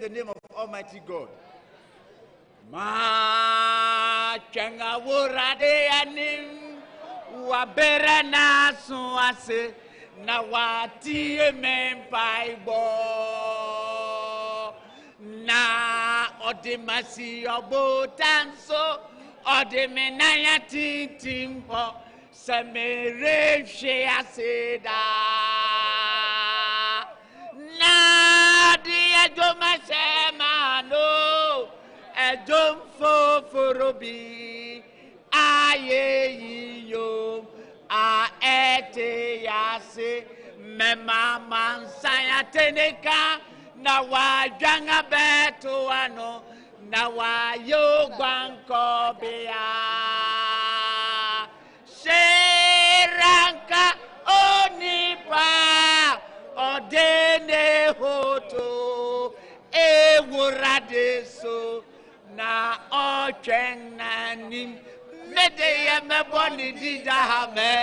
the name of Almighty God. Ma changa wurade anim wabere na suase na wati empaibo na odimasi obotanso odimenaya tintimpo semere she aseda na dia jomasema no edom foforobi aye yo a ete yase mema mansaya teneka na wa janga beto ano na wa yo gwanko bea seranka onipa odene hoto ewurade so na ochenani medeye meboni didahame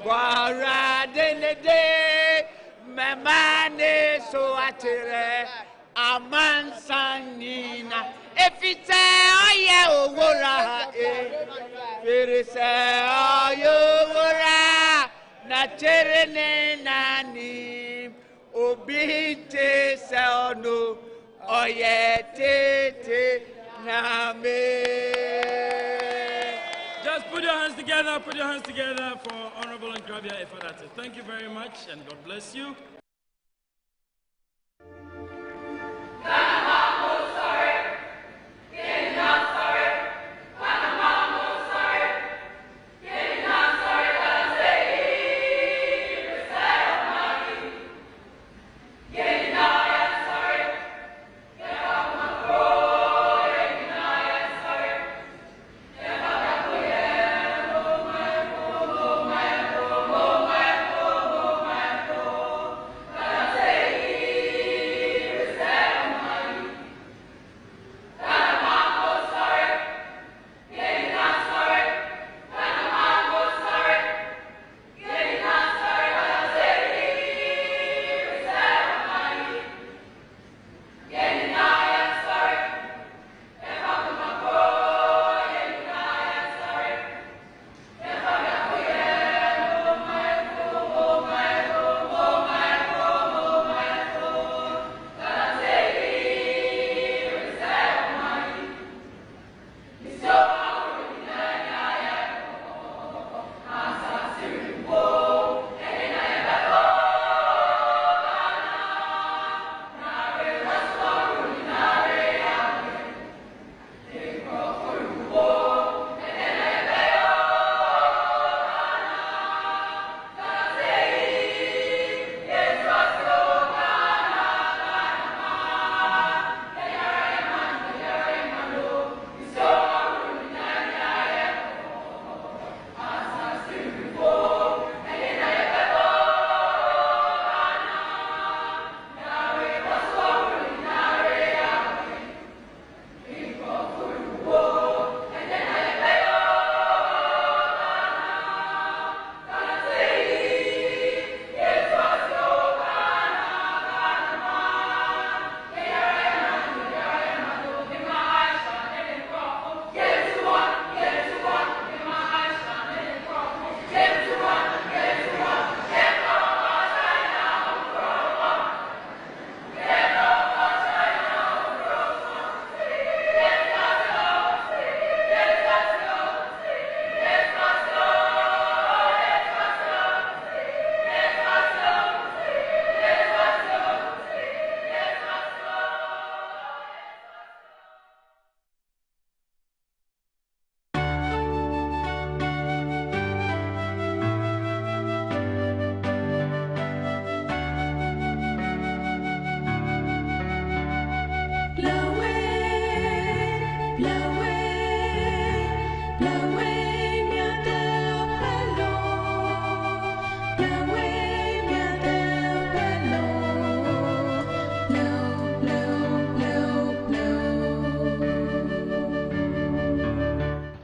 gwara denede memane so atire amansanina efite oye owora firise oye owora na cherene nani obite se ono oye tete name. Just put your hands together for Honorable Nkrabia Efadate. Thank you very much and God bless you.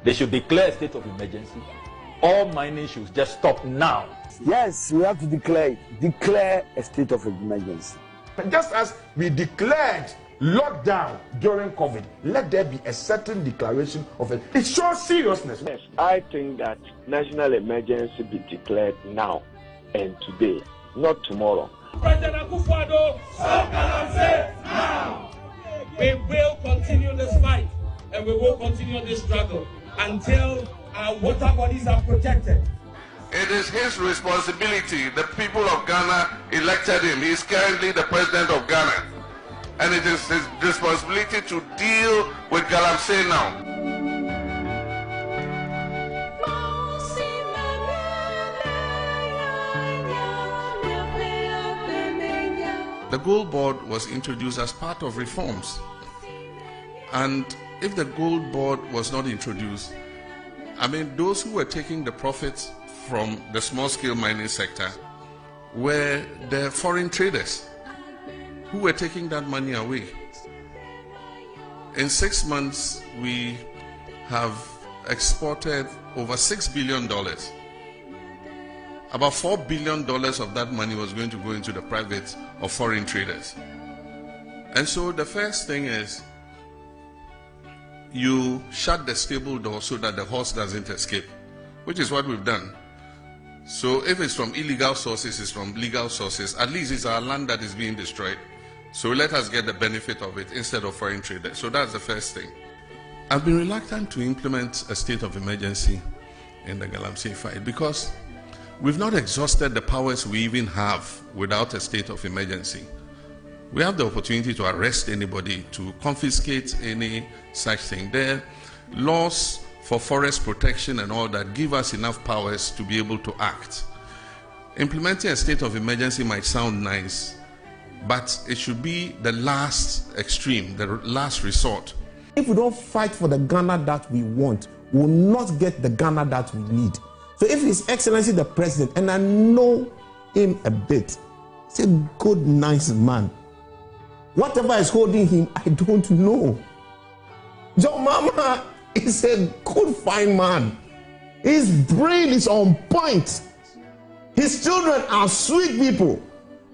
They should declare a state of emergency. All mining should just stop now. Yes, we have to declare a state of emergency. Just as we declared lockdown during COVID, let there be a certain declaration of it. It shows seriousness. Yes, I think that national emergency be declared now and today, not tomorrow. President Akufo-Addo, stop Galamsey now! We will continue this fight and we will continue this struggle until our water bodies are protected. It is his responsibility. The people of Ghana elected him. He is currently the president of Ghana. And it is his responsibility to deal with Galamsey now. The Gold Board was introduced as part of reforms. And if the Gold Board was not introduced, I mean, those who were taking the profits from the small-scale mining sector were the foreign traders who were taking that money away. In 6 months, we have exported over $6 billion. About $4 billion of that money was going to go into the private or foreign traders. And so the first thing is you shut the stable door so that the horse doesn't escape, which is what we've done. So if it's from illegal sources, it's from legal sources. At least it's our land that is being destroyed. So let us get the benefit of it instead of foreign traders. So that's the first thing. I've been reluctant to implement a state of emergency in the Galamsey fight because we've not exhausted the powers we even have without a state of emergency. We have the opportunity to arrest anybody, to confiscate any such thing. There are laws for forest protection and all that give us enough powers to be able to act. Implementing a state of emergency might sound nice, but it should be the last extreme, the last resort. If we don't fight for the Ghana that we want, we will not get the Ghana that we need. So if His Excellency the President, and I know him a bit, he's a good, nice man. Whatever is holding him, I don't know. John Mahama is a good, fine man. His brain is on point. His children are sweet people.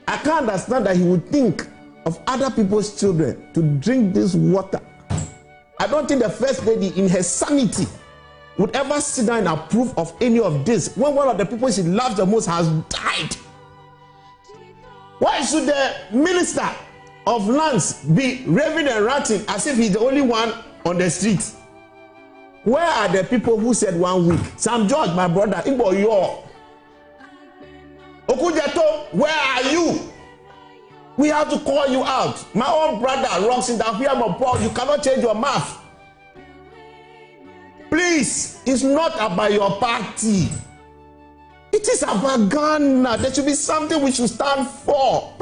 I can't understand that he would think of other people's children to drink this water. I don't think the First Lady in her sanity would ever sit down and approve of any of this when one of the people she loves the most has died. Why should the Minister of Lands be raving and ranting as if he's the only one on the street? Where are the people who said 1 week? Sam George, my brother, Igbo, Okujeto, where are you? We have to call you out. My own brother, Roxy Dafiamo Paul, you cannot change your mouth. Please, it's not about your party. It is about Ghana. There should be something we should stand for.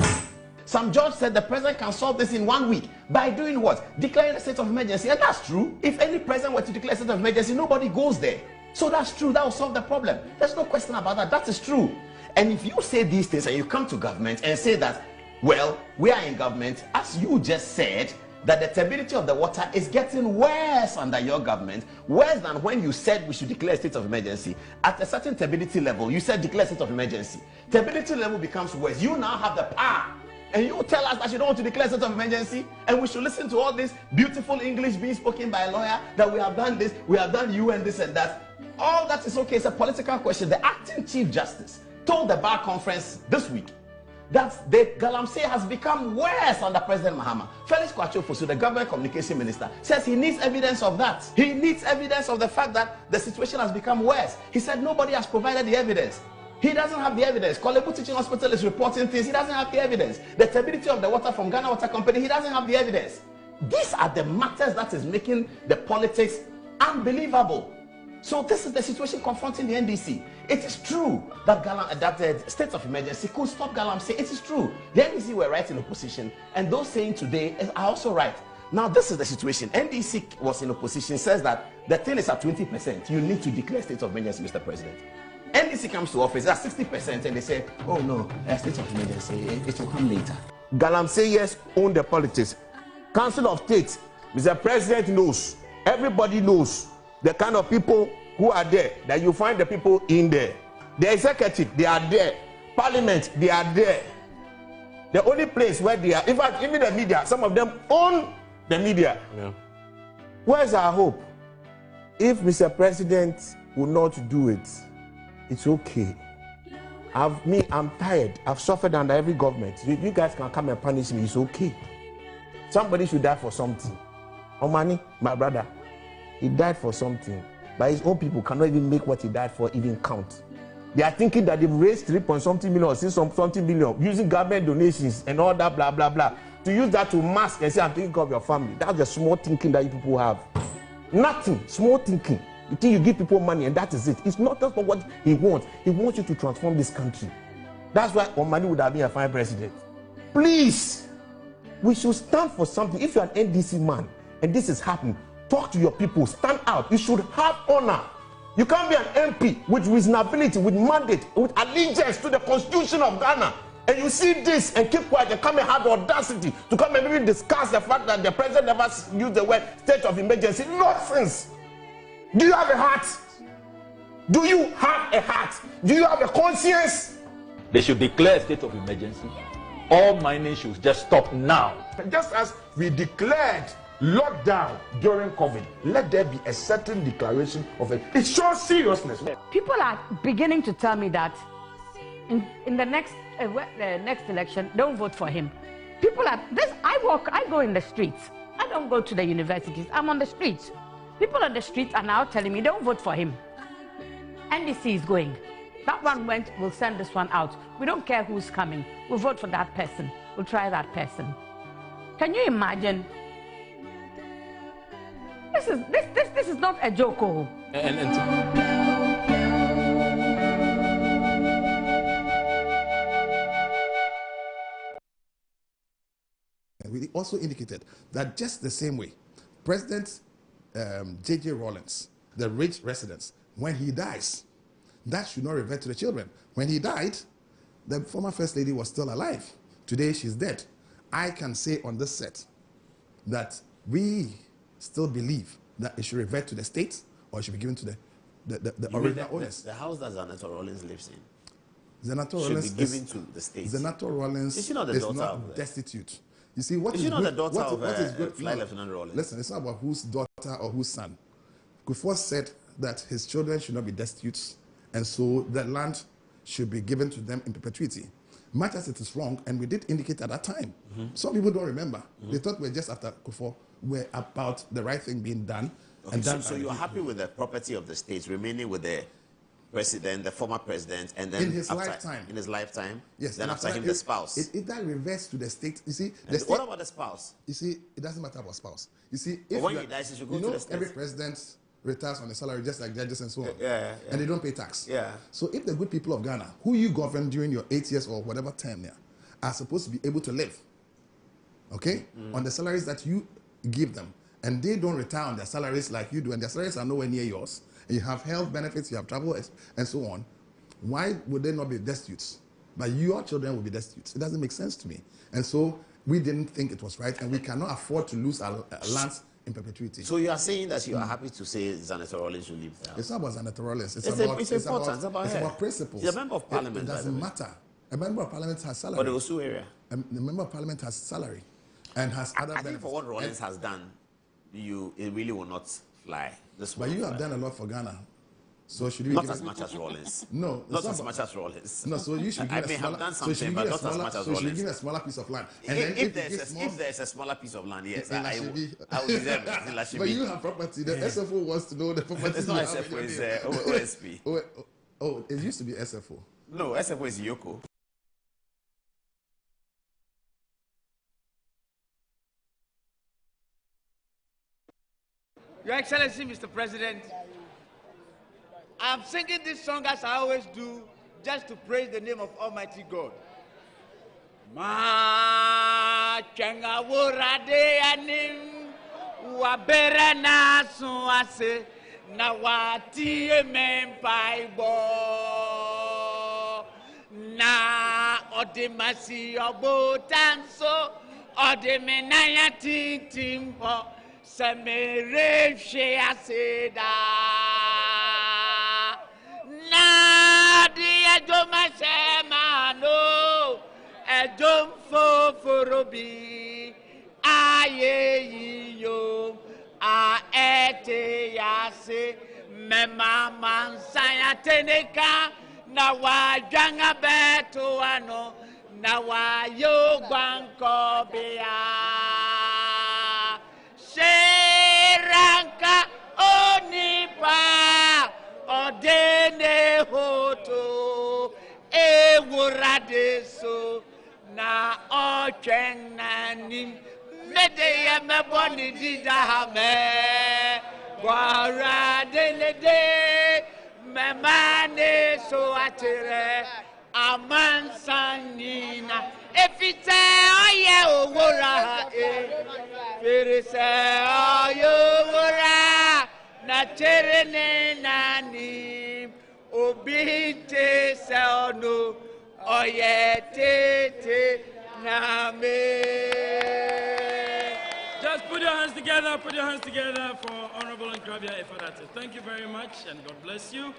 Sam George said the president can solve this in 1 week. By doing what? Declaring a state of emergency. And that's true. If any president were to declare a state of emergency, nobody goes there. So that's true. That will solve the problem. There's no question about that. That is true. And if you say these things and you come to government and say that, well, we are in government, as you just said, that the turbidity of the water is getting worse under your government, worse than when you said we should declare a state of emergency. At a certain turbidity level, you said declare a state of emergency. Turbidity level becomes worse. You now have the power. And you tell us that you don't want to declare a state of emergency, and we should listen to all this beautiful English being spoken by a lawyer, that we have done this, we have done you and this and that. All that is okay. It's a political question. The acting Chief Justice told the Bar Conference this week that the Galamsey has become worse under President Mahama. Felix Kwame Ofosu, the government communication minister, says he needs evidence of that. He needs evidence of the fact that the situation has become worse. He said nobody has provided the evidence. He doesn't have the evidence. Kolebu Teaching Hospital is reporting things. He doesn't have the evidence. The turbidity of the water from Ghana Water Company, he doesn't have the evidence. These are the matters that is making the politics unbelievable. So this is the situation confronting the NDC. It is true that the state of emergency could stop Galamsey. It is true. The NDC were right in opposition, and those saying today are also right. Now this is the situation. NDC was in opposition, says that the thing is at 20%. You need to declare state of emergency, Mr. President. NDC comes to office at 60%, and they say, oh no, a state of emergency, it will come later. Galamsey, yes, own the politics. Council of State, Mr. President knows, everybody knows the kind of people who are there, that you find the people in there. The executive, they are there. Parliament, they are there. The only place where they are, in fact, even the media, some of them own the media. Yeah. Where's our hope? If Mr. President will not do it, it's okay. I'm tired. I've suffered under every government. You guys can come and punish me. It's okay. Somebody should die for something. Omani, my brother, he died for something. But his own people cannot even make what he died for even count. They are thinking that they've raised 3-something million or 6-something billion using government donations and all that blah blah blah. To use that to mask and say, I'm thinking of your family. That's the small thinking that you people have. Nothing. Small thinking. You think you give people money and that is it. It's not just for what he wants. He wants you to transform this country. That's why Omani would have been a fine president. Please, we should stand for something. If you're an NDC man and this is happening, talk to your people. Stand out. You should have honor. You can't be an MP with reasonability, with mandate, with allegiance to the Constitution of Ghana. And you see this and keep quiet and come and have the audacity to come and maybe discuss the fact that the president never used the word state of emergency. Nonsense. Do you have a heart? Do you have a heart? Do you have a conscience? They should declare a state of emergency. All mining should just stop now. Just as we declared lockdown during COVID, let there be a certain declaration of it. It shows seriousness. People are beginning to tell me that in the next election, don't vote for him. People are this. I go in the streets. I don't go to the universities. I'm on the streets. People on the streets are now telling me, don't vote for him. NDC is going. That one went, we'll send this one out. We don't care who's coming. We'll vote for that person. We'll try that person. Can you imagine? This is not a joke. Oh. We also indicated that just the same way, President J.J. Rawlings, the rich residents, when he dies, that should not revert to the children. When he died, the former First Lady was still alive. Today, she's dead. I can say on this set that we still believe that it should revert to the state or it should be given to the original owners. The house that Zanetta Rawlings lives in Zanetta should Rawlings be given to the state. Zanetta Rawlings is not destitute. You see, what is is she not good, the daughter what is of good, Fly Lieutenant Rawlings? Listen, it's not about whose daughter or whose son. Kufuor said that his children should not be destitute, and so the land should be given to them in perpetuity. Much as it is wrong, and we did indicate at that time. Some people don't remember. They thought we were just after Kufuor, we're about the right thing being done. Okay, and done so you're happy with the property of the state remaining with the president, the former president, and then in his lifetime. In his lifetime, yes. Then after him, the spouse. It that reverts to the state. You see, what about the spouse? You see, it doesn't matter about spouse. You see, if when he dies, he should go to the state. Every president retires on a salary just like judges and so on. Yeah. And they don't pay tax. Yeah. So if the good people of Ghana, who you govern during your 8 years or whatever term there, are supposed to be able to live, okay, on the salaries that you give them, and they don't retire on their salaries like you do, and their salaries are nowhere near yours, and you have health benefits, you have travel, and so on, why would they not be destitute? But your children will be destitute. It doesn't make sense to me. And so we didn't think it was right, and we cannot afford to lose our lands in perpetuity. So you are saying that you are happy to say Zanetta Rawlings should leave there? It's not about Zanetta Rawlings. It's about principles. He's a member of parliament. It doesn't matter. A member of parliament has salary. For the Osu area. The member of parliament has salary and has other benefits. I think for what Rawlings has done, it really will not fly. But you have done a lot for Ghana. So should we not as much as Rawlings. No, not as much as Rawlings. No, so you should give but not as much as Rawlings. So you give a smaller piece of land. And if there's a smaller piece of land, yes, I will deserve it. But you have property. The SFO wants to know the property. It's not SFO, it's OSP. Oh, it used to be SFO. No, SFO is Yoko. Your Excellency, Mr. President, I'm singing this song as I always do, just to praise the name of Almighty God. Ma chenga wurade anim wabere na suase na wati empaibo na odemasi obotanso odemenaya tintimpo semere she aseda na di ejo masema no ejo foforobi aye yo a ete yase mema mansaya teneka na wa janga beto ano na wa yo gwanko bia Sheranka onipa odene hoto ewurade so na ochenani mede ya meboni didahame gwara denede memane so atere amansanina efite oye owora firise oye owora na terene nani obite se ono oye tete name. Just put your hands together for Honorable Nkrabia Efadate. Thank you very much and God bless you.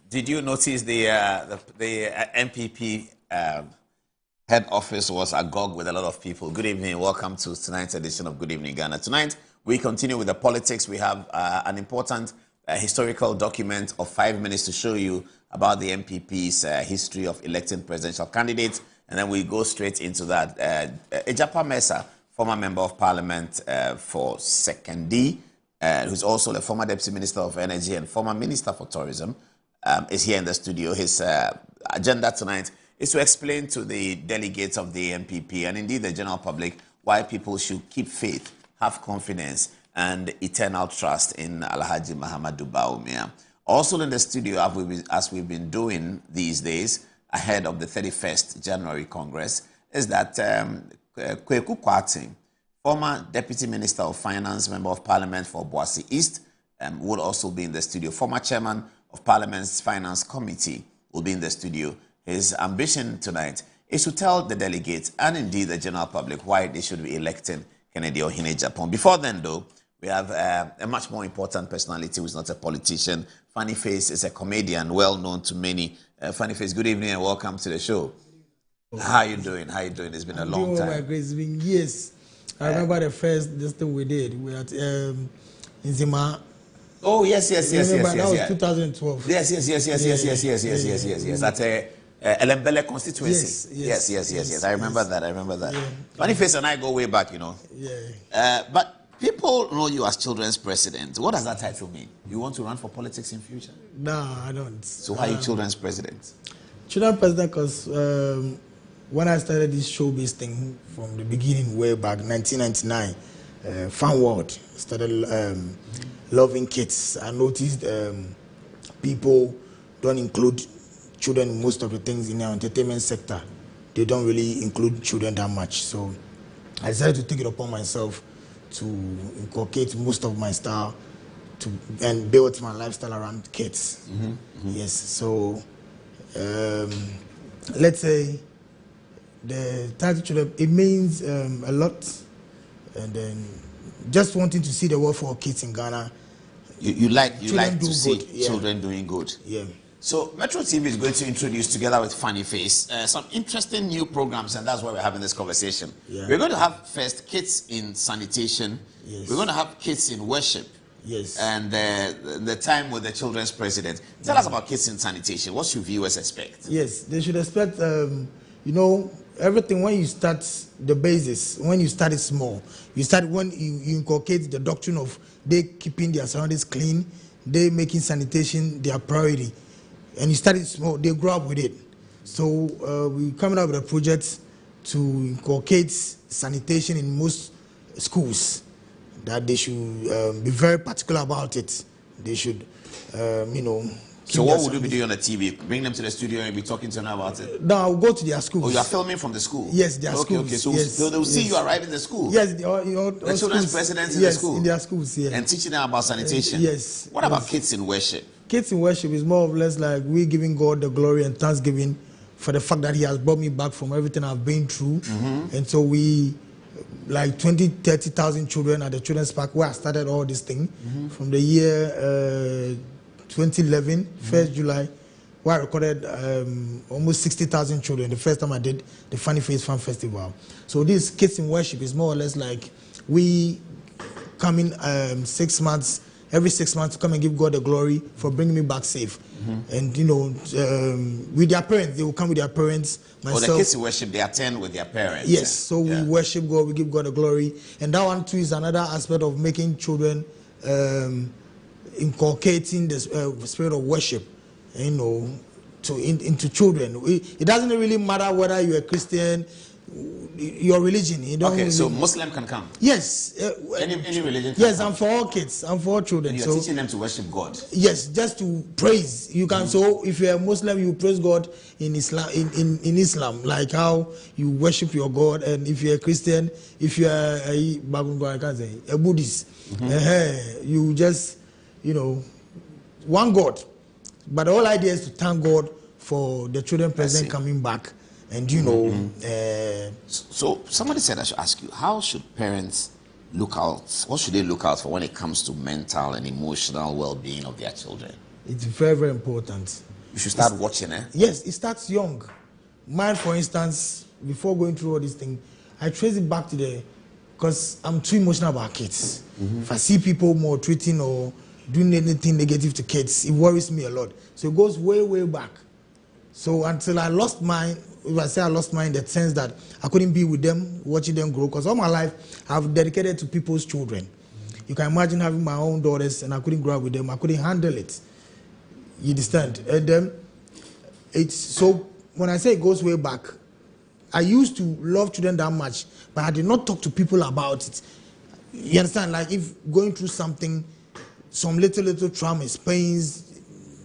Did you notice the MPP head office was agog with a lot of people? Good evening. Welcome to tonight's edition of Good Evening Ghana. Tonight, we continue with the politics. We have an important historical document of 5 minutes to show you about the MPP's history of electing presidential candidates. And then we go straight into that. Ejapa Mensah, former member of parliament for Sekondi, who's also the former Deputy Minister of Energy and former Minister for Tourism, is here in the studio. His agenda tonight is to explain to the delegates of the MPP and indeed the general public why people should keep faith, have confidence, and eternal trust in Alhaji Mahamudu Bawumia. Also in the studio, as we've been doing these days, ahead of the 31st January Congress is that Kweku Kwarteng, former Deputy Minister of Finance, Member of Parliament for Boise East, will also be in the studio. Former Chairman of Parliament's Finance Committee will be in the studio. His ambition tonight is to tell the delegates and indeed the general public why they should be electing Kennedy Ohene-Agyapong. Before then, though, we have a much more important personality who is not a politician. Funny Face is a comedian well known to many. Funny Face, good evening and welcome to the show. How are you doing? How are you doing? It's been a long time. My grace, it's been years. I remember the first this thing we did. We at in Zima. Oh yes. That was 2012. Yes. At Elembele constituency. Yes. I remember that. Yeah. Funny Face and I go way back, you know. Yeah. But people know you as children's president. What does that title mean? You want to run for politics in future? No, I don't. So why are you children's president? Children's president because when I started this showbiz thing from the beginning, way back 1999, Fan World started loving kids. I noticed people don't include children in most of the things in our entertainment sector. They don't really include children that much. So I decided to take it upon myself to inculcate most of my style and build my lifestyle around kids. Yes, so let's say the title children, it means a lot, and then just wanting to see the world for kids in Ghana. You like to see children doing good. Yeah. So Metro TV is going to introduce, together with Funny Face, some interesting new programs, and that's why we're having this conversation. Yeah. We're going to have first kids in sanitation. Yes. We're going to have kids in worship. Yes. And the time with the children's president. Tell us about kids in sanitation. What should viewers expect? Yes, they should expect, everything when you start the basis, when you start it small, you start when you inculcate the doctrine of they keeping their surroundings clean, they making sanitation their priority. And you start it small, they grow up with it. So we're coming up with a project to inculcate sanitation in most schools, that they should be very particular about it. They should, So what would you be doing on the TV? Bring them to the studio and be talking to them about it? No, I'll go to their schools. Oh, you are filming from the school? Yes, their schools. Okay. So yes, they'll see you arrive in the school? Yes, the children's presidents in the school? in their schools, yeah. And teaching them about sanitation? Yes. What about kids in worship? Kids in worship is more or less like we giving God the glory and thanksgiving for the fact that he has brought me back from everything I've been through. And so we, like 30,000 children at the Children's Park where I started all this thing from the year 2011, 1st July, where I recorded almost 60,000 children the first time I did the Funny Face Fan Festival. So this Kids in Worship is more or less like we come in 6 months, every 6 months to come and give God the glory for bringing me back safe. And with their parents, they will come with their parents. Myself, the kids in worship, they attend with their parents. Yes, so we worship God, we give God the glory. And that one too is another aspect of making children, inculcating the spirit of worship, into children. It doesn't really matter whether you're a Christian, your religion. So Muslim can come? Yes. Any religion can Yes, come. I'm for all kids. I'm for all children. And you're teaching them to worship God? Yes, just to praise. You can. So if you're a Muslim, you praise God in Islam. In Islam, like how you worship your God. And if you're a Christian, if you're a Buddhist, you just, one God. But the whole idea is to thank God for the children present coming back. And so somebody said I should ask you, how should parents look out? What should they look out for when it comes to mental and emotional well-being of their children? It's very, very important. You should start watching, Yes, it starts young. Mine, for instance, before going through all this thing, I trace it back to because I'm too emotional about kids. If I see people maltreating or doing anything negative to kids, it worries me a lot. So it goes way, way back. So until I lost mine, if I say I lost mine in the sense that I couldn't be with them, watching them grow, because all my life I've dedicated to people's children. You can imagine having my own daughters and I couldn't grow up with them. I couldn't handle it. You understand? And then it's so when I say it goes way back, I used to love children that much, but I did not talk to people about it. You understand? Like if going through something, some little traumas, pains,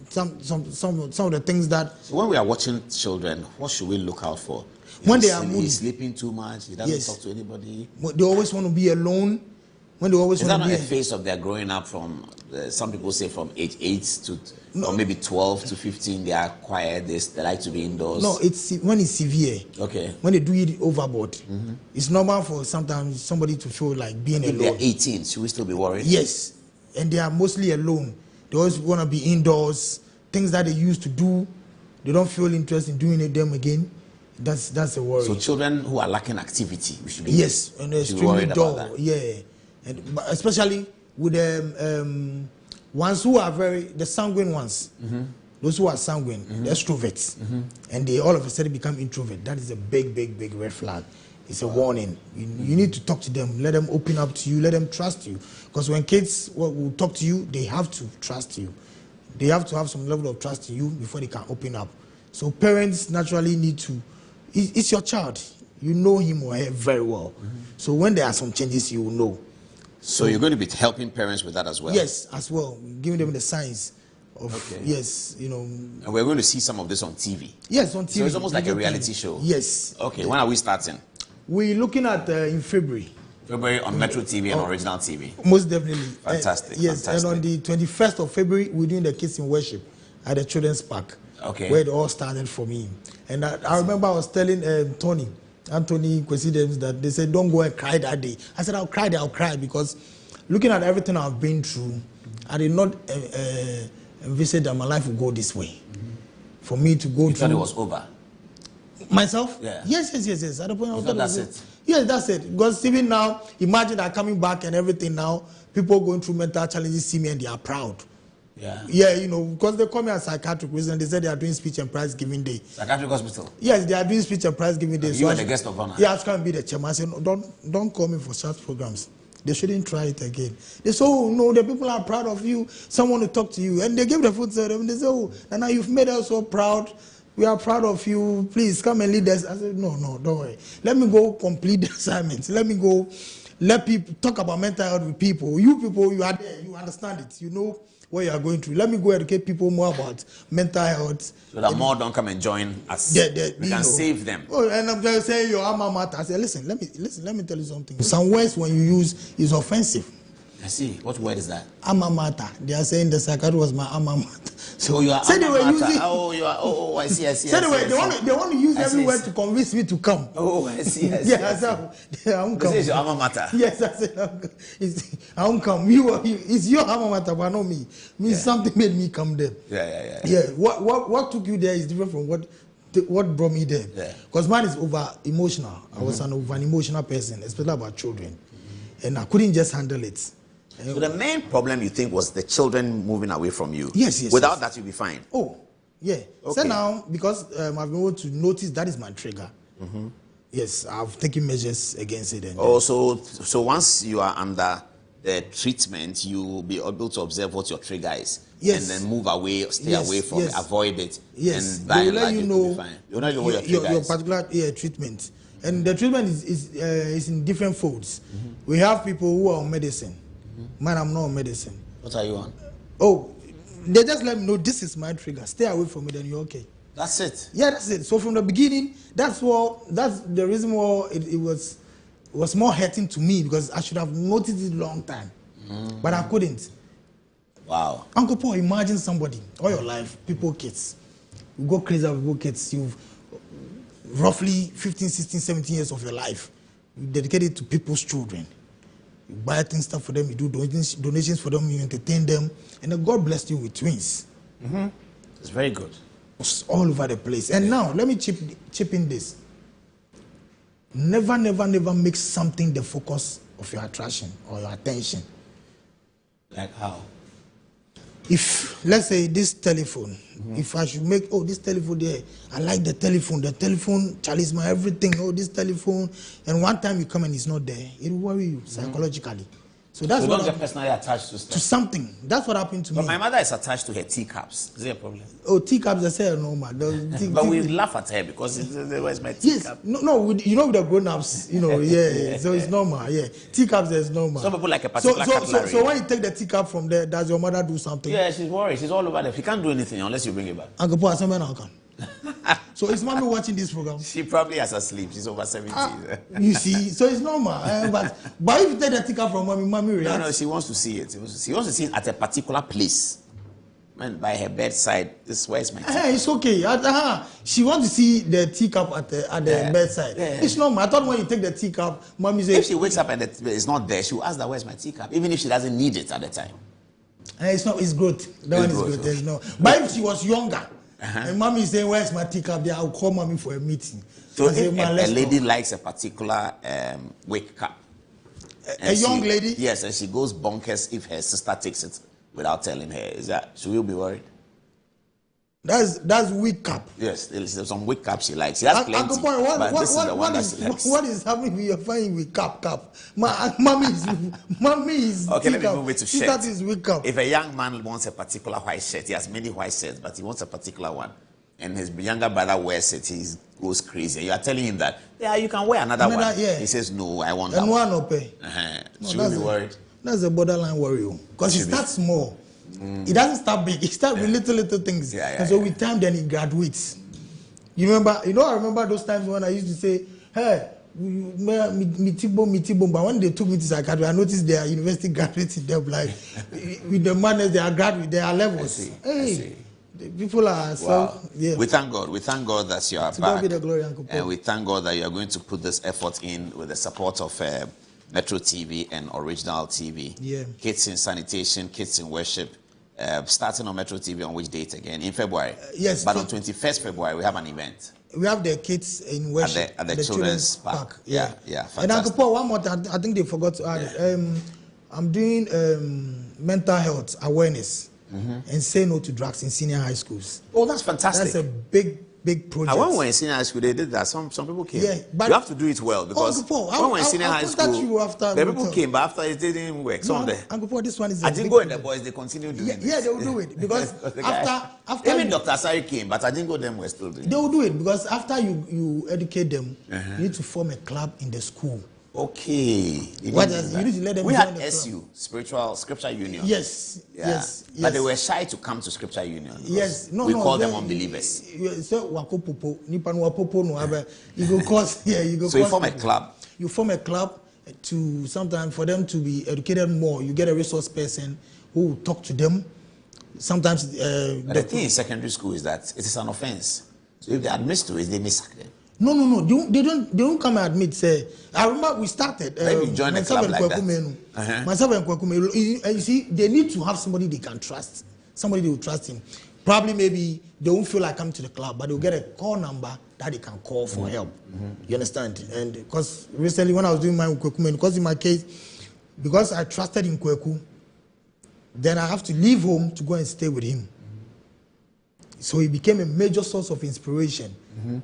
some of the things that. So when we are watching children, what should we look out for? When they are moody, moody, he's sleeping too much, he doesn't talk to anybody. They always want to be alone. When they always Is want that to not be a phase of their growing up from, some people say from age 8 to, or maybe 12 to 15, they are quiet, they like to be indoors? No, it's when it's severe. Okay. When they do it overboard. It's normal for sometimes somebody to feel like being if alone. they're 18, should we still be worried? Yes. And they are mostly alone. They always want to be indoors. Things that they used to do, they don't feel interest in doing it them again. That's a worry. So children who are lacking activity, we should be and they're extremely worried about dull. that. Yeah, and but especially with the ones who are the sanguine ones. Those who are sanguine, the extroverts, and they all of a sudden become introvert. That is a big red flag. It's a warning. You need to talk to them. Let them open up to you. Let them trust you. Because when kids will talk to you, they have to trust you. They have to have some level of trust in you before they can open up. So parents naturally need to. It's your child. You know him or her very well. So when there are some changes, you will know. So you're going to be helping parents with that as well? Yes, as well. Giving them the signs of, yes, you know. And we're going to see some of this on TV? Yes, on TV. So it's almost like a reality show? Yes. Okay, when are we starting? We're looking at in February. February on Metro TV and Original TV? Most definitely. Fantastic. Yes, fantastic. and on the 21st of February, we're doing the Kids in Worship at the Children's Park. Okay. Where it all started for me. And I remember I was telling Anthony Kwesi, that they said, don't go and cry that day. I said, I'll cry because looking at everything I've been through, I did not envisage that my life would go this way. For me to go you through. thought it was over? Myself? Yeah. Yes. At the point I thought that's it? Yes, that's it. Because even now, imagine that coming back and everything now, people going through mental challenges see me and they are proud. Yeah, you know, because they call me a psychiatric reason. They said they are doing speech and prize giving day. Psychiatric hospital? Yes, they are doing speech and prize giving day. You are the guest of honor? Yeah, I was going to be the chairman. I said, no, don't call me for such programs. They shouldn't try it again. They say, oh, no, the people are proud of you. Someone to talk to you. And they give the food to them. They say, oh, Nana, you've made us so proud. We are proud of you. Please come and lead us. I said, no, don't worry. Let me go complete the assignments. Let me go let people talk about mental health with people. You people, you are there. You understand it. You know what you are going through. Let me go educate people more about mental health. So that more don't come and join us. We can save them. Oh, and I'm just saying your alma mater. I said, listen, let me tell you something. Some words when you use is offensive. I see. What word is that? Alma mater. They are saying the psychiatrist was my alma mater. So you are alma mater. Oh, you are. Oh, I see. So anyway, they want to use every word to convince me to come. Oh, I see. I won't come. This is your alma mater. Yes, I said I won't come. It's your alma mater, but not me. Something made me come there. Yeah. What took you there is different from what brought me there. Because mine is over emotional. I was an emotional person, especially about children, and I couldn't just handle it. So the main problem you think was the children moving away from you? Yes. Without that, you'll be fine? Oh, yeah. Okay. So now, because I've been able to notice that is my trigger, yes, I've taken measures against it. And so once you are under the treatment, you will be able to observe what your trigger is. Yes. And then move away, stay away from it, avoid it. Yes. And by and let large, you you know will be fine. You'll not know what your trigger your is. particular treatment. And the treatment is in different folds. We have people who are on medicine. Man, I'm not on medicine. What are you on? Oh, they just let me know this is my trigger. Stay away from it and you're okay. That's it? Yeah, that's it. So from the beginning, that's the reason why it was more hurting to me, because I should have noticed it a long time. But I couldn't. Wow. Uncle Paul, imagine somebody, all your life, kids. You go crazy about people, kids. You've roughly 15, 16, 17 years of your life. You dedicate it to people's children. You buy things, stuff for them, you do donations for them, you entertain them, and then God bless you with twins. It's very good. It's all over the place. And now, let me chip in this. Never make something the focus of your attraction or your attention. Like how? If, let's say, this telephone, if I should make, this telephone there, I like the telephone, Charlie is my everything, this telephone, and one time you come and it's not there, it will worry you psychologically. So that's you what don't get personally attached to stuff. to something. That's what happened to But me. my mother is attached to her teacups. Is there a problem? Oh, teacups, I say normal. But we laugh at her because where's my teacup? Yes, no, with the grown-ups, yeah. So it's normal, yeah. Teacups, there's normal. Some people like a particular cutlery. So when you take the teacup from there, does your mother do something? Yeah, she's worried. She's all over there. She can't do anything unless you bring it back. Uncle Paul, somewhere now can. So is mommy watching this program? She probably has asleep. She's over 70. You see, so it's normal. But if you take the teacup from mommy reacts. No, she wants to see it. She wants to see it at a particular place. Man, by her bedside, where's my teacup? It's okay. She wants to see the teacup at the bedside. Yeah. It's normal. I thought when you take the teacup, mommy says. If she wakes up and it's not there, she'll ask that where's my teacup, even if she doesn't need it at the time. It's not. It's growth. That one is growth. There's no. But if she was younger, and mommy is saying, "Where's my teacup?" There, I'll call mommy for a meeting. So if a lady likes a particular wake cup, a young lady, yes, and she goes bonkers if her sister takes it without telling her, should we be worried? That's wake cup. Yes, there's some wake cup she likes. She has plenty. Uncle Boy, what is happening with your fine with cup? Mommy is. Okay, let me move it to shirt. That is wake up. If a young man wants a particular white shirt, he has many white shirts, but he wants a particular one, and his younger brother wears it, he goes crazy. You are telling him that, yeah, you can wear another one. Yeah. He says, no, I want that one. And one pay. Should we be worried? That's a borderline worry, because it starts small. It doesn't start big. It starts with little things. And so with time, then it graduates. I remember those times when I used to say, hey, mitibo. But when they took me to psychiatry, I noticed they are university graduates in their life. With the madness, they are graduates, they are levels. I see. The people are We thank God. We thank God that you are to back. God be the glory, Uncle Paul. And we thank God that you are going to put this effort in with the support of Metro TV and Original TV. Yeah. Kids in Sanitation, Kids in Worship. Starting on Metro TV on which date again? In February. Yes. But on 21st February, we have an event. We have the Kids in Worship at the Children's Park. Yeah. Fantastic. And Uncle Paul, one more time, I think they forgot to add it. I'm doing mental health awareness and say no to drugs in senior high schools. Oh, that's fantastic. That's a big project. When we were in senior high school, they did that. Some people came. Yeah, but you have to do it well because when we were in senior high school, the people came, but after it didn't work. Uncle Paul, this one is. I didn't go in the boys. They continued doing it. Yeah, they will do it because after even Dr. Asari came, but I didn't go. Them were still doing it. They will do it because after you educate them, you need to form a club in the school. Okay. You need to let them. We had SU, Scripture Union. Yes. But they were shy to come to Scripture Union. Yes. We call them unbelievers. So you form a club. You form a club to sometimes for them to be educated more. You get a resource person who will talk to them. Sometimes. But the thing in secondary school is that it is an offense. So if they admit to it, they may sack them. No. They don't come and admit. Say, I remember we started. Maybe join a club like that. Myself and Kwekume. You see, they need to have somebody they can trust. Somebody they will trust him. Probably maybe they won't feel like coming to the club, but they'll get a call number that they can call for help. You understand? And because recently when I was doing my Kwekume, because in my case, because I trusted in Kweku, then I have to leave home to go and stay with him. So he became a major source of inspiration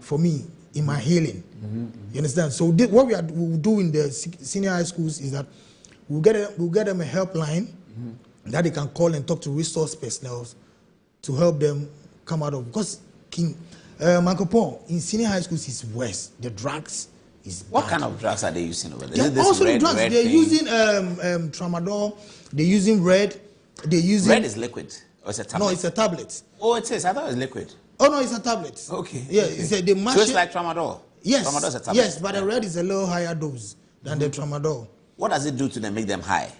for me in my healing. You understand? So what we'll do in the senior high schools is that we'll get them a helpline that they can call and talk to resource personnel to help them come out of. Because Uncle Paul, in senior high schools is worse. The drugs is what bad. kind of drugs are they using over there? Also the drugs. They're using tramadol. They're using red. They're using red is liquid. Or it's a tablet? No, it's a tablet. Oh, it is. I thought it was liquid. Oh no, it's a tablet. Okay. Yeah, okay. So it's like tramadol. Yes. Tramadol is a tablet. Yes, but the red is a little higher dose than the tramadol. What does it do to them? Make them high?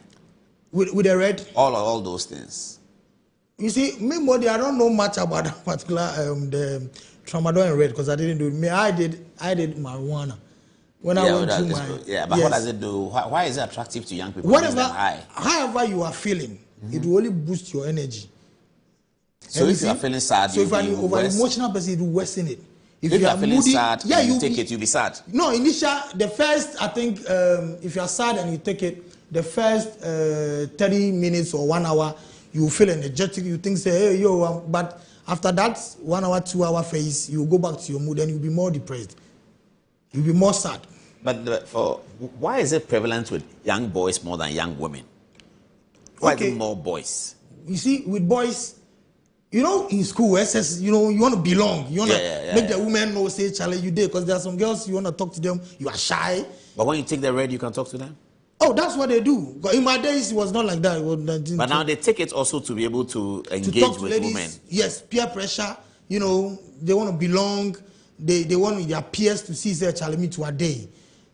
With the red? All those things. You see, me, Modi, I don't know much about that particular the tramadol and red because I didn't do it. I did marijuana when I went through my. Yeah, but what does it do? Why is it attractive to young people? However you are feeling, it will only boost your energy. So if you are feeling sad, so if you are an emotional person, it will worsen it. If you are feeling sad, you take it, you'll be sad. No, the first, I think, if you are sad and you take it, the first 30 minutes or 1 hour, you feel energetic, you think, say, hey, yo, but after that 1 hour, 2 hour phase, you go back to your mood and you'll be more depressed. You'll be more sad. But why is it prevalent with young boys more than young women? Why is it more boys? You see, with boys, you know, in school, SS, you know, you want to belong. You want to make the women know, say, Charlie, you did. Because there are some girls, you want to talk to them, you are shy. But when you take the red, you can talk to them? Oh, that's what they do. But in my days, it was not like that. But now they take it also to be able to engage with ladies, women. Yes, peer pressure. You know, they want to belong. They want their peers to see, say, Charlie, me to a day.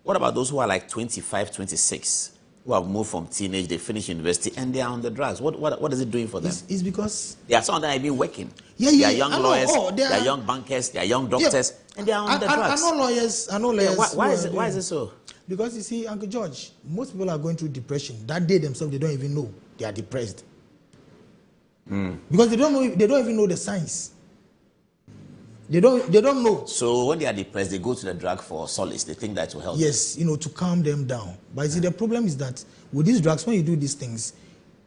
What about those who are like 25, 26, who have moved from teenage, they finish university, and they are on the drugs? What is it doing for them? It's because... There are some of them have been working. They are young lawyers, they are young bankers, they are young doctors, and they are on the drugs. I know lawyers. Why is it so? Because you see, Uncle George, most people are going through depression. That day themselves, they don't even know they are depressed. Because they don't even know the signs. They don't know. So when they are depressed, they go to the drug for solace. They think that will help. Yes, you know, to calm them down. But you see, the problem is that with these drugs, when you do these things,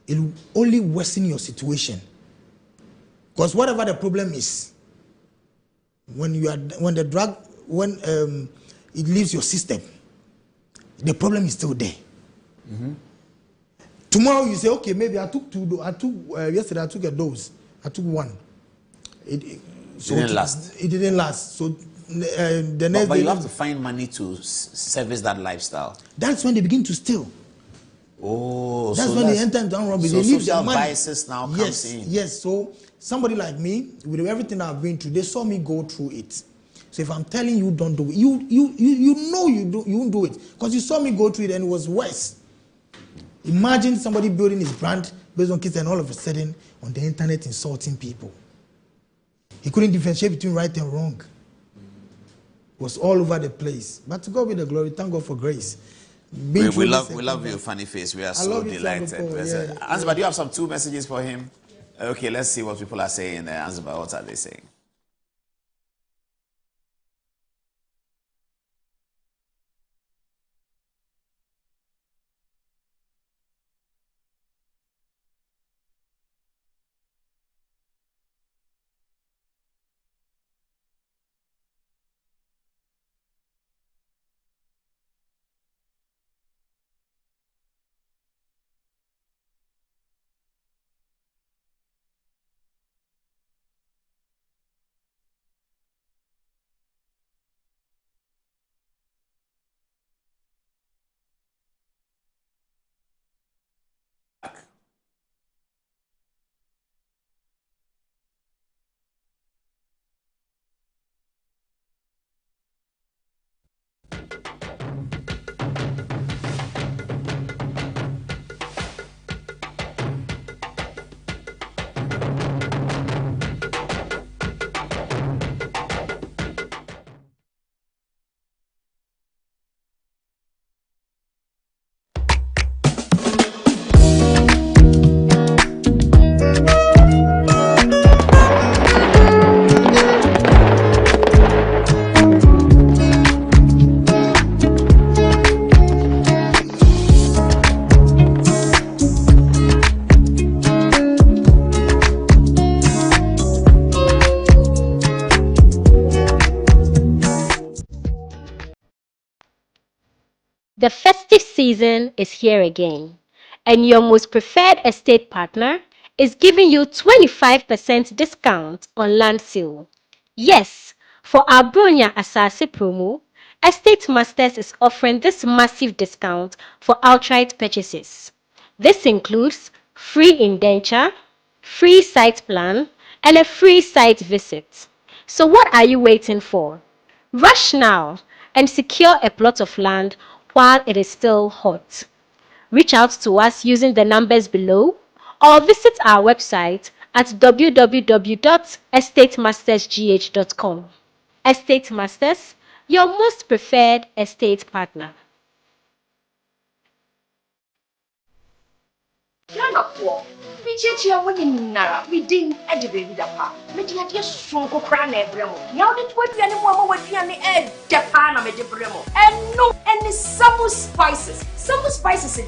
it will only worsen your situation. Because whatever the problem is, when it leaves your system, the problem is still there. Tomorrow you say, okay, maybe I took yesterday I took a dose. I took one. It didn't last. It didn't last. So the next but day, you have to find money to service that lifestyle. That's when they begin to steal. Oh, that's when they enter into robbery. So they leave social money. biases now comes in. Yes. So somebody like me, with everything I've been through, they saw me go through it. So if I'm telling you don't do it, you know you won't do it because you saw me go through it and it was worse. Imagine somebody building his brand based on kids and all of a sudden on the internet insulting people. He couldn't differentiate between right and wrong. It was all over the place. But to God be the glory. Thank God for grace. We love your funny face. We are so delighted. Ansba, do you have some 2 messages for him? Okay, let's see what people are saying there. Ansba, what are they saying? The festive season is here again, and your most preferred estate partner is giving you 25% discount on land sale. Yes, for our Bronya Asase promo, Estate Masters is offering this massive discount for outright purchases. This includes free indenture, free site plan, and a free site visit. So what are you waiting for? Rush now and secure a plot of land while it is still hot. Reach out to us using the numbers below or visit our website at www.estatemastersgh.com. Estate Masters, your most preferred estate partner. Bichechi awoni nara within ede baby dapa me dia dia sonko kra na ebremo nya odi to aduane mu ama waduane e dapa na me de bremo eno any some spices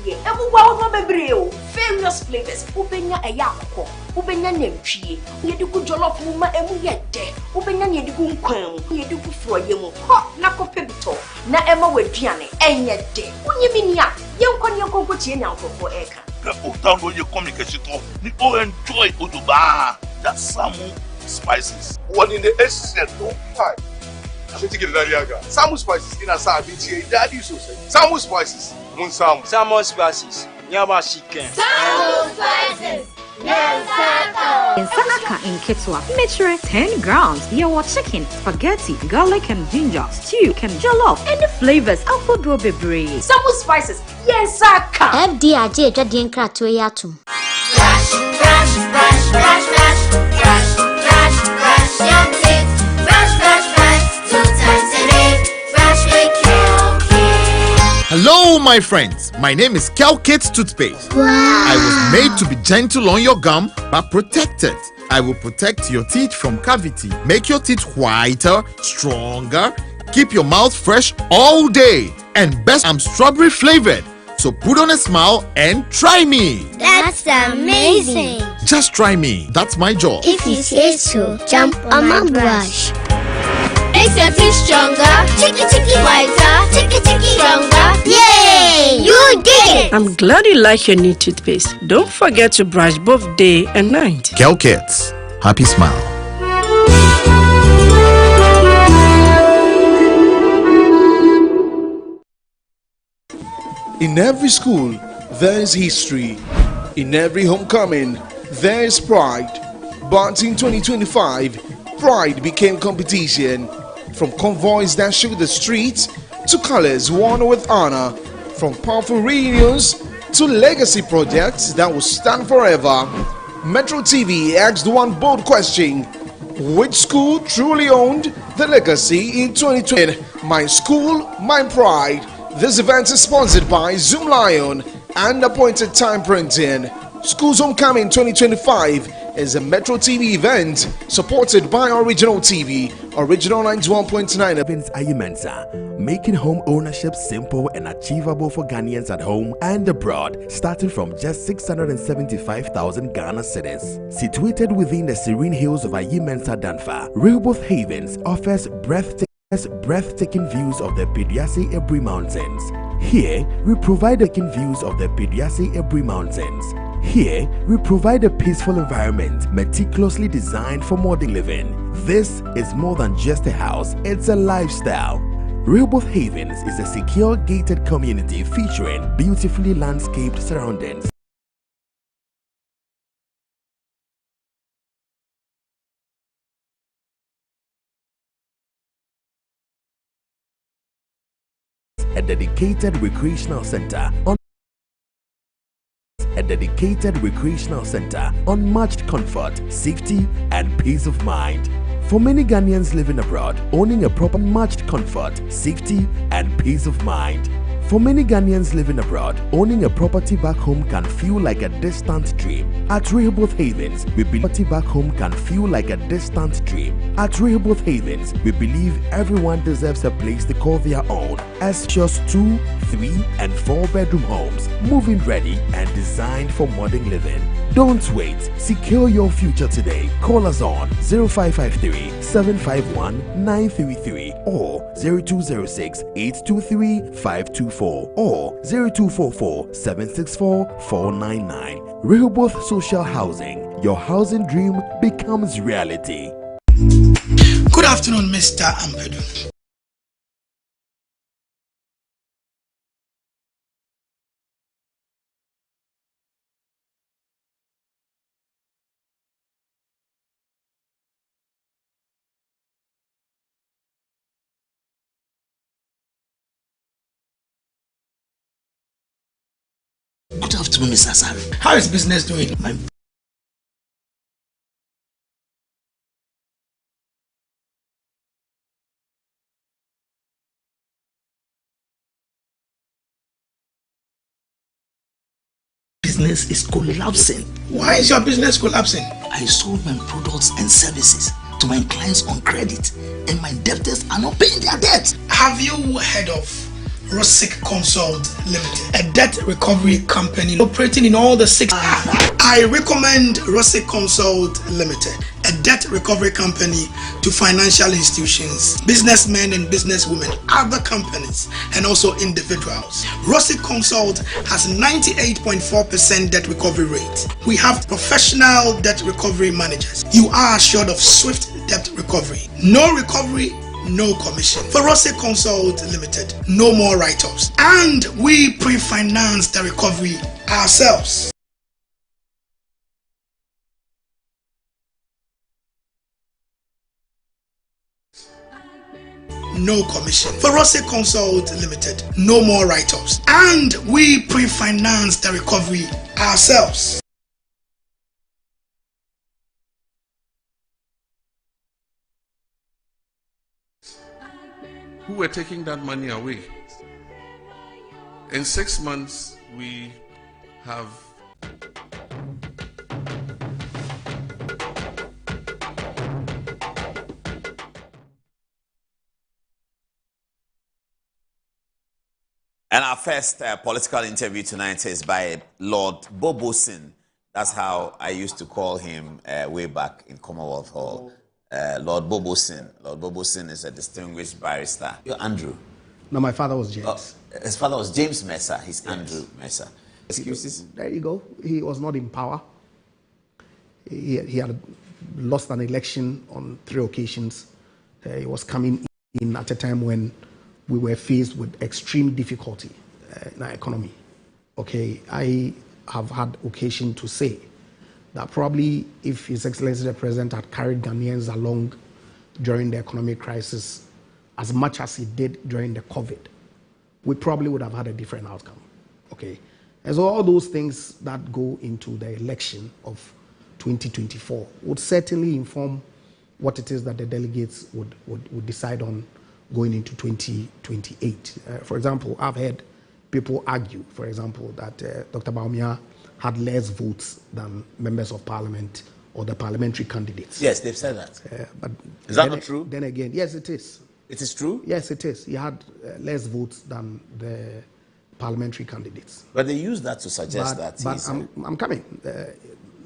dey emu wa no bebre o various flavors ubenya eya akoko ubenya nantwie ye di ku jollof mu ma emu ye de ubenya ne di ku nkwan mu ye di ku froye mu ho na kope bito na ema waduane enye de unyimi ni a ye nkon tie nyankofo eka Otan no ye communication to ni o enjoy oduba that Samu spices. One in the essence no hi. I think it Daliaga. Samu spices in a sabi daddy so say. Samu spices. Mun Samu. Samu spices. Nyama chicken. Samu spices. Nsaka in Ketwa, measure 10 grams. Yawa chicken, spaghetti, garlic and ginger, stew, and jollof, and the flavors of Bebre. Samu spices, yes, Saka. FDRJ Jadien Kratoyatum. Brush your teeth. Brush 2 times a day. Brush with Kel-Kit. Hello, my friends. My name is Kel-Kit Toothpaste. Wow. I was made to be gentle on your gum, but protected. I will protect your teeth from cavity, make your teeth whiter, stronger, keep your mouth fresh all day, and best, I'm strawberry flavored. So put on a smile and try me. That's amazing. Just try me. That's my job. If you say so, jump on my brush. Makes your teeth stronger, chicky whiter, chicky stronger. Yay! You did it! I'm glad you like your new toothpaste. Don't forget to brush both day and night. Kel-Kit, happy smile. In every school, there is history. In every homecoming, there is pride. But in 2025, pride became competition. From convoys that shook the streets to colors worn with honor, from powerful reunions to legacy projects that will stand forever. Metro TV asked one bold question: which school truly owned the legacy in 2020? My school, my pride. This event is sponsored by Zoom Lion and Appointed Time Printing. School's Homecoming 2025 is a Metro TV event supported by Original TV, Original 91.9. Ayimensa, making home ownership simple and achievable for Ghanaians at home and abroad, starting from just 675,000 Ghana cedis. Situated within the serene hills of Ayimensa Danfa, Rehoboth Havens offers breathtaking views of the Pidiasi Ebri Mountains. Here, we provide views of the Pidiasi Ebri Mountains. Here, we provide a peaceful environment meticulously designed for modern living. This is more than just a house, it's a lifestyle. Rehoboth Havens is a secure gated community featuring beautifully landscaped surroundings. A dedicated recreational center, unmatched comfort, safety, and peace of mind. For many Ghanaians living abroad, owning a proper matched comfort, safety, and peace of mind. For many Ghanaians living abroad, owning a property back home can feel like a distant dream. At Rehoboth Havens, we believe property back home can feel like a distant dream. At Rehoboth Havens, we believe everyone deserves a place to call their own. As just 2, 3, and 4 bedroom homes, move-in ready and designed for modern living. Don't wait. Secure your future today. Call us on 0553 751 933 or 0206 823 524 or 0244 764 499. Rehoboth Social Housing. Your housing dream becomes reality. Good afternoon, Mr. Ambedu. Good afternoon, Mr. Asari. How is business doing? My business is collapsing. Why is your business collapsing? I sold my products and services to my clients on credit, and my debtors are not paying their debt. Have you heard of Rosic Consult Limited, a debt recovery company operating in all the 6? I recommend Rosic Consult Limited. a debt recovery company to financial institutions, businessmen and businesswomen, other companies, and also individuals. Rossi Consult has 98.4% debt recovery rate. We have professional debt recovery managers. You are assured of swift debt recovery. No recovery, no commission. For Rossi Consult Limited, no more write-offs. And we pre-finance the recovery ourselves. No commission. For Rossi Consult Limited, no more write-offs. And we pre-finance the recovery ourselves. Who were taking that money away? In 6 months, we have And our first political interview tonight is by Lord Bobosin. That's how I used to call him way back in Commonwealth Hall. Lord Bobosin. Lord Bobosin is a distinguished barrister. You're Andrew. No, my father was James. His father was James Mercer. He's Andrew Mercer. Excuses? There you go. He was not in power. He had lost an election on 3 occasions. He was coming in at a time when we were faced with extreme difficulty in our economy. Okay, I have had occasion to say that probably if His Excellency the President had carried Ghanaians along during the economic crisis as much as he did during the COVID, we probably would have had a different outcome. Okay, and so all those things that go into the election of 2024 would certainly inform what it is that the delegates would decide on going into 2028. For example, I've heard people argue, for example, that Dr. Bawumia had less votes than members of parliament or the parliamentary candidates. Yes, they've said that. But is that not true? Then again, yes, it is. It is true? Yes, it is. He had less votes than the parliamentary candidates. But they use that to suggest that he's... I'm coming.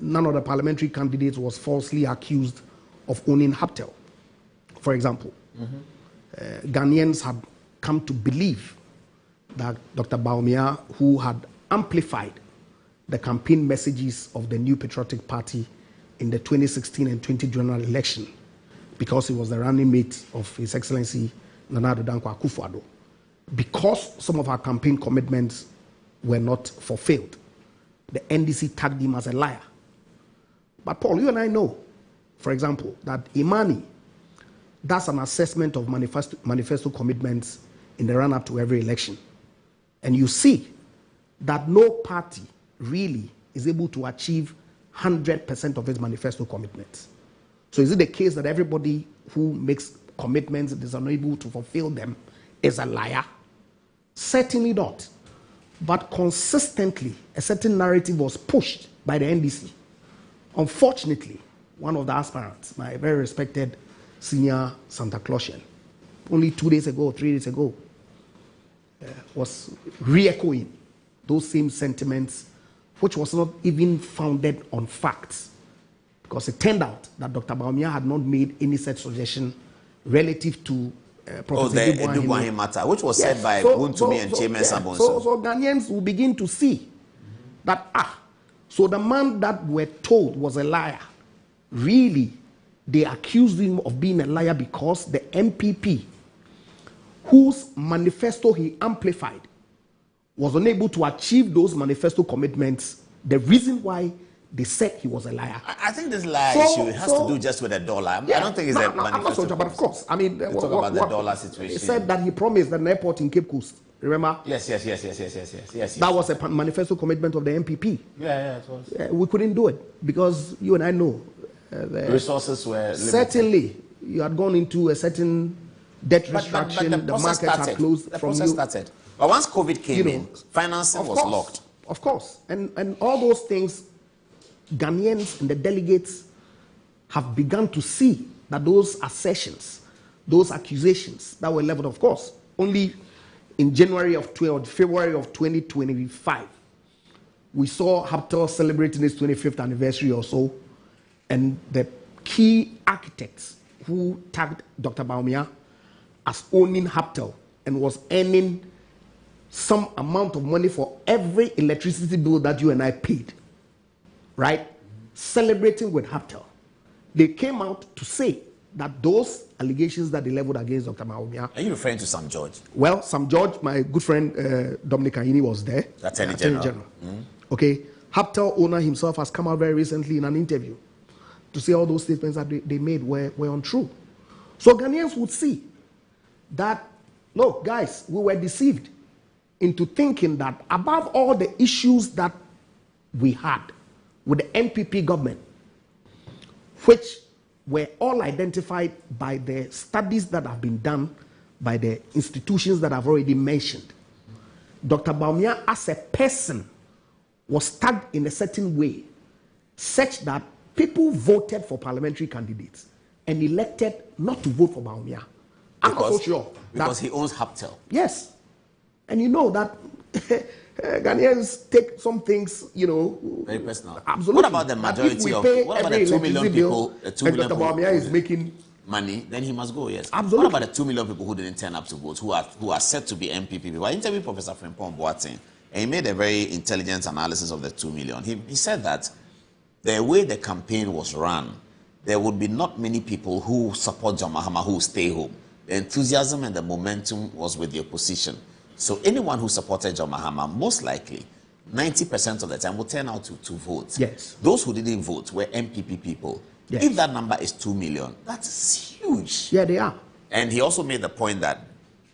None of the parliamentary candidates was falsely accused of owning Haptel, for example. Ghanaians had come to believe that Dr. Bawumia, who had amplified the campaign messages of the New Patriotic Party in the 2016 and 20 general election, because he was the running mate of His Excellency Nana Addo Dankwa Akufo-Addo, because some of our campaign commitments were not fulfilled, the NDC tagged him as a liar. But Paul, you and I know, for example, that Imani, that's an assessment of manifesto commitments in the run-up to every election. And you see that no party really is able to achieve 100% of its manifesto commitments. So is it the case that everybody who makes commitments and is unable to fulfill them is a liar? Certainly not. But consistently, a certain narrative was pushed by the NDC. Unfortunately, one of the aspirants, my very respected senior Santa Clausian, only 2 days ago, 3 days ago, was re-echoing those same sentiments, which was not even founded on facts, because it turned out that Dr. Bawumia had not made any such suggestion relative to Professor the Edugwahin matter, which was said by Buntumi and James Sabonso. So Ghanaians will begin to see that, so the man that we're told was a liar, really, they accused him of being a liar because the MPP, whose manifesto he amplified, was unable to achieve those manifesto commitments. The reason why they said he was a liar. I think this liar issue has to do just with the dollar. I don't think it's a manifesto. But of course, I mean, talk about the dollar situation. He said that he promised an airport in Cape Coast. Remember? Yes. That was a manifesto commitment of the MPP. Yeah, it was. We couldn't do it because you and I know the resources were limited. Certainly, you had gone into a certain debt restriction. But the markets had closed. The process started. But once COVID came in, financing was locked. Of course. And all those things, Ghanaians and the delegates have begun to see that those assertions, those accusations that were leveled, of course, only in February of 2025, we saw Haptel celebrating its 25th anniversary or so, and the key architects who tagged Dr. Bawumia as owning Haptel and was earning some amount of money for every electricity bill that you and I paid, right? Celebrating with Haptel. They came out to say that those allegations that they leveled against Dr. Bawumia. Are you referring to Sam George? Well, Sam George, my good friend Dominic Ayini was there. Attorney General. Okay. Haptel owner himself has come out very recently in an interview to say all those statements that they made were untrue. So Ghanaians would see that, look, guys, we were deceived into thinking that above all the issues that we had with the NPP government, which were all identified by the studies that have been done by the institutions that I've already mentioned, Dr. Bawumia as a person was tagged in a certain way such that people voted for parliamentary candidates and elected not to vote for Bawumia. I'm not so sure. Because he owns Haptel. Yes. And you know that Ghanaians take some things, very personal. Absolutely. What about the majority of, what about the 2 million people, 2 million people Bawumia is making money, then he must go, yes. Absolutely. What about the 2 million people who didn't turn up to vote, who are said to be MPP people? I interviewed Professor Frimpong Boateng, and he made a very intelligent analysis of the 2 million. He said that the way the campaign was run, there would be not many people who support John Mahama who stay home. The enthusiasm and the momentum was with the opposition. So anyone who supported John Mahama, most likely, 90% of the time will turn out to vote. Yes. Those who didn't vote were MPP people. Yes. If that number is 2 million, that's huge. Yeah, they are. And he also made the point that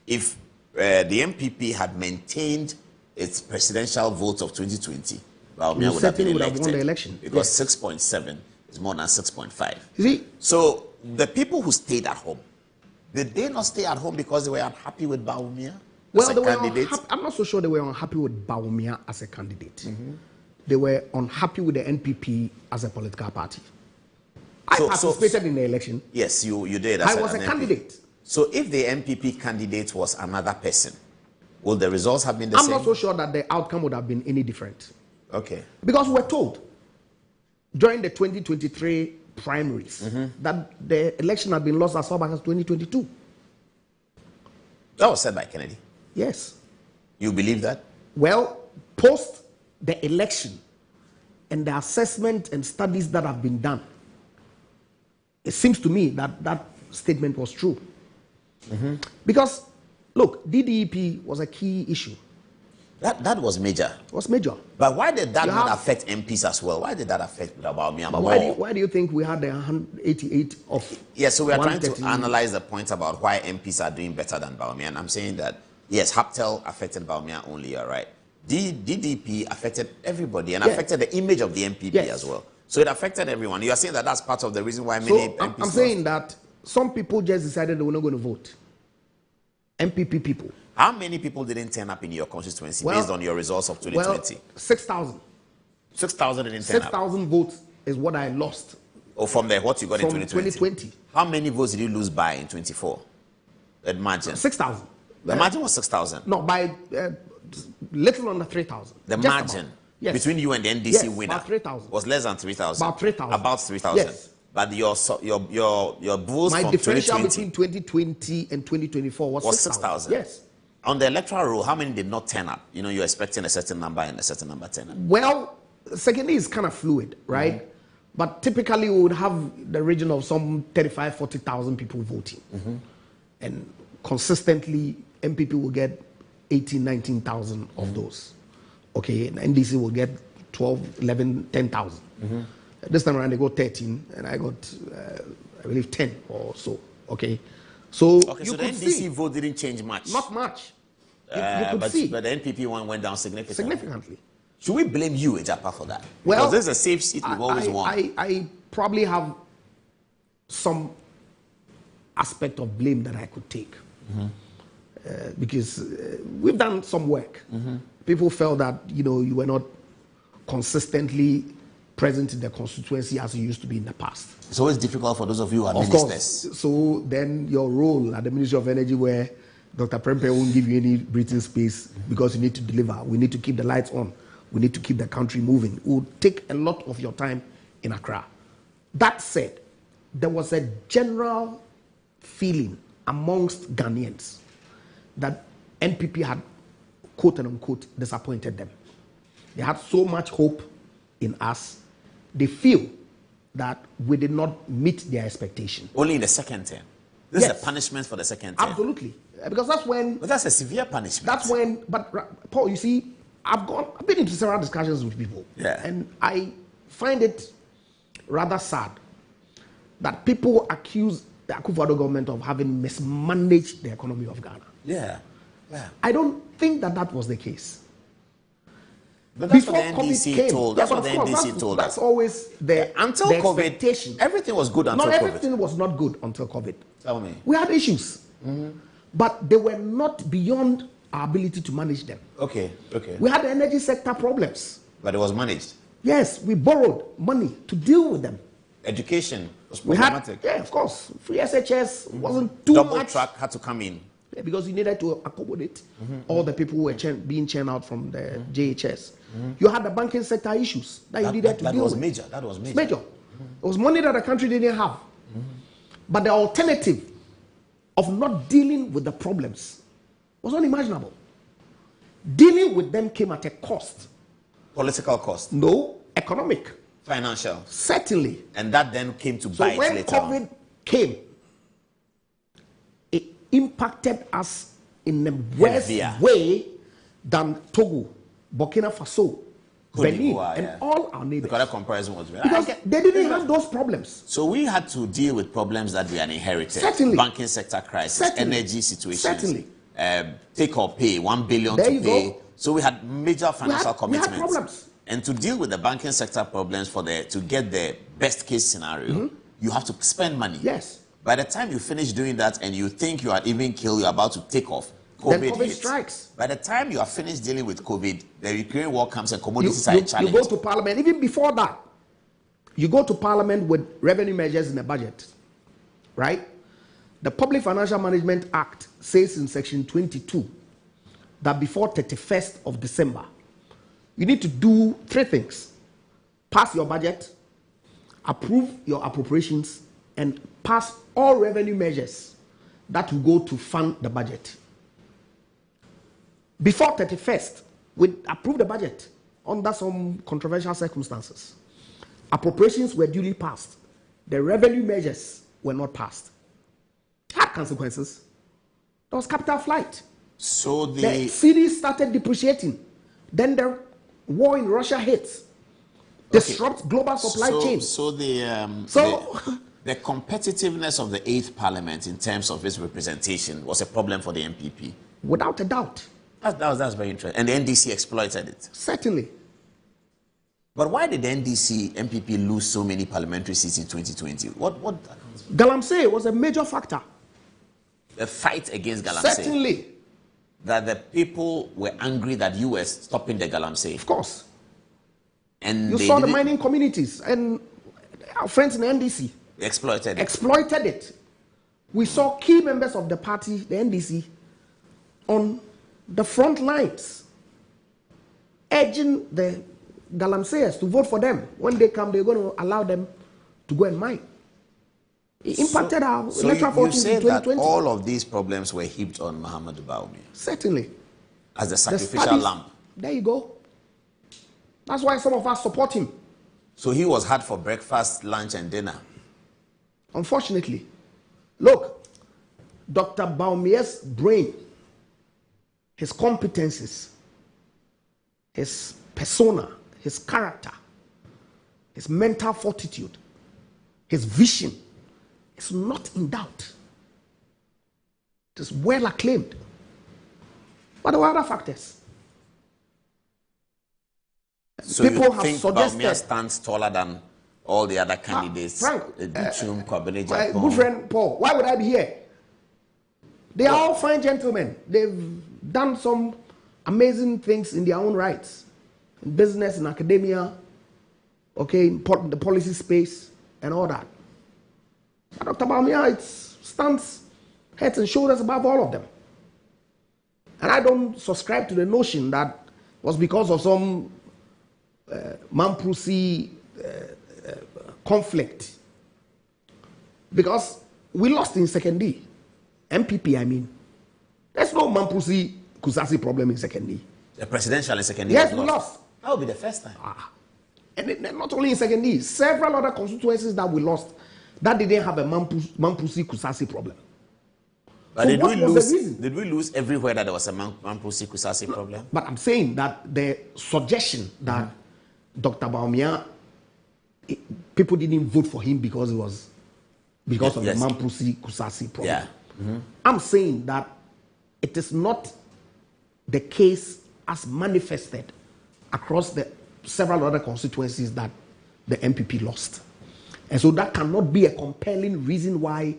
if the MPP had maintained its presidential votes of 2020, Bawumia would have been elected. Won the election. Because 6.7 is more than 6.5. You see? So the people who stayed at home, did they not stay at home because they were unhappy with Bawumia as a candidate? I'm not so sure they were unhappy with Bawumia as a candidate. They were unhappy with the NPP as a political party. I participated in the election. Yes, you did. I was a candidate. So if the NPP candidate was another person, will the results have been the same? I'm not so sure that the outcome would have been any different. Okay. Because we're told during the 2023 primaries that the election had been lost as far back as 2022. That was said by Kennedy. Yes. You believe that? Well, post the election and the assessment and studies that have been done, it seems to me that that statement was true. Because, look, DDEP was a key issue. That was major. It was major. But why did that not affect MPs as well? Why did that affect Bawumia more? Why do you think we had the 188 of? Yes, so we are trying to analyze the point about why MPs are doing better than Bawumia. And I'm saying that, yes, Haptel affected Bawumia only, you're right. DDP affected everybody and affected the image of the MPP as well. So it affected everyone. You are saying that that's part of the reason why many MPs I'm saying that some people just decided they were not going to vote. MPP people. How many people didn't turn up in your constituency based on your results of 2020? 6,000. 6,000 didn't turn up. 6,000 votes is what I lost. Or from what you got in 2020? 2020. How many votes did you lose by in 24? That margin? 6,000. The margin was 6,000? No, by little under 3,000. The margin between you and the NDC winner about 3,000. was less than 3,000? About 3,000. About 3,000. Yes. But your votes my from differential 2020 between 2020 and 2024 was 6,000. Yes. On the electoral roll, how many did not turn up? You know, you're expecting a certain number and a certain number turn up. Well, secondly, it's kind of fluid, right? But typically, we would have the region of some 35,000, 40,000 people voting. And consistently, MPP will get 18,000, 19,000 of those. Okay, and NDC will get 12, 11, 10,000. This time around, they got 13, and I got, I believe, 10 or so. Okay. So, so the NDC vote didn't change much. Not much. You could see. But the NPP one went down significantly. Significantly. Should we blame you, Ejapa, for that? Well, because this is a safe seat we've always won. I probably have some aspect of blame that I could take. Because we've done some work. People felt that, you were not consistently present in the constituency as you used to be in the past. It's always difficult for those of you who are of ministers. Course. So then your role at the Ministry of Energy, where Dr. Prempeh won't give you any breathing space because you need to deliver. We need to keep the lights on. We need to keep the country moving. It will take a lot of your time in Accra. That said, there was a general feeling amongst Ghanaians that NPP had, quote and unquote, disappointed them. They had so much hope in us. They feel that we did not meet their expectation. Only in the second term. This is a punishment for the second term. Absolutely. Because that's when... But that's a severe punishment. That's when... But, Paul, you see, I've been into several discussions with people. Yeah. And I find it rather sad that people accuse the Akufo-Addo government of having mismanaged the economy of Ghana. Yeah. Yeah. I don't think that was the case. But that's Before what the NDC told. Yeah, That's what the NDC told us. That's always until the COVID. expectation. Everything was good until Not COVID. everything was not good until COVID. Tell me. We had issues, but they were not beyond our ability to manage them. Okay. Okay. We had the energy sector problems. But it was managed. Yes, we borrowed money to deal with them. Education was We had, problematic. yeah, of course, free SHS wasn't too Double much. track had to come in. Yeah, because you needed to accommodate all the people who were being churned out from the JHS. You had the banking sector issues that you needed to deal with. That was major. Major. It was money that the country didn't have. But the alternative of not dealing with the problems was unimaginable. Dealing with them came at a cost. Political cost. No, economic. Financial. Certainly. And that then came to So bite when later on. COVID came, it impacted us in a worse Heavier. way than Togo, Burkina Faso, Cote Benin, d'Ivoire, and yeah. all our neighbors. Because that comparison was very... Because they didn't have those problems. So we had to deal with problems that we had inherited. Certainly. Banking sector crisis, Certainly. energy situations, Certainly. take or pay, 1 billion There to you pay. go. So we had major financial we had commitments. problems. And to deal with the banking sector problems to get the best case scenario, you have to spend money. Yes. By the time you finish doing that and you think you are even killed, you're about to take off, Then COVID COVID hits. strikes. By the time you are finished dealing with COVID, the Ukraine war comes and You, commodities are a you challenge. go to parliament, even before that, you go to parliament with revenue measures in the budget, right? The Public Financial Management Act says in section 22 that before 31st of December, you need to do 3 things. Pass your budget, approve your appropriations, and pass all revenue measures that will go to fund the budget. Before 31st, we approved the budget under some controversial circumstances. Appropriations were duly passed. The revenue measures were not passed. Had consequences. There was capital flight. So The the cedi started depreciating. Then the war in Russia hit. Disrupt global supply chains. So the competitiveness of the 8th Parliament in terms of its representation was a problem for the MPP. Without a doubt. That's very interesting. And the NDC exploited it. Certainly. But why did the NDC MPP lose so many parliamentary seats in 2020? What Galamsey was a major factor. the fight against Galamsey? Certainly. That the people were angry that you were stopping the Galamsey. Of course. And You they saw the didn't- mining communities and our friends in the NDC they exploited it. exploited it. We saw key members of the party, the NDC, on the front lines, urging the Galamseyers to vote for them. When they come, they're going to allow them to go and mine. It impacted our So electoral you voting say in that 2020. all of these problems were heaped on Muhammadu Bawumia Certainly. as the The sacrificial studies- lamb. There you go. That's why some of us support him. So he was had for breakfast, lunch, and dinner. Unfortunately. Look, Dr. Baumia's brain, his competencies, his persona, his character, his mental fortitude, his vision is not in doubt. It is well acclaimed. But there were other factors. So People you have think suggested- Bawumia stands taller than all the other candidates? Frank, Duchum, Kwabena My Japan. good friend Paul, why would I be here? They are all fine gentlemen. They've done some amazing things in their own rights, in business, in academia, okay, in the policy space, and all that. But Dr. Bawumia, it stands heads and shoulders above all of them. And I don't subscribe to the notion that was because of some Mamprusi conflict Because we lost in second D. MPP, I mean. There's no Mampusi Kusasi problem in second D. The presidential in second D. Yes, we lost. That will be the first time. And not only in second D, several other constituencies that we lost that didn't have a Mampusi Kusasi problem. But So did we lose everywhere that there was a Mampusi Kusasi problem? But I'm saying that the suggestion that Dr. Bawumia, people didn't vote for him because it was because of the Mampusi Kusasi problem. Yeah. I'm saying that it is not the case as manifested across the several other constituencies that the MPP lost. And so that cannot be a compelling reason why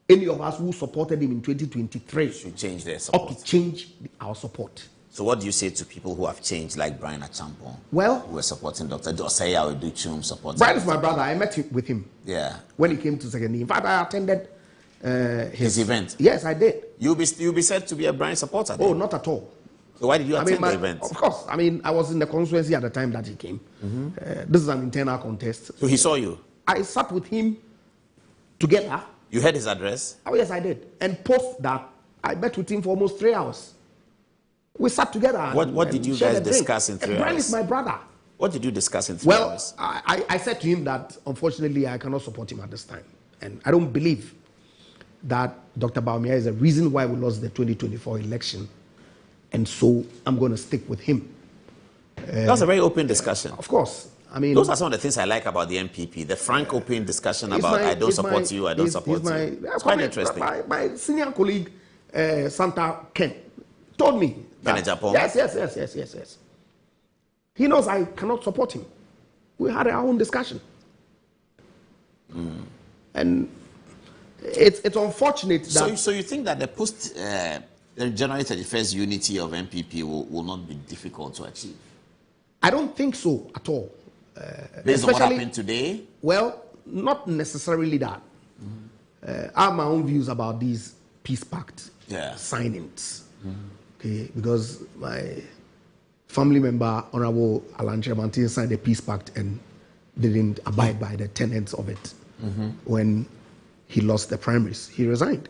any of us who supported him in 2023 should change their support. Ought to change our support. So what do you say to people who have changed, like Brian Achampong, well, who were supporting Dr. Dosaya Oduchum supporting? Brian is my brother. I met with him. Yeah. When he came to second. In fact, I attended his event. Yes, I did. You'll be said to be a Brian supporter. Oh, not at all. So why did you attend the event? Of course. I mean, I was in the constituency at the time that he came. This is an internal contest. So he saw you? I sat with him together. You heard his address? Oh, yes, I did. And post that, I met with him for almost 3 hours. We sat together. What did you guys discuss in 3 hours? Brian is my brother. What did you discuss in 3 hours? Well, I said to him that, unfortunately, I cannot support him at this time. And I don't believe that Dr. Bawumia is the reason why we lost the 2024 election. And so I'm going to stick with him. That's a very open discussion. Of course. I mean, those are some of the things I like about the MPP. The frank, open discussion about I don't support you, I don't support you. It's quite interesting. My senior colleague, Santa Ken, told me. Yes. He knows I cannot support him. We had our own discussion. And it's unfortunate that... So you think that the the January 31st unity of MPP will not be difficult to achieve? I don't think so at all. Based on what happened today? Well, not necessarily that. I have my own views about these peace pact signings. Okay, because my family member, Honorable Alan Tremantin, signed a peace pact and didn't abide by the tenets of it. When he lost the primaries, he resigned.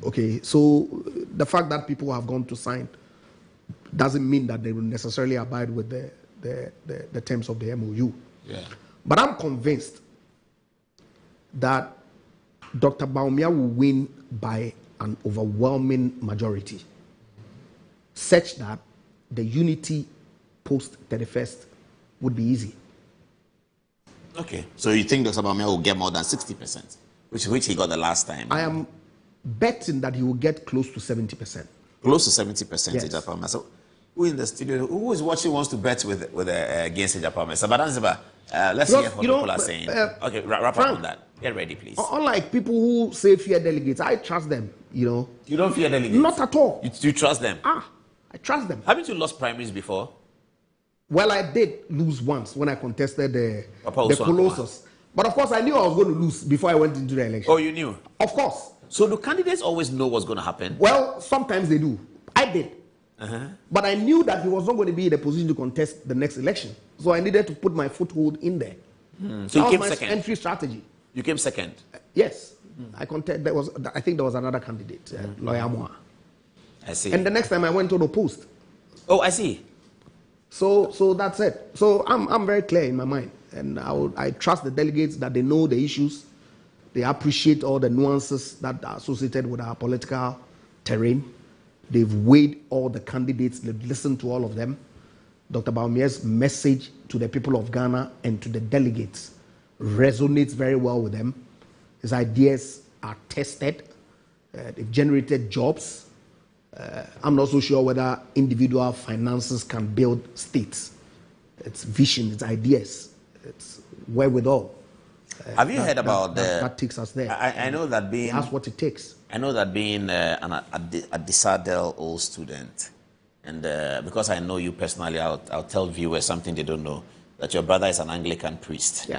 Okay, so the fact that people have gone to sign doesn't mean that they will necessarily abide with the terms of the MOU. But I'm convinced that Dr. Bawumia will win by an overwhelming majority, such that the unity post 31st would be easy. Okay, so you think Dr. Bawumia will get more than 60%, which he got the last time? I am betting that he will get close to 70%. Close to 70%, yes. Ejapama. So who in the studio, who is watching wants to bet against Ejapama? So, let's hear what people are saying. Okay, wrap up on that. Get ready, please. Unlike people who say fear delegates, I trust them, You don't fear delegates? Not at all. You trust them? I trust them. Haven't you lost primaries before? Well, I did lose once when I contested the Colossus. But of course, I knew I was going to lose before I went into the election. Oh, you knew? Of course. So do candidates always know what's going to happen? Well, sometimes they do. I did. But I knew that he was not going to be in a position to contest the next election. So I needed to put my foothold in there. So you came my second? Entry strategy. You came second? Yes. I think there was another candidate, Lawyer Moa. I see. And the next time I went to the post. Oh, I see. So that's it. So I'm very clear in my mind. And I trust the delegates that they know the issues. They appreciate all the nuances that are associated with our political terrain. They've weighed all the candidates. They've listened to all of them. Dr. Bawumia's message to the people of Ghana and to the delegates resonates very well with them. His ideas are tested. They've generated jobs. I'm not so sure whether individual finances can build states. It's vision, it's ideas, it's wherewithal. Have you heard about that takes us there? I know that being... That's what it takes. I know that being a Disadel old student, and because I know you personally, I'll tell viewers something they don't know, that your brother is an Anglican priest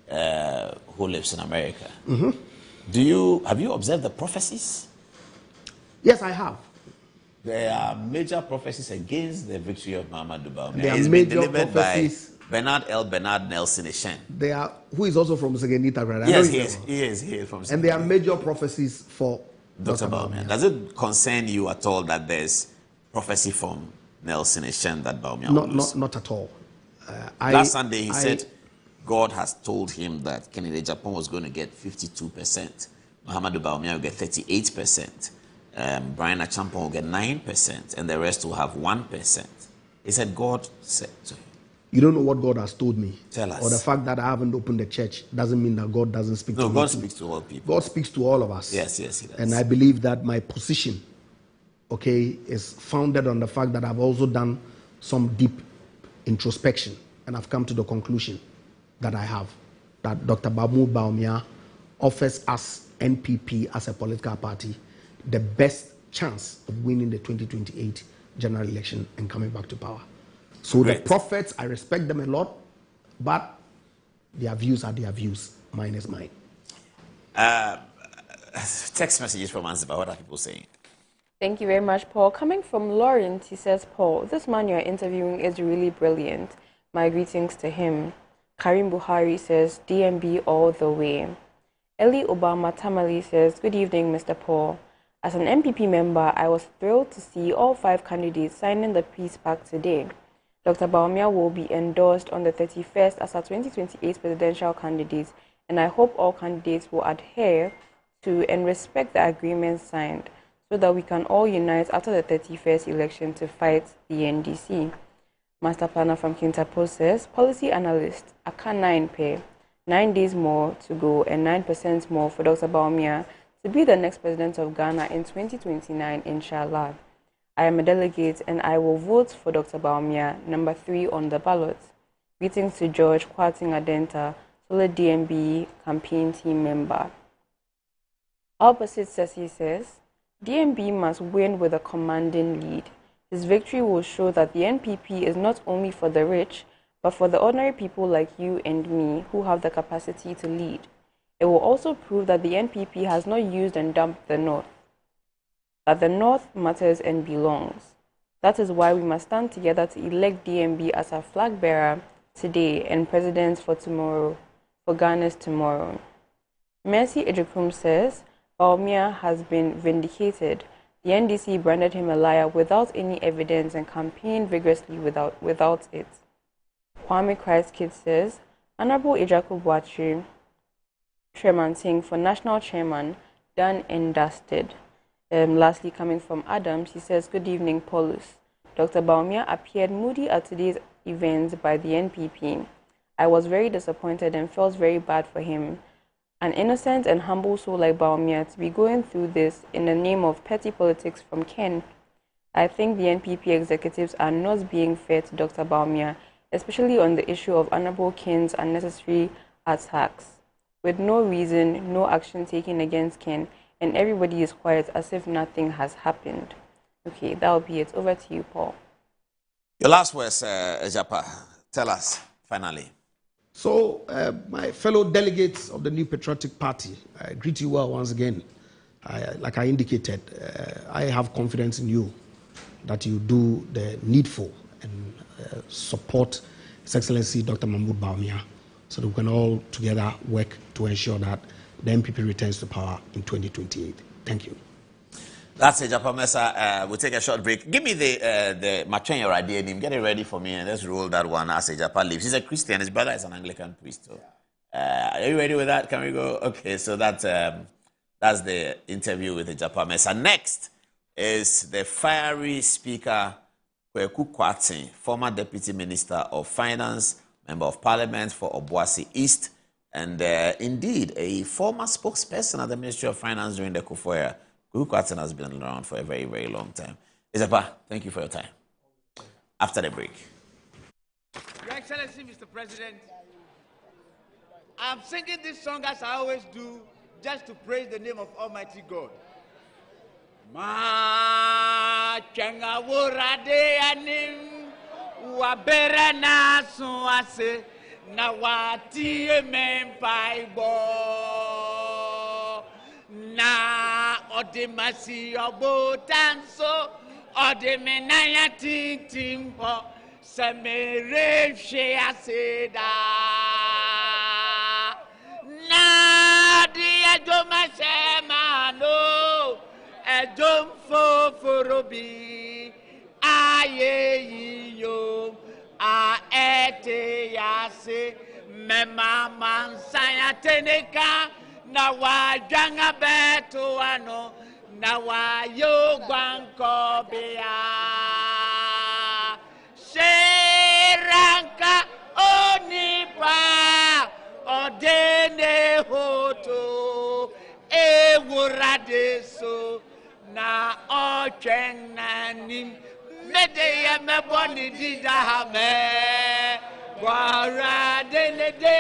who lives in America. Have you observed the prophecies? Yes, I have. There are major prophecies against the victory of Muhammadu Bawumia. There are major prophecies Bernard L. Bernard Nelson Eshen. They are, who is also from Segenita, right? Yes, he is from Segenita. And there are major prophecies for Dr. Bawumia. Does it concern you at all that there's prophecy from Nelson Eshen that Bawumia will lose? Not at all. Last Sunday he said God has told him that Kennedy Japan was going to get 52%. Muhammadu Bawumia will get 38%. Brian Achampong will get 9%. And the rest will have 1%. He said God said to him. You don't know what God has told me. Tell us. Or the fact that I haven't opened the church doesn't mean that God doesn't speak to me. No, God speaks to all people. God speaks to all of us. Yes, he does. And I believe that my position, is founded on the fact that I've also done some deep introspection. And I've come to the conclusion that I have, that Dr. Babu Bawumia offers us, NPP, as a political party, the best chance of winning the 2028 general election and coming back to power. So the prophets, I respect them a lot, but their views are their views. Mine is mine. Text messages from Anziba. What are people saying? Thank you very much, Paul. Coming from Lawrence, he says, Paul, this man you're interviewing is really brilliant. My greetings to him. Karim Buhari says, DMB all the way. Eli Obama Tamale says, good evening, Mr. Paul. As an MPP member, I was thrilled to see all 5 candidates signing the Peace Pact today. Dr. Bawumia will be endorsed on the 31st as our 2028 presidential candidate, and I hope all candidates will adhere to and respect the agreement signed so that we can all unite after the 31st election to fight the NDC. Master Planner from Kintapo says, Policy Analyst, Aka 9 pay, 9 days more to go and 9% more for Dr. Bawumia to be the next president of Ghana in 2029, inshallah. I am a delegate and I will vote for Dr. Bawumia, number 3 on the ballot. Greetings to George Kwating Adenta, Solid DMB campaign team member. Opposite Ceci says, DMB must win with a commanding lead. His victory will show that the NPP is not only for the rich, but for the ordinary people like you and me who have the capacity to lead. It will also prove that the NPP has not used and dumped the North, that the North matters and belongs. That is why we must stand together to elect DMB as our flag bearer today and president for tomorrow, for Ghana's tomorrow. Mercy Ejukum says, Bawumia has been vindicated. The NDC branded him a liar without any evidence and campaigned vigorously without it. Kwame Christ Kid says, Honorable Ejaku Boatri, Chairman Singh for National Chairman, done and dusted. Lastly, coming from Adams, he says, good evening, Paulus. Dr. Bawumia appeared moody at today's event by the NPP. I was very disappointed and felt very bad for him. An innocent and humble soul like Bawumia to be going through this in the name of petty politics from Ken. I think the NPP executives are not being fair to Dr. Bawumia, especially on the issue of Honorable Ken's unnecessary attacks. With no reason, no action taken against Ken, and everybody is quiet as if nothing has happened. Okay, that'll be it. Over to you, Paul. Your last words, Ejapa. Tell us, finally. So, my fellow delegates of the New Patriotic Party, I greet you well once again. Like I indicated, I have confidence in you that you do the needful and support His Excellency Dr. Mahmoud Bawumia so that we can all together work to ensure that the NPP returns to power in 2028. Thank you. That's it, Japa Mesa. We'll take a short break. Give me the Matchen your idea name. Get it ready for me and let's roll that one as Japa leaves. He's a Christian. His brother is an Anglican priest. So, are you ready with that? Can we go? Okay, so that's the interview with the Japa Mesa. Next is the fiery speaker, Kweku Kwating, former Deputy Minister of Finance, Member of Parliament for Obuasi East, and indeed a former spokesperson at the Ministry of Finance during the Kufuor era. Kweku Kwating has been around for a very, very long time. Isapa, thank you for your time. After the break. Your Excellency, Mr. President, I'm singing this song as I always do, just to praise the name of Almighty God. Ma chenga wurade anim wabere na suase na wati empaibo na odemasi obotanso odemenaya tintimpo Semere Sheaseda Nadia Domasemano Edom Foforobi Aye yo a ete yase mema mansaya teneka na wajanga beto ano na wayo gwanko bea Seranka onipa odene hoto ewuradeso na ochennanim medeye meboni didahame gwara denede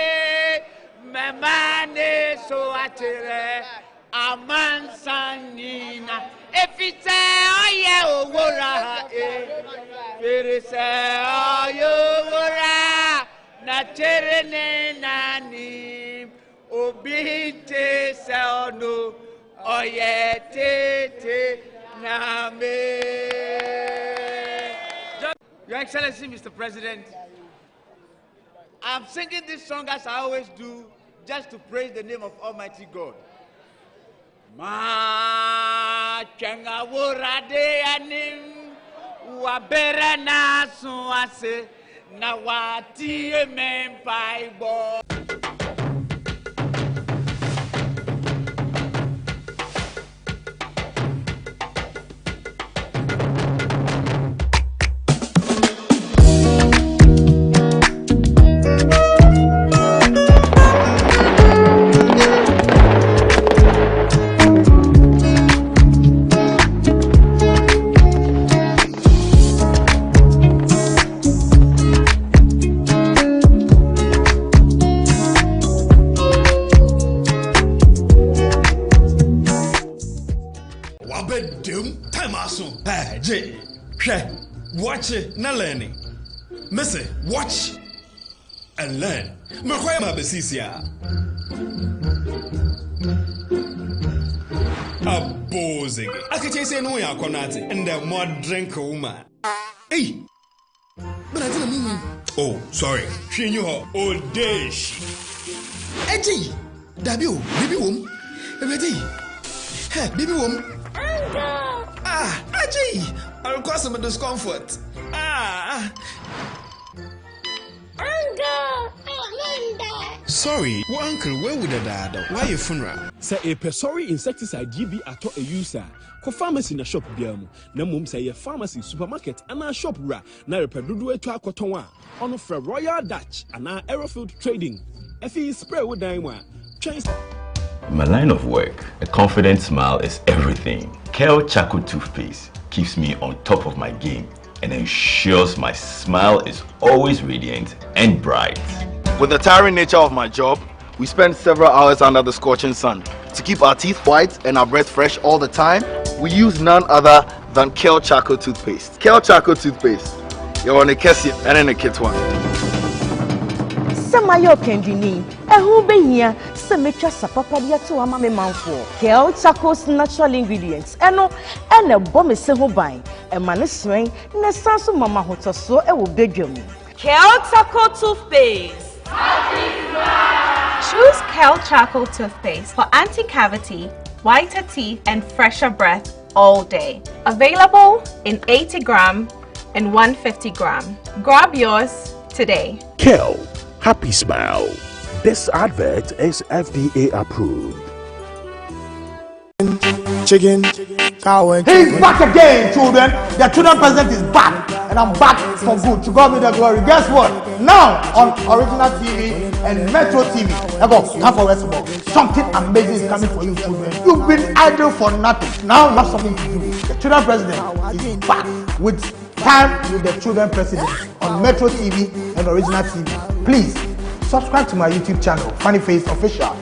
memane so atere amansanina efite oye owora Firise oyowora na terene nani obite se ono oye tete name. Your Excellency, Mr. President, I'm singing this song as I always do, just to praise the name of Almighty God. Ma changa wurade anim wabere na suase na wati empai bo. Watch it, not learning. Missy, watch and learn. Makwema besisia. Abozing. I can say no ya konati and the more drink woman. Hey, but I didn't mean. Oh, sorry. She knew her old dish. Eji, Dabio, baby womb. Ready? Hey, baby womb. Ah, Aji, I'll cause some discomfort. Sorry, well, uncle, where would the dad? Why your funeral? Say a Pesori insecticide GB at a user. Co pharmacy in a shop biamu. Na mum say a pharmacy supermarket and a shop ra. Na repedudu to a cotonwa. On for Royal Dutch and our Aerofield Trading. Effie spray with Daimwa. In my line of work, a confident smile is everything. Kel Charcoal Toothpaste keeps me on top of my game and ensures my smile is always radiant and bright. With the tiring nature of my job, we spend several hours under the scorching sun. To keep our teeth white and our breath fresh all the time, we use none other than Kel Charcoal Toothpaste. Kel Charcoal Toothpaste. You're on a kessie and in a kit one. Samayo Kendini, a who be here, Samecha Sapapadia to Amame Manfo, Kel Charcoal's natural ingredients, and a bomb is several buying, a maniswing, Nesasu Mama Hoto so a will beg you. Kel Charcoal Toothpaste. Choose Kel Charcoal Toothpaste for anti-cavity, whiter teeth, and fresher breath all day. Available in 80 gram and 150 gram. Grab yours today. Kel, happy smile. This advert is FDA approved. Chicken, cow and chicken. He's back again, children. The children president is back. And I'm back for good. To God be the glory. Guess what? Now on Original TV and Metro TV. Now go, come for Westball. Something amazing is coming for you, children. You've been idle for nothing. Now you have something to do. The children president is back with Time with the Children President on Metro TV and Original TV. Please subscribe to my YouTube channel, Funny Face Official,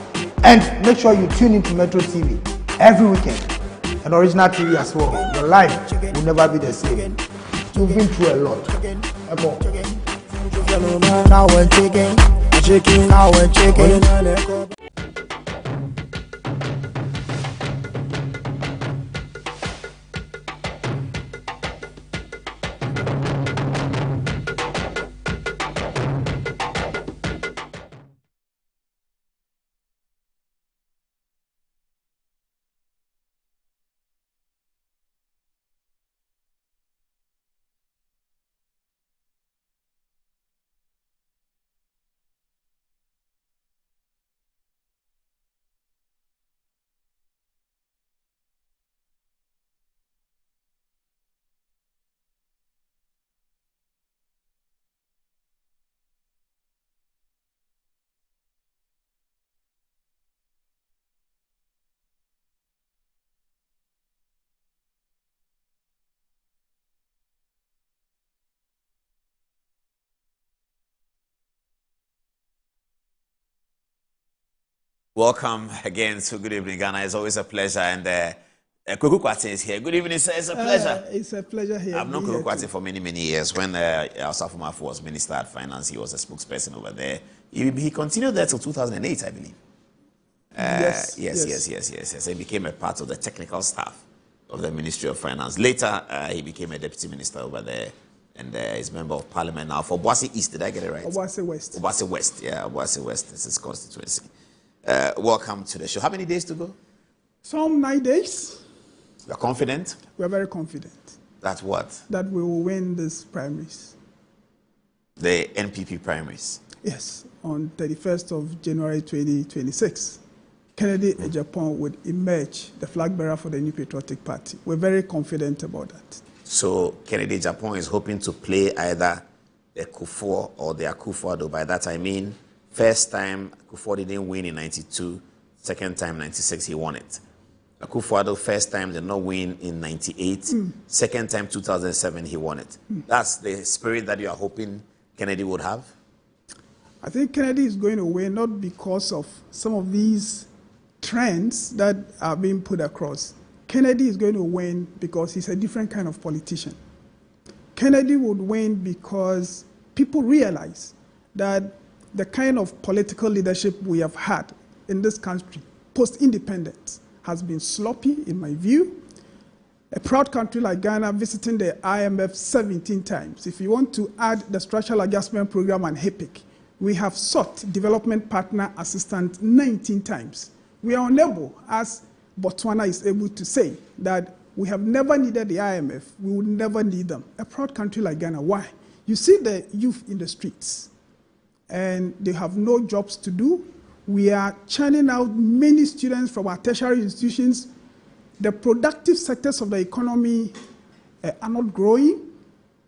and make sure you tune into Metro TV every weekend and Original TV as well. Your life will never be the same. You've been through a lot. Now we're chicken, now we're chicken. Welcome again to Good Evening Ghana. It's always a pleasure. And Kweku Kwate is here. Good evening, sir. It's a pleasure. It's a pleasure here. I've known Kweku Kwate for many, many years. When Asafo Mafo was Minister at Finance, he was a spokesperson over there. He continued there till 2008, I believe. Yes. He became a part of the technical staff of the Ministry of Finance. Later, he became a deputy minister over there. And he's member of parliament now for Obuasi East. Did I get it right? Obuasi West. Obuasi West. Yeah, Obuasi West. This is constituency. Welcome to the show. How many days to go? Some 9 days. You're confident? We're very confident. That what? That we will win these primaries. The NPP primaries? Yes, on 31st of January 2026. Kennedy Agyapong would emerge the flag bearer for the New Patriotic Party. We're very confident about that. So Kennedy Agyapong is hoping to play either the Kufuor or the Akufo-Addo. By that I mean, first time Kufuor didn't win in 92, second time 96 he won it. Akufo-Addo first time did not win in 98, second time 2007 he won it. That's the spirit that you are hoping Kennedy would have? I think Kennedy is going to win not because of some of these trends that are being put across. Kennedy is going to win because he's a different kind of politician. Kennedy would win because people realize that the kind of political leadership we have had in this country post-independence has been sloppy, in my view. A proud country like Ghana visiting the IMF 17 times. If you want to add the Structural Adjustment Program and HIPIC, we have sought development partner assistance 19 times. We are unable, as Botswana is able to say, that we have never needed the IMF, we will never need them. A proud country like Ghana, why? You see the youth in the streets, and they have no jobs to do. We are churning out many students from our tertiary institutions. The productive sectors of the economy are not growing.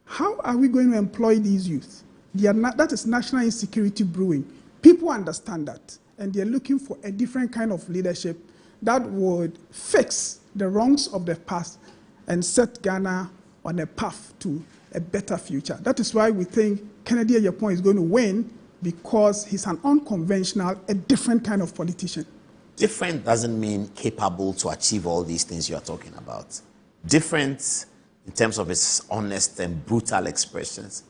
How are we going to employ these youth? That is national insecurity brewing. People understand that, and they're looking for a different kind of leadership that would fix the wrongs of the past and set Ghana on a path to a better future. That is why we think Kennedy Agyapong is going to win, because he's an unconventional, a different kind of politician. Different doesn't mean capable to achieve all these things you are talking about. Different in terms of its honest and brutal expressions.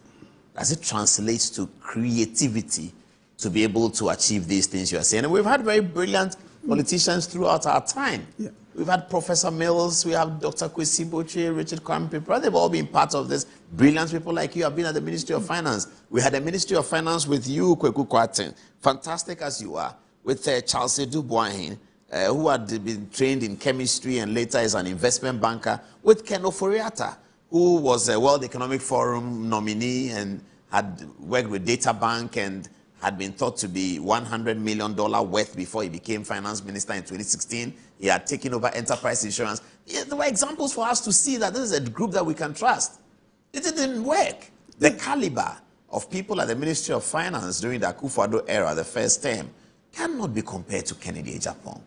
Does it translate to creativity to be able to achieve these things you are saying? And we've had very brilliant politicians throughout our time. Yeah. We've had Professor Mills, we have Dr. Kwesi Botwe, Richard Kwame Pipra. They've all been part of this. Brilliant people like you have been at the Ministry of Finance. We had a Ministry of Finance with you, Kweku Kwate, fantastic as you are, with Charles Edu Boahin, who had been trained in chemistry and later is an investment banker, with Ken Ofori-Atta, who was a World Economic Forum nominee and had worked with Data Bank and had been thought to be $100 million worth before he became finance minister in 2016. He had taken over enterprise insurance. Yeah, there were examples for us to see that this is a group that we can trust. It didn't work. The caliber of people at the Ministry of Finance during the Akufo-Addo era, the first term, cannot be compared to Kennedy Agyapong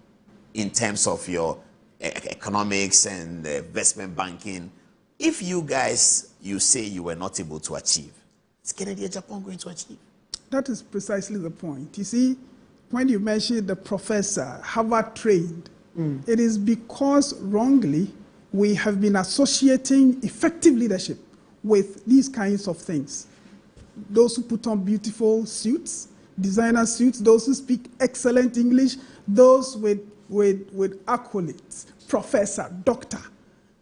in terms of your economics and investment banking. If you guys, you say you were not able to achieve, is Kennedy Agyapong going to achieve? That is precisely the point. You see, when you mention the professor, Harvard trained, it is because wrongly we have been associating effective leadership with these kinds of things. Those who put on beautiful suits, designer suits, those who speak excellent English, those with accolades, professor, doctor.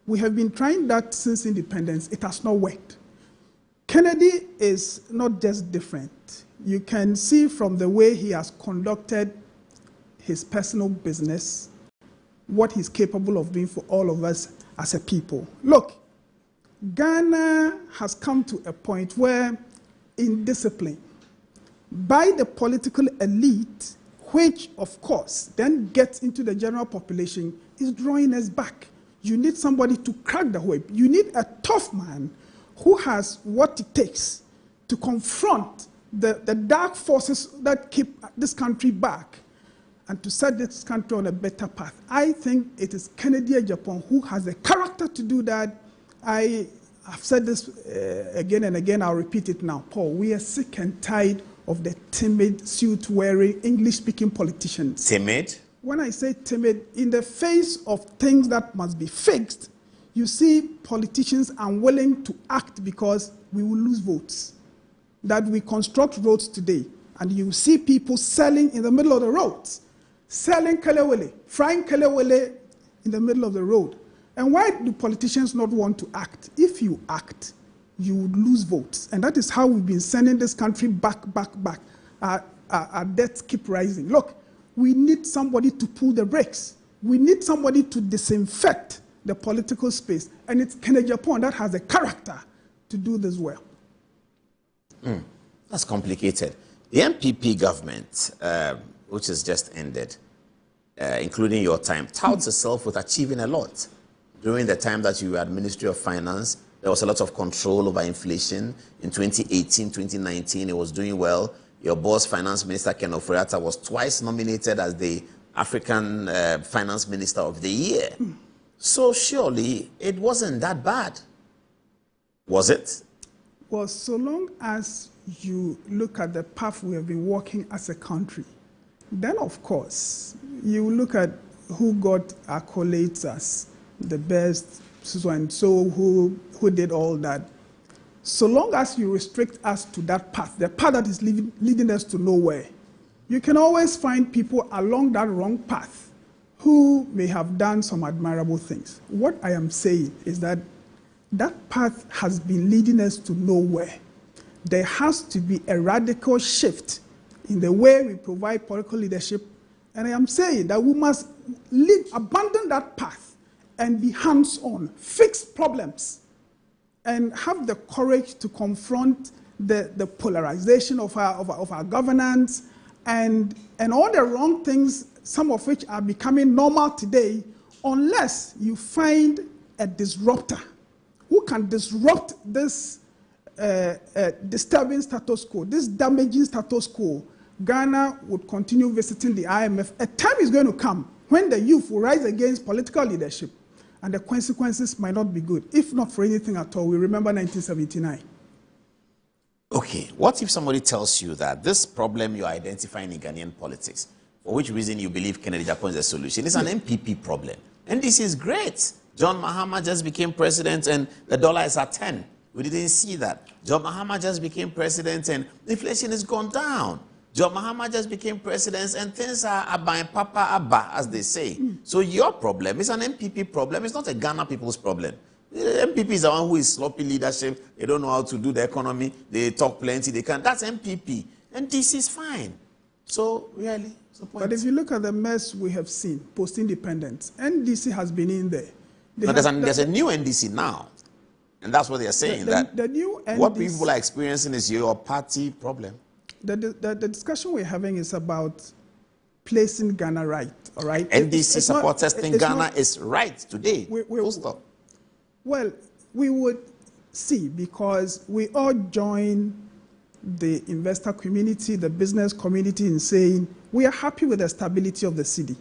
We have been trying that since independence. It has not worked. Kennedy is not just different. You can see from the way he has conducted his personal business what he's capable of doing for all of us as a people. Look, Ghana has come to a point where indiscipline by the political elite, which of course then gets into the general population, is drawing us back. You need somebody to crack the whip. You need a tough man who has what it takes to confront the dark forces that keep this country back and to set this country on a better path. I think it is Kennedy Agyapong who has the character to do that. I have said this again and again, I'll repeat it now. Paul, we are sick and tired of the timid, suit-wearing, English-speaking politicians. Timid? When I say timid, in the face of things that must be fixed, you see politicians unwilling to act because we will lose votes. That we construct roads today, and you see people selling in the middle of the roads, selling kelewele, frying kelewele in the middle of the road. And why do politicians not want to act? If you act, you would lose votes. And that is how we've been sending this country back. Our debts keep rising. Look, we need somebody to pull the brakes. We need somebody to disinfect the political space. And it's Kennedy Agyapong that has the character to do this well. That's complicated. The MPP government, which has just ended, including your time, touts itself with achieving a lot. During the time that you were at Ministry of Finance, there was a lot of control over inflation. In 2018, 2019, it was doing well. Your boss, Finance Minister Ken Ofori-Atta, was twice nominated as the African Finance Minister of the Year. So surely it wasn't that bad. Was it? Well, so long as you look at the path we have been walking as a country, then of course, you look at who got accolades as the best, so and so, who did all that. So long as you restrict us to that path, the path that is leading us to nowhere, you can always find people along that wrong path who may have done some admirable things. What I am saying is that that path has been leading us to nowhere. There has to be a radical shift in the way we provide political leadership. And I am saying that we must abandon that path and be hands-on, fix problems, and have the courage to confront the polarization of our governance and all the wrong things, some of which are becoming normal today, unless you find a disruptor who can disrupt this disturbing status quo, this damaging status quo. Ghana would continue visiting the IMF. A time is going to come when the youth will rise against political leadership, and the consequences might not be good. If not for anything at all, we remember 1979. Okay, what if somebody tells you that this problem you're identifying in Ghanaian politics, for which reason you believe Kennedy Agyapong is a solution, is an MPP problem? And this is great. John Mahama just became president and the dollar is at 10. We didn't see that. John Mahama just became president and inflation has gone down. John Mahama just became president and things are buying papa abba, as they say. So your problem is an MPP problem. It's not a Ghana people's problem. The MPP is the one who is sloppy leadership. They don't know how to do the economy. They talk plenty. They can't. That's MPP. And this is fine. So really, what's the point? But if you look at the mess we have seen post-independence, NDC has been in there. No, there's a new NDC now. And that's what they are saying. The new NDC, what people are experiencing is your party problem. The discussion we're having is about placing Ghana right, all right? NDC supporters think Ghana is right today. Full stop. Well, we would see, because we all join the investor community, the business community in saying we are happy with the stability of the city.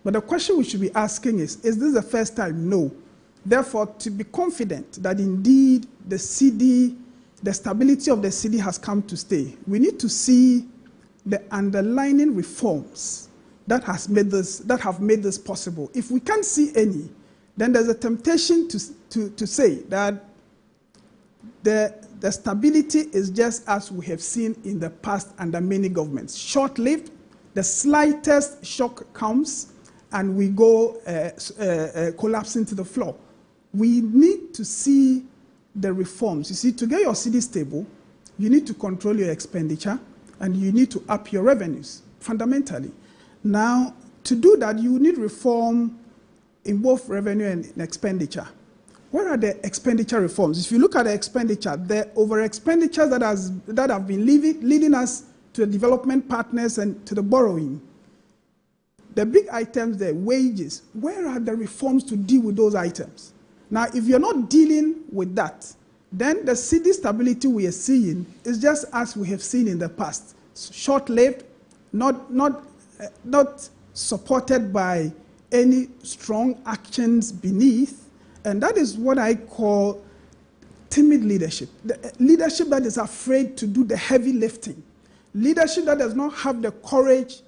But the question we should be asking is this the first time? No. Therefore, to be confident that indeed the stability of the city has come to stay, we need to see the underlying reforms that have made this possible. If we can't see any, then there's a temptation to say that the stability is just as we have seen in the past under many governments. Short-lived, the slightest shock comes and we go collapsing to the floor. We need to see the reforms. You see, to get your city stable, you need to control your expenditure and you need to up your revenues, fundamentally. Now, to do that, you need reform in both revenue and expenditure. What are the expenditure reforms? If you look at the expenditure, the over-expenditures that have been leading us to the development partners and to the borrowing, the big items there, wages, where are the reforms to deal with those items? Now, if you're not dealing with that, then the city stability we are seeing is just as we have seen in the past. Short-lived, not supported by any strong actions beneath, and that is what I call timid leadership. The leadership that is afraid to do the heavy lifting. Leadership that does not have the courage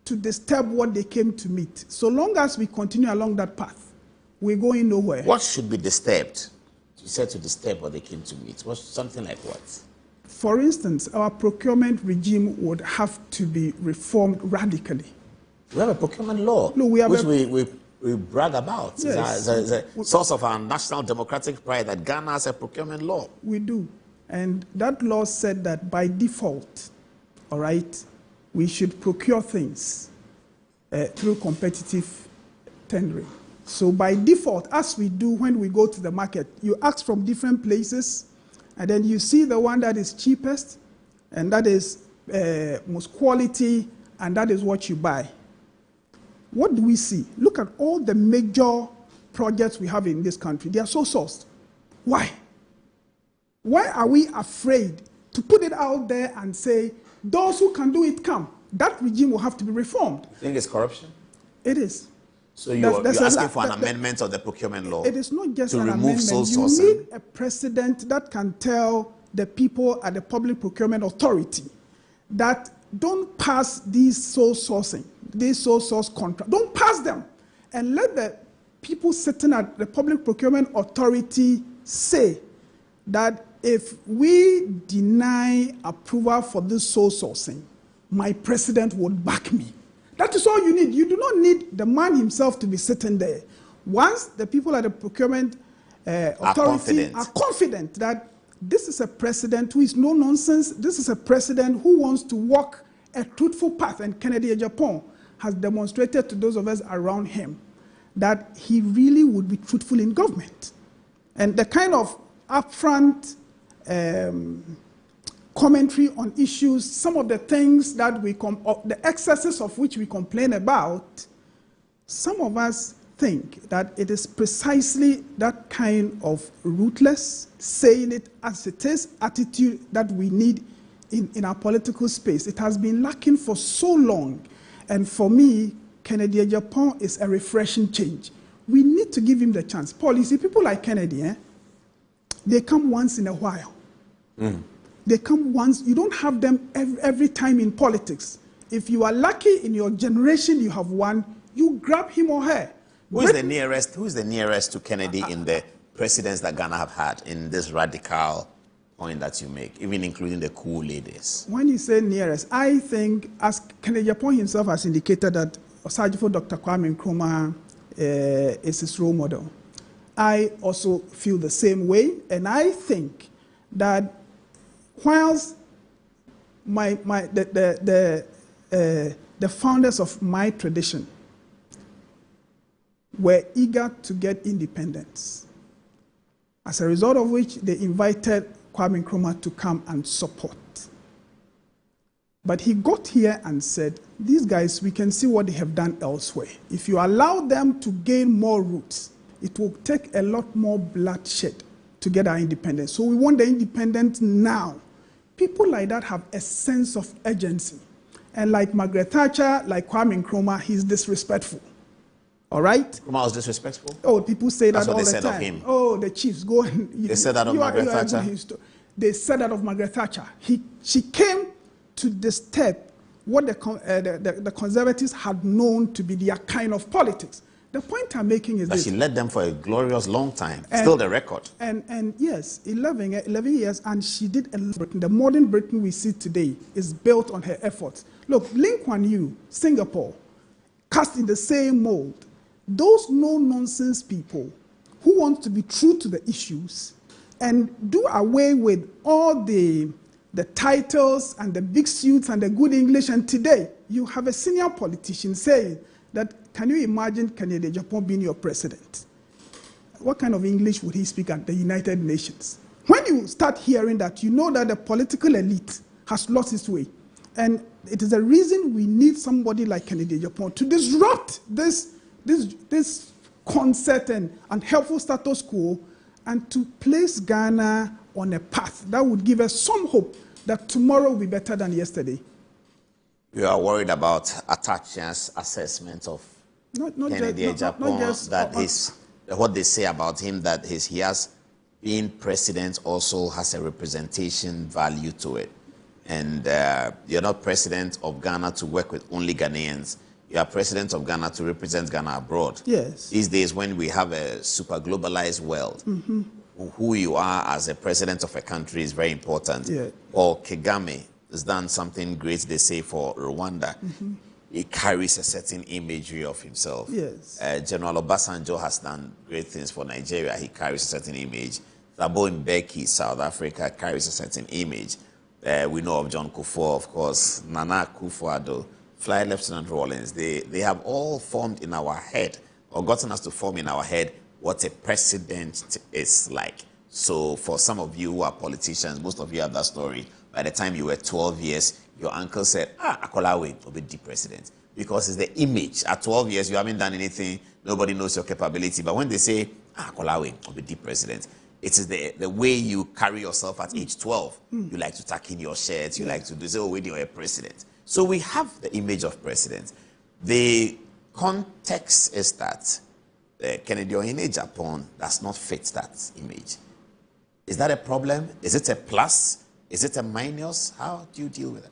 to disturb what they came to meet. So long as we continue along that path, we're going nowhere. What should be disturbed? You said to disturb what they came to meet. What's something like what? For instance, our procurement regime would have to be reformed radically. We have a procurement law, no, we have which we brag about. Yes. It's a source of our national democratic pride that Ghana has a procurement law. We do. And that law said that by default, all right, we should procure things through competitive tendering. So by default, as we do when we go to the market, you ask from different places, and then you see the one that is cheapest, and that is most quality, and that is what you buy. What do we see? Look at all the major projects we have in this country. They are so sourced. Why? Why are we afraid to put it out there and say, those who can do it, come? That regime will have to be reformed. You think it's corruption? It is. So you're asking for an amendment of the procurement law? It is not just to an remove amendment. sole You sourcing. need a precedent that can tell the people at the Public Procurement Authority that don't pass these sole sourcing, these sole source contracts. Don't pass them. And let the people sitting at the Public Procurement Authority say that if we deny approval for this sole sourcing, my president would back me. That is all you need. You do not need the man himself to be sitting there. Once the people at the procurement authority are confident that this is a president who is no nonsense, this is a president who wants to walk a truthful path, and Kennedy Agyapong has demonstrated to those of us around him that he really would be truthful in government. And the kind of upfront commentary on issues, some of the things that the excesses of which we complain about, some of us think that it is precisely that kind of ruthless, saying it as it is attitude that we need in our political space. It has been lacking for so long. And for me, Kennedy Agyapong is a refreshing change. We need to give him the chance. Paul, you see, people like Kennedy, they come once in a while. They come once. You don't have them every time in politics. If you are lucky in your generation, you have one, you grab him or her. Who is the nearest to Kennedy in the presidents that Ghana have had in this radical point that you make, even including the cool ladies? When you say nearest, I think, as Kennedy Agyapong himself has indicated, that Osajifo Dr. Kwame Nkrumah is his role model. I also feel the same way, and I think that whilst the founders of my tradition were eager to get independence, as a result of which they invited Kwame Nkrumah to come and support. But he got here and said, these guys, we can see what they have done elsewhere. If you allow them to gain more roots, it will take a lot more bloodshed to get our independence. So we want the independence now. People like that have a sense of urgency. And like Margaret Thatcher, like Kwame Nkrumah, he's disrespectful. All right? Nkrumah was disrespectful? Oh, people say that all the time. That's what they said of him. Oh, the chiefs, go and... They said that of Margaret Thatcher? They said that of Margaret Thatcher. She came to disturb what the conservatives had known to be their kind of politics. The point I'm making is that this. She led them for a glorious long time. Still the record. And yes, 11 years, and she did a lot. The modern Britain we see today is built on her efforts. Look, Lee Kuan Yew, Singapore, cast in the same mold. Those no-nonsense people who want to be true to the issues and do away with all the titles and the big suits and the good English. And today, you have a senior politician saying that, can you imagine Kennedy Agyapong being your president? What kind of English would he speak at the United Nations? When you start hearing that, you know that the political elite has lost its way. And it is a reason we need somebody like Kennedy Agyapong to disrupt this concept and unhelpful status quo, and to place Ghana on a path that would give us some hope that tomorrow will be better than yesterday. You are worried about Atachian's assessment of Kennedy Agyapong, that what they say about him, that he has been president also has a representation value to it. And you're not president of Ghana to work with only Ghanaians. You are president of Ghana to represent Ghana abroad. Yes. These days, when we have a super globalized world, who you are as a president of a country is very important. Yeah. Or Kagame has done something great, they say, for Rwanda. He carries a certain imagery of himself. Yes. General Obasanjo has done great things for Nigeria. He carries a certain image. Thabo Mbeki, South Africa, carries a certain image. We know of John Kufuor, of course, Nana Akufo-Addo, Flight Lieutenant Rawlings. They have all formed in our head, or gotten us to form in our head, what a president is like. So for some of you who are politicians, most of you have that story. By the time you were 12 years, your uncle said, Akolawe will be the president. Because it's the image. At 12 years, you haven't done anything. Nobody knows your capability. But when they say, Akolawe will be the president, it is the way you carry yourself at age 12. You like to tuck in your shirts. You like to do, say, oh, wait, you're a president. So we have the image of president. The context is that Kennedy Ohene Japan does not fit that image. Is that a problem? Is it a plus? Is it a minus? How do you deal with it?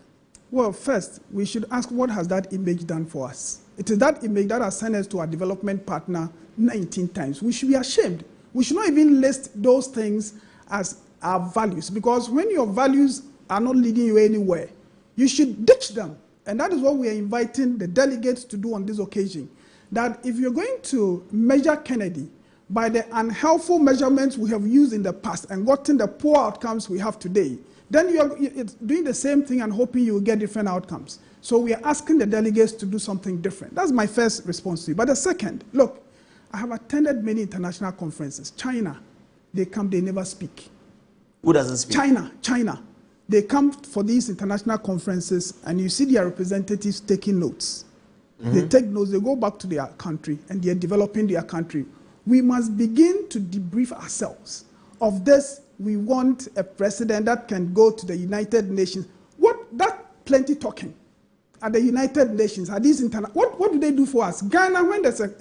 Well, first, we should ask, what has that image done for us? It is that image that has sent us to our development partner 19 times. We should be ashamed. We should not even list those things as our values, because when your values are not leading you anywhere, you should ditch them. And that is what we are inviting the delegates to do on this occasion. That if you're going to measure Kennedy by the unhelpful measurements we have used in the past and gotten the poor outcomes we have today, then you're doing the same thing and hoping you will get different outcomes. So we are asking the delegates to do something different. That's my first response to you. But the second, look, I have attended many international conferences. China, they come, they never speak. Who doesn't speak? China. They come for these international conferences and you see their representatives taking notes. They take notes, they go back to their country and they're developing their country. We must begin to debrief ourselves of this. We want a president that can go to the United Nations. That plenty talking at the United Nations, at these what do they do for us? Ghana, when there's a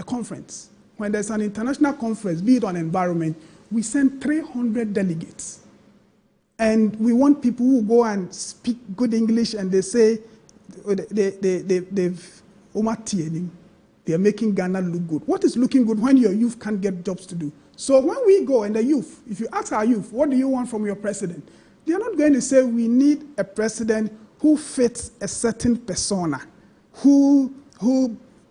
conference, when there's an international conference, be it on environment, we send 300 delegates. And we want people who go and speak good English and they say they are making Ghana look good. What is looking good when your youth can't get jobs to do? So when we go and the youth, if you ask our youth, what do you want from your president? They are not going to say we need a president who fits a certain persona, who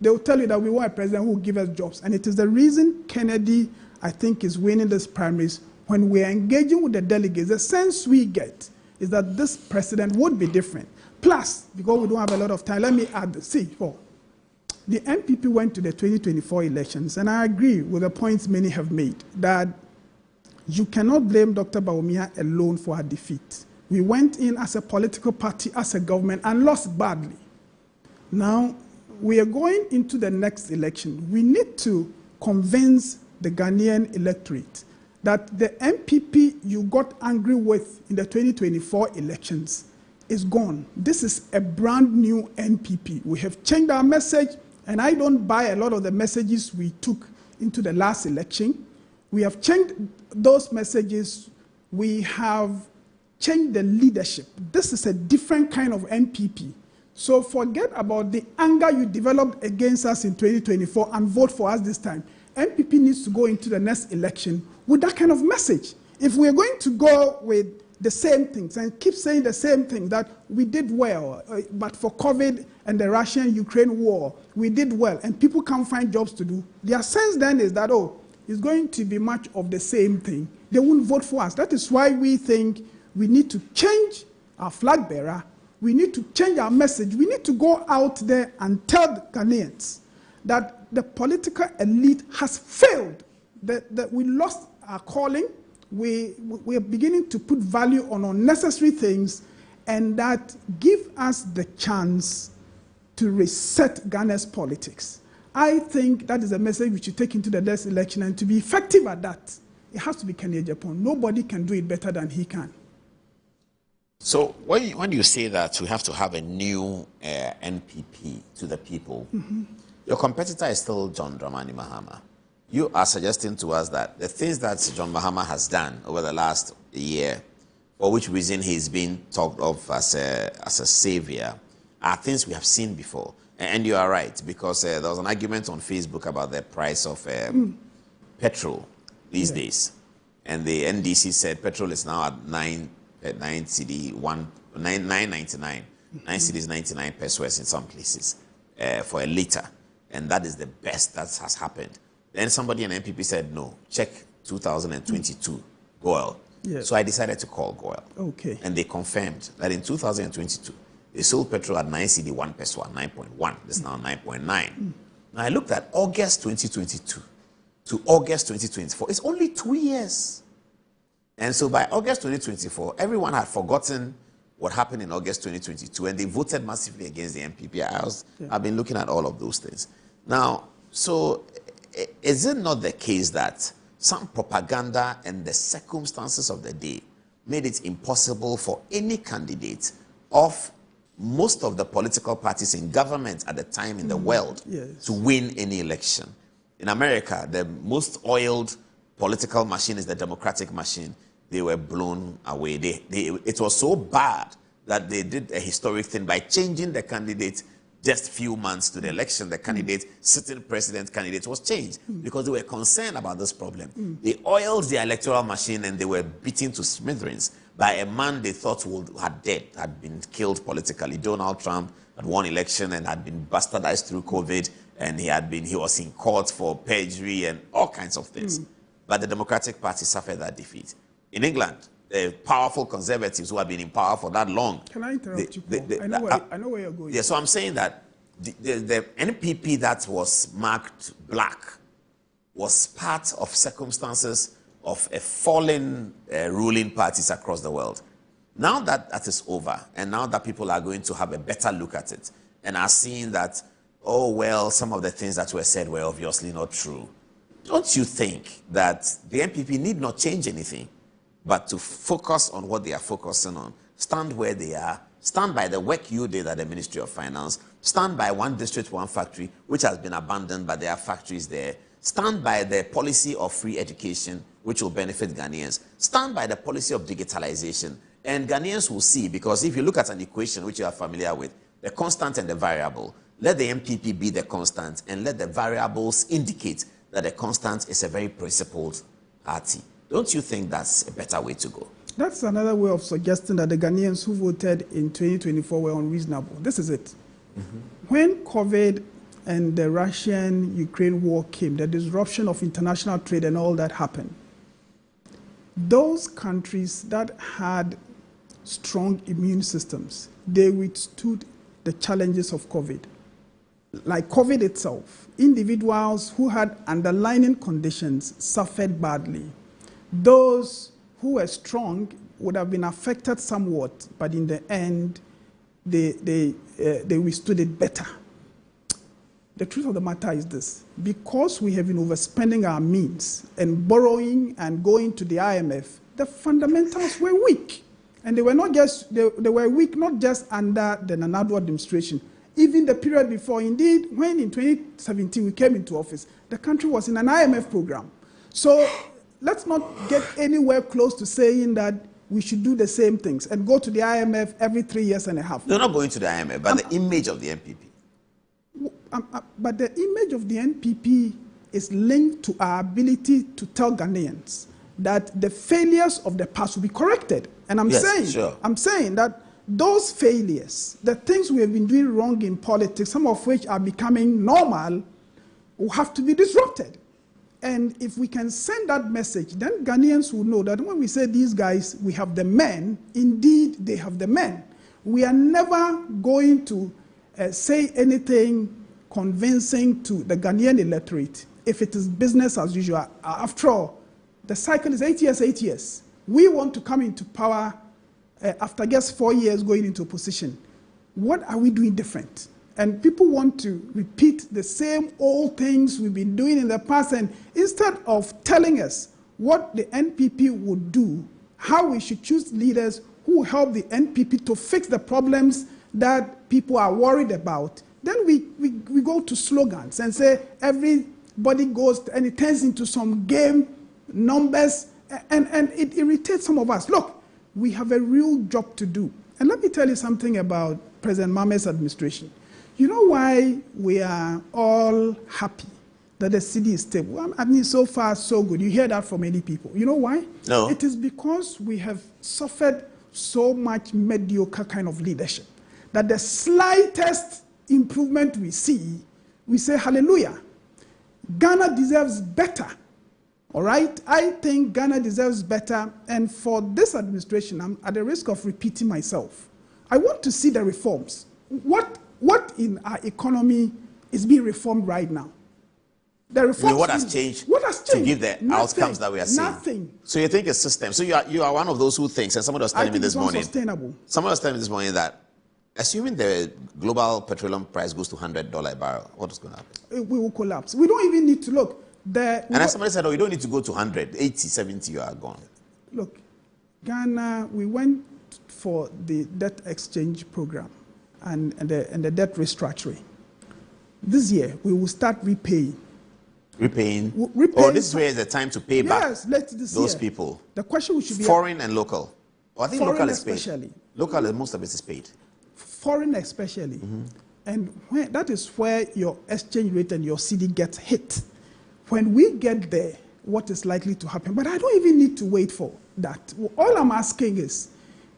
they will tell you that we want a president who will give us jobs. And it is the reason Kennedy, I think, is winning these primaries. When we are engaging with the delegates, the sense we get is that this president would be different. Plus, because we don't have a lot of time, let me add this. See, the NPP went to the 2024 elections, and I agree with the points many have made, that you cannot blame Dr. Bawumia alone for her defeat. We went in as a political party, as a government, and lost badly. Now, we are going into the next election. We need to convince the Ghanaian electorate that the NPP you got angry with in the 2024 elections is gone. This is a brand new NPP. We have changed our message, and I don't buy a lot of the messages we took into the last election. We have changed those messages. We have changed the leadership. This is a different kind of NPP. So forget about the anger you developed against us in 2024 and vote for us this time. NPP needs to go into the next election with that kind of message. If we're going to go with the same things and keep saying the same thing, that we did well, but for COVID and the Russian-Ukraine war, we did well, and people can't find jobs to do, their sense then is that, it's going to be much of the same thing. They won't vote for us. That is why we think we need to change our flag bearer. We need to change our message. We need to go out there and tell the Ghanaians that the political elite has failed, that we lost our calling. We are beginning to put value on unnecessary things, and that give us the chance to reset Ghana's politics. I think that is a message we should take into the next election, and to be effective at that, it has to be Kennedy Japan. Nobody can do it better than he can. So when you say that we have to have a new NPP to the people, your competitor is still John Dramani Mahama. You are suggesting to us that the things that John Mahama has done over the last year, for which reason he's being talked of as a savior, are things we have seen before. And you are right, because there was an argument on Facebook about the price of petrol these days. And the NDC said petrol is now at 9 cedi, 9.99. 9 cedis 99 pesos in some places for a liter. And that is the best that has happened. Then somebody in NPP said, no, check 2022 GOIL. Yes. So I decided to call GOIL. Okay. And they confirmed that in 2022, they sold petrol at 9 cedi 1 peso at 9.1. It's now 9.9. Now I looked at August 2022 to August 2024. It's only 2 years. And so by August 2024, everyone had forgotten what happened in August 2022, and they voted massively against the NPP. I've been looking at all of those things. Now, so is it not the case that some propaganda and the circumstances of the day made it impossible for any candidate of most of the political parties in government at the time in the world to win any election? In America, the most oiled political machine is the Democratic machine. They were blown away. It was so bad that they did a historic thing by changing the candidate just few months to the election. The candidate, sitting president candidate, was changed because they were concerned about this problem. They oiled the electoral machine and they were beaten to smithereens by a man they thought had been killed politically. Donald Trump had won election and had been bastardized through COVID, and he was in court for perjury and all kinds of things. But the Democratic Party suffered that defeat. In England, the powerful conservatives who have been in power for that long. Can I interrupt you, Paul? I know where you're going. Yeah, so I'm saying that the NPP that was marked black was part of circumstances of a fallen ruling parties across the world. Now that that is over, and now that people are going to have a better look at it, and are seeing that, oh, well, some of the things that were said were obviously not true, don't you think that the NPP need not change anything, but to focus on what they are focusing on, stand where they are, stand by the work you did at the Ministry of Finance, stand by one district, one factory, which has been abandoned, but there are factories there, stand by the policy of free education, which will benefit Ghanaians, stand by the policy of digitalization, and Ghanaians will see, because if you look at an equation which you are familiar with, the constant and the variable, let the MPP be the constant, and let the variables indicate that the constant is a very principled party. Don't you think that's a better way to go? That's another way of suggesting that the Ghanaians who voted in 2024 were unreasonable. This is it. When COVID and the Russian-Ukraine war came, the disruption of international trade and all that happened, those countries that had strong immune systems, they withstood the challenges of COVID. Like COVID itself, individuals who had underlying conditions suffered badly. Those who were strong would have been affected somewhat, but in the end, they withstood it better. The truth of the matter is this: because we have been overspending our means and borrowing and going to the IMF, the fundamentals were weak. And they were not just, they were weak not just under the Nana Addo administration. Even the period before, indeed, when in 2017 we came into office, the country was in an IMF program. So let's not get anywhere close to saying that we should do the same things and go to the IMF every 3 years and a half. They're not going to the IMF, but the image of the NPP. But the image of the NPP is linked to our ability to tell Ghanaians that the failures of the past will be corrected. And I'm saying that those failures, the things we have been doing wrong in politics, some of which are becoming normal, will have to be disrupted. And if we can send that message, then Ghanaians will know that when we say these guys, we have the men, indeed they have the men. We are never going to say anything convincing to the Ghanaian electorate if it is business as usual. After all, the cycle is 8 years, 8 years. We want to come into power after just 4 years going into opposition. What are we doing different? And people want to repeat the same old things we've been doing in the past, and instead of telling us what the NPP would do, how we should choose leaders who help the NPP to fix the problems that people are worried about, then we go to slogans and say everybody goes, and it turns into some game, numbers, and it irritates some of us. Look, we have a real job to do. And let me tell you something about President Mahamat's administration. You know why we are all happy that the city is stable? I mean, so far, so good. You hear that from many people. You know why? No. It is because we have suffered so much mediocre kind of leadership that the slightest improvement we see, we say hallelujah. Ghana deserves better. All right? I think Ghana deserves better. And for this administration, I'm at the risk of repeating myself. I want to see the reforms. What in our economy is being reformed right now? The reforms. What has changed? What has changed? To give the outcomes that we are seeing. Nothing. So you think a system. So you are one of those who thinks, and somebody was telling me this morning. Sustainable. Someone was telling me this morning that assuming the global petroleum price goes to $100 a barrel, what is going to happen? We will collapse. We don't even need to look. And as somebody said, oh, you don't need to go to 100, 80, 70, you are gone. Look, Ghana, we went for the debt exchange program and the debt restructuring. This year, we will start repaying. Repaying? Repaying. Oh, this is where the time to pay back those people. The question should be foreign and local. Oh, I think local is paid. Especially. Local, most of it is paid. Foreign especially. And that is where your exchange rate and your CD gets hit. When we get there, what is likely to happen? But I don't even need to wait for that. All I'm asking is,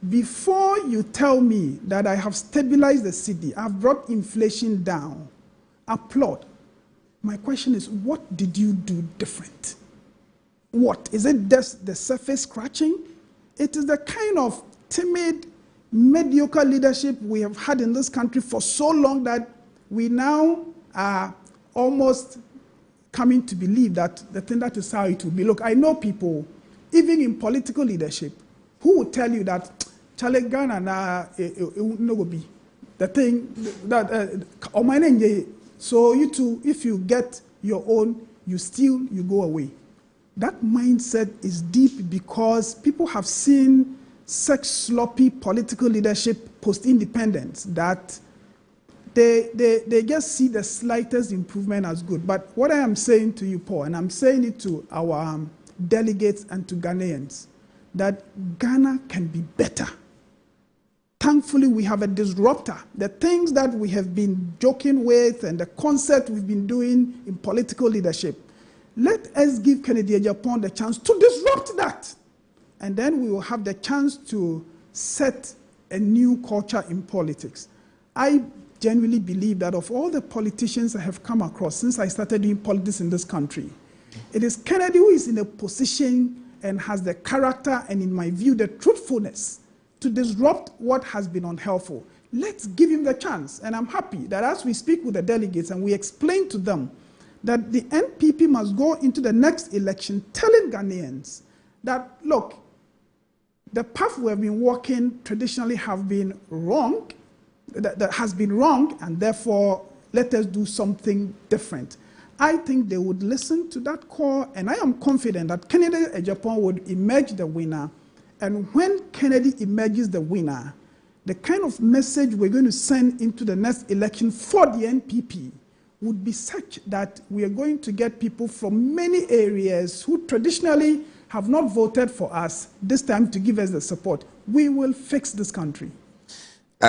before you tell me that I have stabilized the city, I've brought inflation down, applaud. My question is, what did you do different? What? Is it just the surface scratching? It is the kind of timid, mediocre leadership we have had in this country for so long that we now are almost coming to believe that the thing that is how it will be. Look, I know people, even in political leadership, who will tell you that Charlie Ghana it will not be the thing that so you too, if you get your own, you steal, you go away. That mindset is deep because people have seen such sloppy political leadership post-independence that they just see the slightest improvement as good. But what I am saying to you, Paul, and I'm saying it to our delegates and to Ghanaians, that Ghana can be better. Thankfully, we have a disruptor. The things that we have been joking with and the concept we've been doing in political leadership, let us give Kennedy Agyapong the chance to disrupt that. And then we will have the chance to set a new culture in politics. I genuinely believe that of all the politicians I have come across since I started doing politics in this country, it is Kennedy who is in a position and has the character and, in my view, the truthfulness to disrupt what has been unhelpful. Let's give him the chance. And I'm happy that as we speak with the delegates and we explain to them that the NPP must go into the next election telling Ghanaians that, look, the path we have been walking traditionally have been wrong, that has been wrong, and therefore let us do something different. I think they would listen to that call, and I am confident that Kennedy Agyapong would emerge the winner. And when Kennedy emerges the winner, the kind of message we're going to send into the next election for the NPP would be such that we are going to get people from many areas who traditionally have not voted for us this time to give us the support. We will fix this country.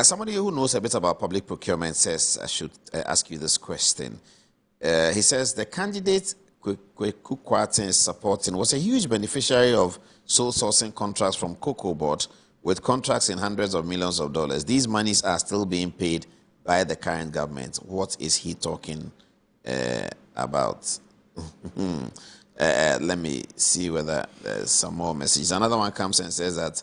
Somebody who knows a bit about public procurement says I should ask you this question. He says the candidate Kweku Kwarteng is supporting was a huge beneficiary of sole sourcing contracts from Cocoa Board with contracts in hundreds of millions of dollars. These monies are still being paid by the current government. What is he talking about? Let me see whether there's some more messages. Another one comes and says that,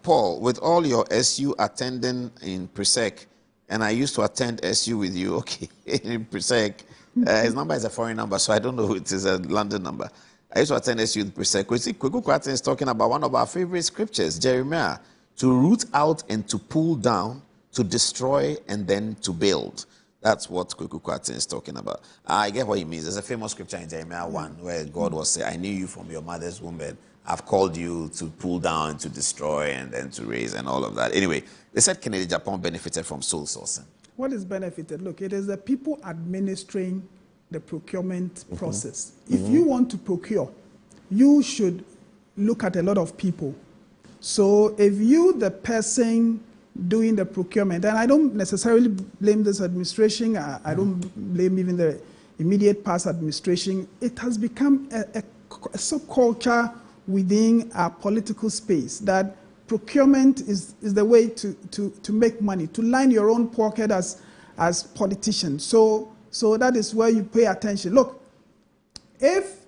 Paul, with all your SU attending in Presec, and I used to attend SU with you, okay, in Presec. His number is a foreign number, so I don't know it is a London number. I used to attend SU in Presec. Kweku Kwarteng is talking about one of our favorite scriptures, Jeremiah, to root out and to pull down, to destroy and then to build. That's what Kweku Kwarteng is talking about. I get what he means. There's a famous scripture in Jeremiah 1 where God was saying, I knew you from your mother's womb, and I've called you to pull down, to destroy, and then to raise, and all of that. Anyway, they said Kennedy Agyapong benefited from sole sourcing. What is benefited? Look, it is the people administering the procurement process. If you want to procure, you should look at a lot of people. So if you, the person doing the procurement, and I don't necessarily blame this administration, I don't blame even the immediate past administration, it has become a subculture within our political space that procurement is the way to make money, to line your own pocket as politicians. So that is where you pay attention. Look, if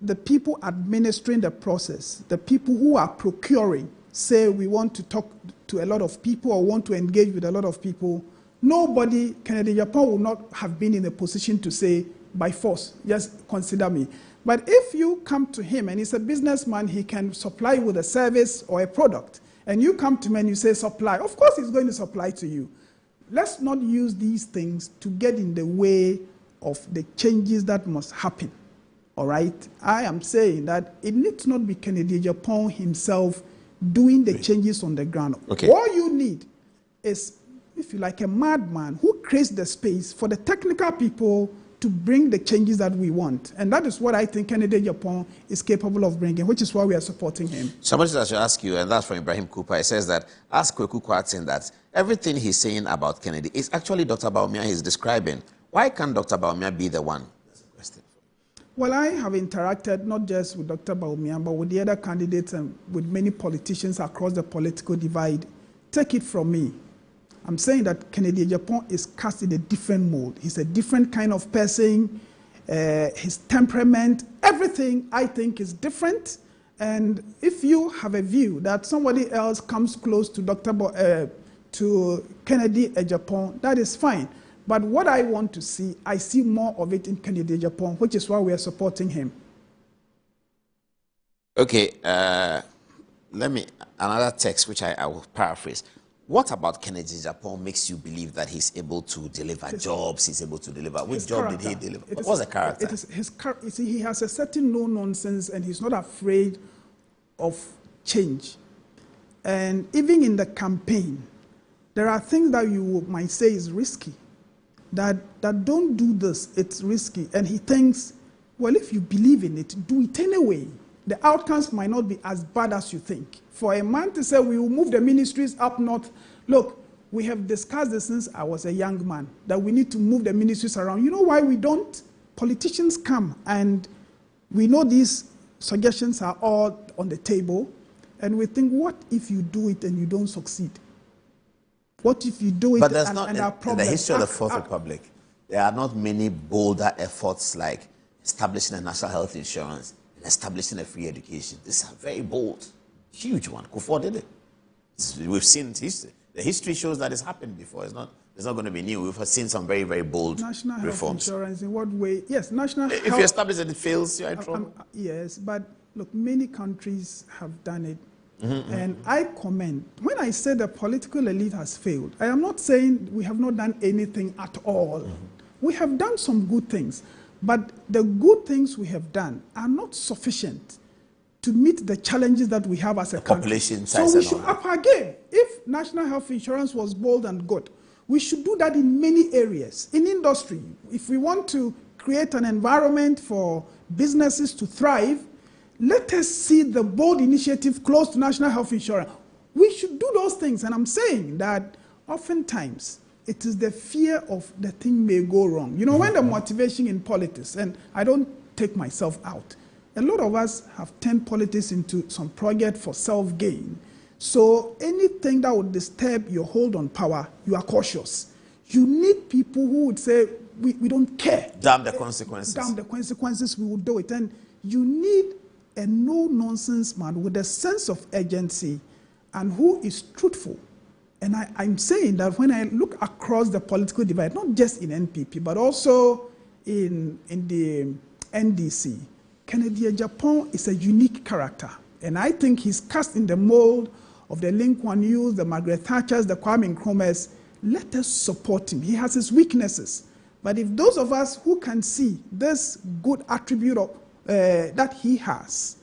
the people administering the process, the people who are procuring, say we want to talk to a lot of people or want to engage with a lot of people, nobody, Kennedy Agyapong will not have been in a position to say, by force, just consider me. But if you come to him and he's a businessman, he can supply you with a service or a product, and you come to him and you say supply, of course he's going to supply to you. Let's not use these things to get in the way of the changes that must happen. All right? I am saying that it needs not be Kennedy Agyapong himself doing the changes on the ground. Okay. All you need is, if you like, a madman who creates the space for the technical people to bring the changes that we want. And that is what I think Kennedy Agyapong is capable of bringing, which is why we are supporting him. Somebody that should ask you, and that's from Ibrahim Cooper. He says that, ask Kweku Kwarteng that everything he's saying about Kennedy is actually Dr. Bawumia he's describing. Why can't Dr. Bawumia be the one? That's a question. Well, I have interacted not just with Dr. Bawumia, but with the other candidates and with many politicians across the political divide. Take it from me. I'm saying that Kennedy Agyapong is cast in a different mold. He's a different kind of person. His temperament, everything I think is different. And if you have a view that somebody else comes close to to Kennedy Agyapong, that is fine. But what I want to see, I see more of it in Kennedy Agyapong, which is why we are supporting him. Okay, another text which I will paraphrase. What about Kennedy Agyapong makes you believe that he's able to deliver jobs, he's able to deliver? Which job did he deliver? What was the character? It is his character. You see, he has a certain no-nonsense and he's not afraid of change. And even in the campaign, there are things that you might say is risky. That don't do this, it's risky. And he thinks, well, if you believe in it, do it anyway. The outcomes might not be as bad as you think. For a man to say, we will move the ministries up north, look, we have discussed this since I was a young man, that we need to move the ministries around. You know why we don't? Politicians come, and we know these suggestions are all on the table, and we think, what if you do it and you don't succeed? What if you do it but there's not, in the history of the Fourth Republic, there are not many bolder efforts like establishing a national health insurance and establishing a free education. These are very bold, huge one. Kufuor did it. We've seen history. The history shows that it's happened before. It's not going to be new. We've seen some very, very bold national reforms. Health insurance, in what way? Yes, national If health, you establish that it fails, you're in trouble. Yes, but look, many countries have done it. And I comment, when I say the political elite has failed, I am not saying we have not done anything at all. We have done some good things, but the good things we have done are not sufficient to meet the challenges that we have as a country. Population So size we and should all that. up our game. If national health insurance was bold and good, we should do that in many areas. In industry, if we want to create an environment for businesses to thrive, let us see the bold initiative close to national health insurance. We should do those things. And I'm saying that oftentimes it is the fear of the thing may go wrong. You know, when the motivation in politics, and I don't take myself out, a lot of us have turned politics into some project for self-gain. So anything that would disturb your hold on power, you are cautious. You need people who would say, we don't care. Damn the consequences. Damn the consequences, we will do it. And you need a no-nonsense man with a sense of urgency and who is truthful. And I'm saying that when I look across the political divide, not just in NPP, but also in the NDC, Kennedy Agyapong is a unique character. And I think he's cast in the mold of the Lee Kuan Yews, the Margaret Thatchers, the Kwame Nkrumahs. Let us support him. He has his weaknesses. But if those of us who can see this good attribute of that he has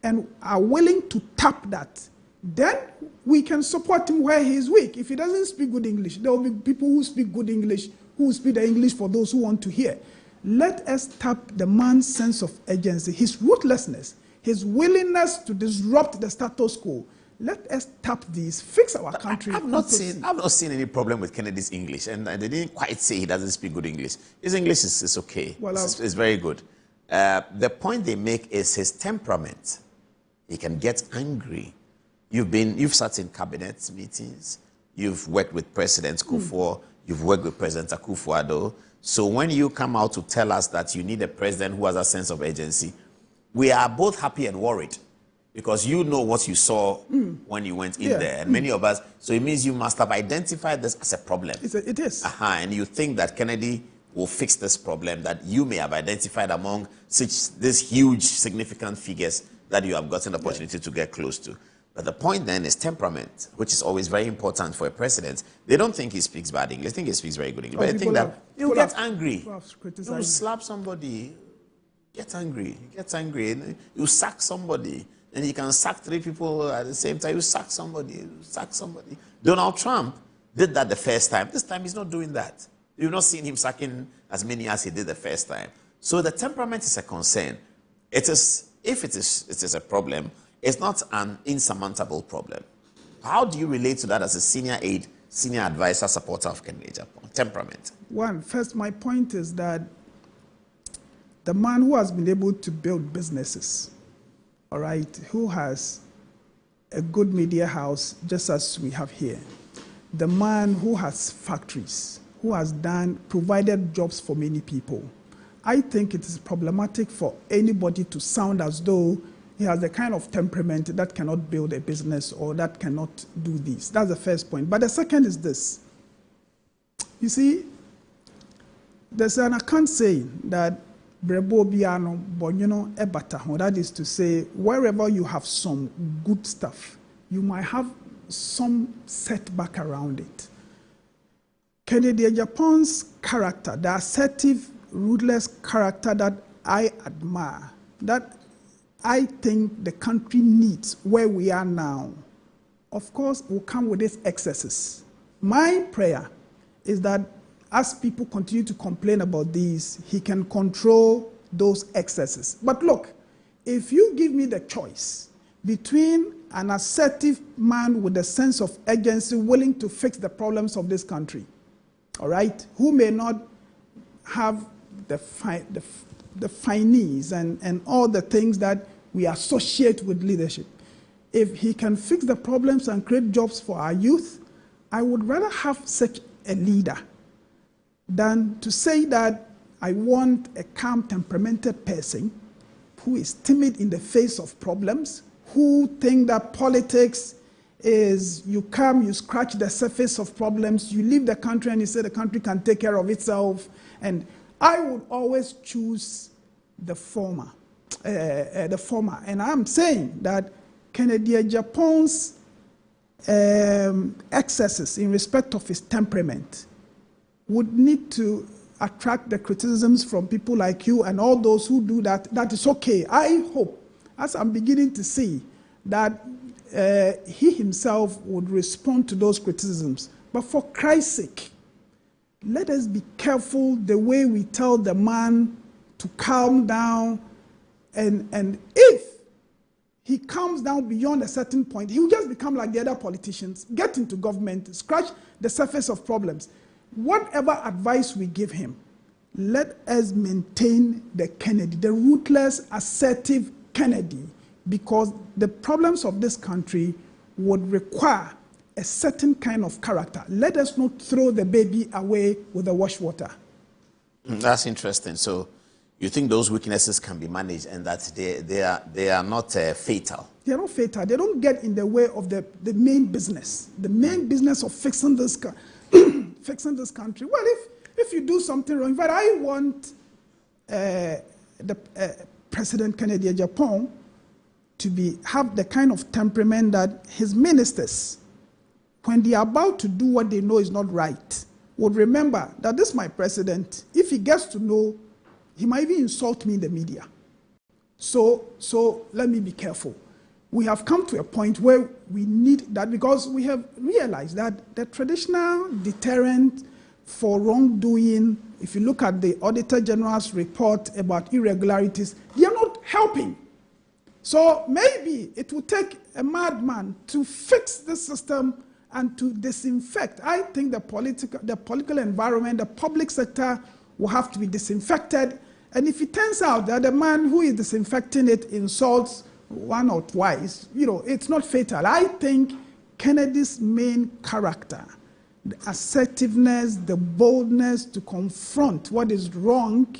and are willing to tap that, then we can support him where he is weak. If he doesn't speak good English, there will be people who speak good English, who will speak the English for those who want to hear. Let us tap the man's sense of urgency, his ruthlessness, his willingness to disrupt the status quo. Let us tap these, fix our country. I've not seen any problem with Kennedy's English, and they didn't quite say he doesn't speak good English. His English is okay. Well, it's very good. The point they make is his temperament. He can get angry. You've sat in cabinet meetings. You've worked with President Kufuor. You've worked with President Akufo-Addo. So when you come out to tell us that you need a president who has a sense of urgency, we are both happy and worried because you know what you saw when you went in there. And many of us, so it means you must have identified this as a problem. It is. And you think that Kennedy will fix this problem that you may have identified among these huge, significant figures that you have gotten the opportunity to get close to. But the point then is temperament, which is always very important for a president. They don't think he speaks bad English. They think he speaks very good English. But they think that he'll get angry. He'll slap somebody. Get angry. He gets angry. You sack somebody. And he can sack 3 people at the same time. You sack somebody. You sack somebody. Donald Trump did that the first time. This time he's not doing that. You've not seen him sacking as many as he did the first time. So the temperament is a concern. If it is a problem, it's not an insurmountable problem. How do you relate to that as a senior aide, senior advisor, supporter of Kennedy Agyapong? Temperament. First, my point is that the man who has been able to build businesses, all right, who has a good media house, just as we have here, the man who has factories, who has provided jobs for many people, I think it is problematic for anybody to sound as though he has the kind of temperament that cannot build a business or that cannot do this. That's the first point. But the second is this. You see, there's an account saying that Brebo Biano Bonyono Ebataho. That is to say, wherever you have some good stuff, you might have some setback around it. Kennedy Agyapong's character, the assertive, ruthless character that I admire, that I think the country needs where we are now, of course, will come with its excesses. My prayer is that as people continue to complain about these, he can control those excesses. But look, if you give me the choice between an assertive man with a sense of urgency willing to fix the problems of this country, all right, who may not have the finesse and all the things that we associate with leadership. If he can fix the problems and create jobs for our youth, I would rather have such a leader than to say that I want a calm, temperamented person who is timid in the face of problems, who think that politics is you come, you scratch the surface of problems, you leave the country and you say the country can take care of itself. And I would always choose the former. And I'm saying that Kennedy Agyapong's excesses in respect of his temperament would need to attract the criticisms from people like you and all those who do that. That is okay. I hope, as I'm beginning to see, that he himself would respond to those criticisms. But for Christ's sake, let us be careful the way we tell the man to calm down. And if he calms down beyond a certain point, he will just become like the other politicians, get into government, scratch the surface of problems. Whatever advice we give him, let us maintain the Kennedy, the ruthless, assertive Kennedy, because the problems of this country would require a certain kind of character. Let us not throw the baby away with the wash water. That's interesting. So you think those weaknesses can be managed and that they are not fatal? They are not fatal. They don't get in the way of the main business. The main business of fixing this fixing this country. Well, if you do something wrong, but I want President Kennedy Agyapong to have the kind of temperament that his ministers, when they are about to do what they know is not right, would remember that this is my president. If he gets to know, he might even insult me in the media. So let me be careful. We have come to a point where we need that because we have realized that the traditional deterrent for wrongdoing, if you look at the Auditor General's report about irregularities, they are not helping. So maybe it will take a madman to fix the system and to disinfect. I think the political environment, the public sector will have to be disinfected. And if it turns out that the man who is disinfecting it insults one or twice, it's not fatal. I think Kennedy's main character, the assertiveness, the boldness to confront what is wrong,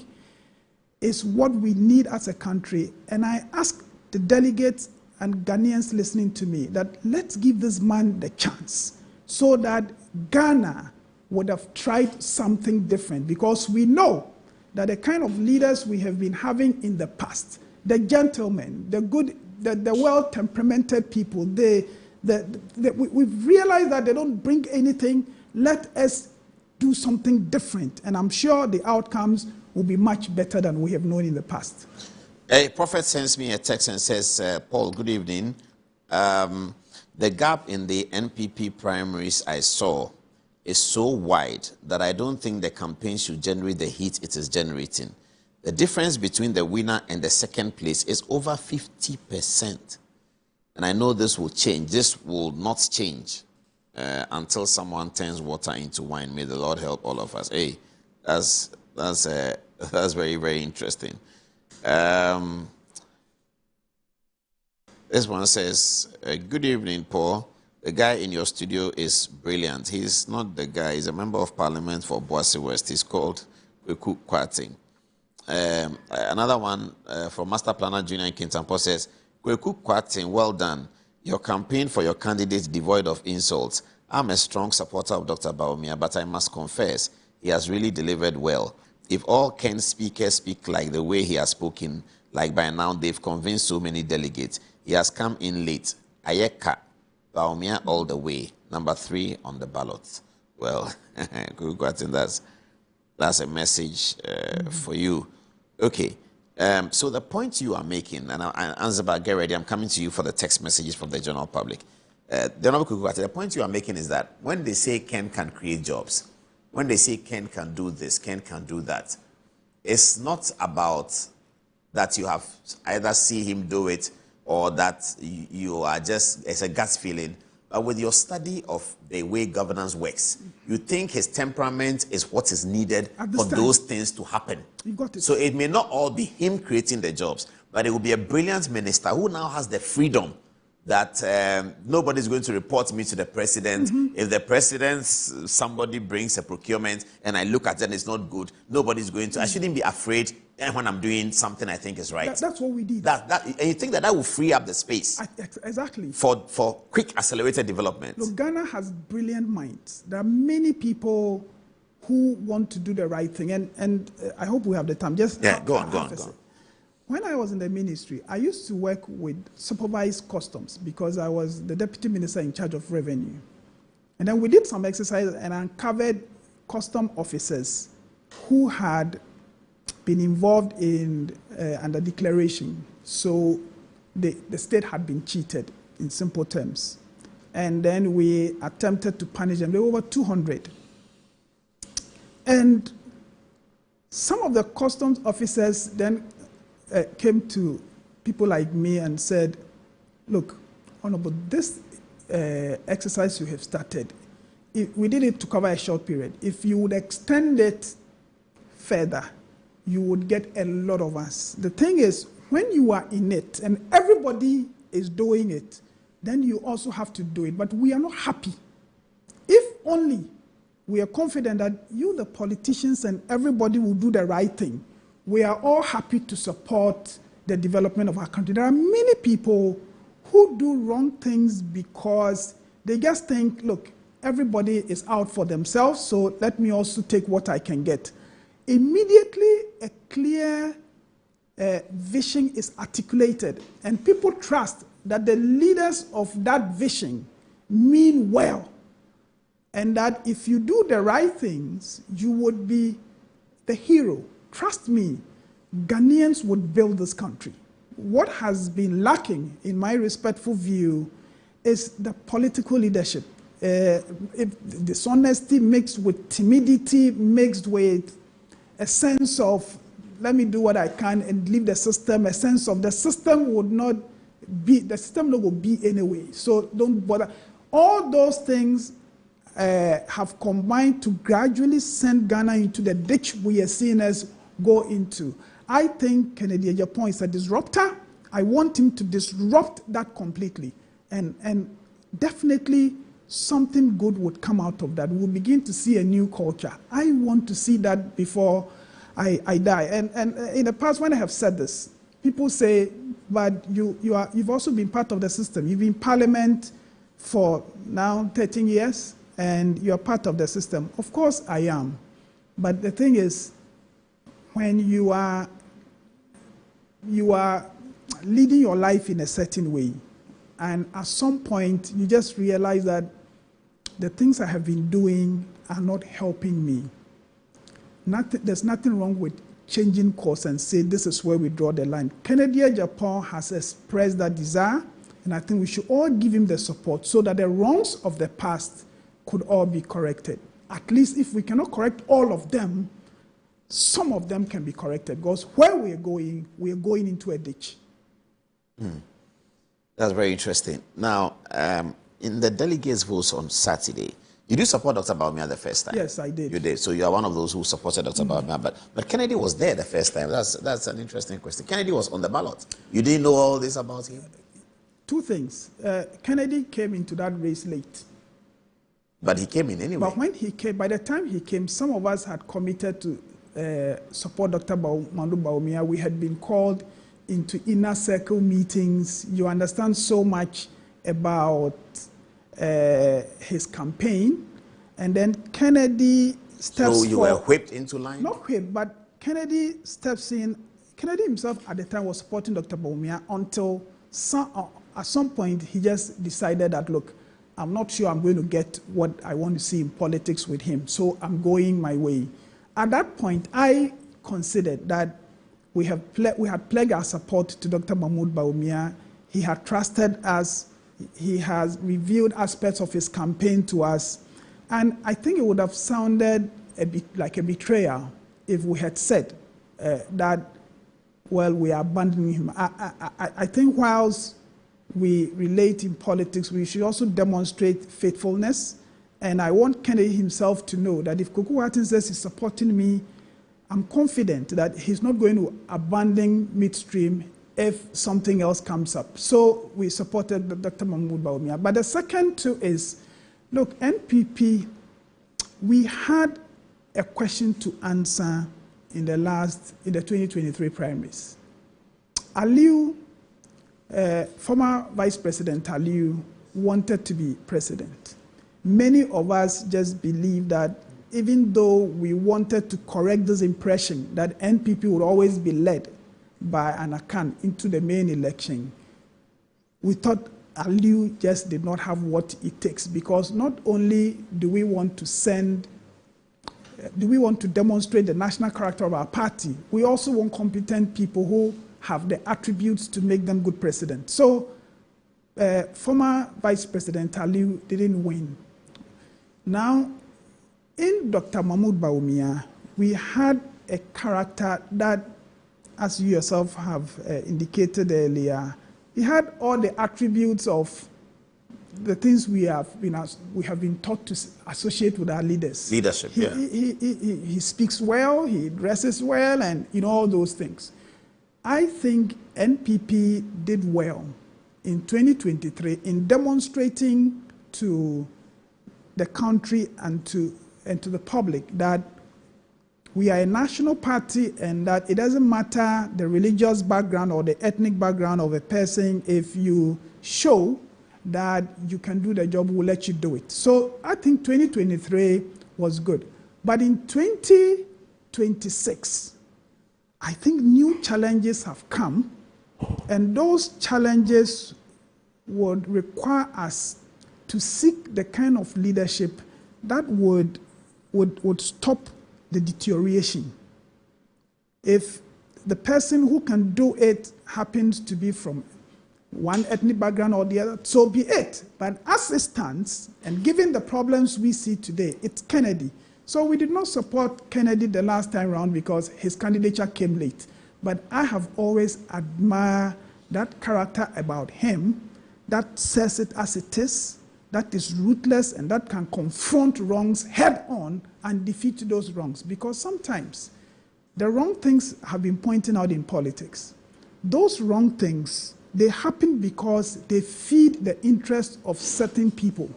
is what we need as a country. And I ask the delegates and Ghanaians listening to me that let's give this man the chance so that Ghana would have tried something different, because we know that the kind of leaders we have been having in the past, the gentlemen, the good, the well-temperamented people, we've realized that they don't bring anything. Let us do something different, and I'm sure the outcomes will be much better than we have known in the past. A prophet sends me a text and says, Paul, good evening. The gap in the NPP primaries I saw is so wide that I don't think the campaign should generate the heat it is generating. The difference between the winner and the second place is over 50%. And I know this will change. This will not change until someone turns water into wine. May the Lord help all of us. Hey, that's very, very interesting. This one says, good evening, Paul. The guy in your studio is brilliant. He's not the guy. He's a member of parliament for Boise West. He's called Kweku Kwarteng. Another one from Master Planner Junior in Kintampo says, Kweku Kwarteng, well done. Your campaign for your candidate devoid of insults. I'm a strong supporter of Dr. Bawumia, but I must confess, he has really delivered well. If all Ken speakers speak like the way he has spoken, like by now they've convinced so many delegates, he has come in late. Ayeka, Bawumia all the way. Number 3 on the ballot. Well, that's a message for you. Okay. So the point you are making, and Anzaba, get ready, I'm coming to you for the text messages from the general public. The point you are making is that when they say Ken can create jobs, when they say Ken can do this, Ken can do that, it's not about that you have either see him do it or that you are just, it's a gut feeling. But with your study of the way governance works, you think his temperament is what is needed for those things to happen. You got it. So it may not all be him creating the jobs, but it will be a brilliant minister who now has the freedom that nobody's going to report me to the president. If the president, somebody brings a procurement and I look at it and it's not good, nobody's going to, I shouldn't be afraid when I'm doing something I think is right. That's what we did. And you think that will free up the space? Exactly. For quick accelerated development. Look, Ghana has brilliant minds. There are many people who want to do the right thing, and I hope we have the time. Just go on. When I was in the ministry, I used to work with supervised customs because I was the deputy minister in charge of revenue. And then we did some exercises and uncovered custom officers who had been involved in under declaration. So the state had been cheated in simple terms. And then we attempted to punish them. There were over 200. And some of the customs officers then came to people like me and said, look, Honorable, this exercise you have started, we did it to cover a short period. If you would extend it further, you would get a lot of us. The thing is, when you are in it and everybody is doing it, then you also have to do it. But we are not happy. If only we are confident that you, the politicians, and everybody will do the right thing, we are all happy to support the development of our country. There are many people who do wrong things because they just think, look, everybody is out for themselves, so let me also take what I can get. Immediately, a clear vision is articulated, and people trust that the leaders of that vision mean well, and that if you do the right things, you would be the hero. Trust me, Ghanaians would build this country. What has been lacking, in my respectful view, is the political leadership. Dishonesty mixed with timidity, mixed with a sense of, let me do what I can and leave the system, a sense of the system would not the system no go be anyway. So don't bother. All those things have combined to gradually send Ghana into the ditch we are seeing us go into. I think Kennedy Agyapong is a disruptor. I want him to disrupt that completely. And definitely something good would come out of that. We'll begin to see a new culture. I want to see that before I die. And in the past, when I have said this, people say, but you've also been part of the system. You've been in parliament for now 13 years, and you're part of the system. Of course I am. But the thing is, when you are leading your life in a certain way, and at some point you just realize that the things I have been doing are not helping me. There's nothing wrong with changing course and say this is where we draw the line. Kennedy Agyapong has expressed that desire, and I think we should all give him the support so that the wrongs of the past could all be corrected. At least if we cannot correct all of them, some of them can be corrected, because where we are going into a ditch. That's very interesting. Now, in the delegates' votes on Saturday, did you support Dr. Bawumia the first time? Yes, I did. You did. So you are one of those who supported Dr. Bawumia. But Kennedy was there the first time. That's an interesting question. Kennedy was on the ballot. You didn't know all this about him? Two things. Kennedy came into that race late. But he came in anyway. But when he came, by the time he came, some of us had committed to support Dr. Madu Bawumia. We had been called into inner circle meetings. You understand so much about his campaign. And then Kennedy steps So you were whipped into line? Not whipped, but Kennedy steps in. Kennedy himself at the time was supporting Dr. Bawumia until at some point he just decided that, look, I'm not sure I'm going to get what I want to see in politics with him, so I'm going my way. At that point, I considered that we had pledged our support to Dr. Mahmoud Bawumia. He had trusted us. He has revealed aspects of his campaign to us. And I think it would have sounded a bit like a betrayal if we had said that, well, we are abandoning him. I think whilst we relate in politics, we should also demonstrate faithfulness. And I want Kennedy himself to know that if Kuku Watson says he's supporting me, I'm confident that he's not going to abandon midstream if something else comes up. So we supported Dr. Mahmoud Bawumia. But the second too is, look, NPP, we had a question to answer in the 2023 primaries. Aliu, former Vice President Aliu, wanted to be president. Many of us just believe that even though we wanted to correct this impression that NPP would always be led by an Akan into the main election, we thought Aliu just did not have what it takes, because not only do we want to demonstrate the national character of our party, we also want competent people who have the attributes to make them good presidents. So former Vice President Aliu didn't win. Now, in Dr. Mahmoud Bawumia, we had a character that, as you yourself have indicated earlier, he had all the attributes of the things we have been taught to associate with our leaders. Leadership, yeah. He speaks well, he dresses well, and all those things. I think NPP did well in 2023 in demonstrating to the country and to the public that we are a national party, and that it doesn't matter the religious background or the ethnic background of a person. If you show that you can do the job, we'll let you do it. So I think 2023 was good. But in 2026, I think new challenges have come, and those challenges would require us to seek the kind of leadership that would stop the deterioration. If the person who can do it happens to be from one ethnic background or the other, so be it. But as it stands, and given the problems we see today, it's Kennedy. So we did not support Kennedy the last time around because his candidature came late. But I have always admired that character about him that says it as it is, that is ruthless, and that can confront wrongs head on and defeat those wrongs. Because sometimes the wrong things have been pointed out in politics. Those wrong things, they happen because they feed the interest of certain people.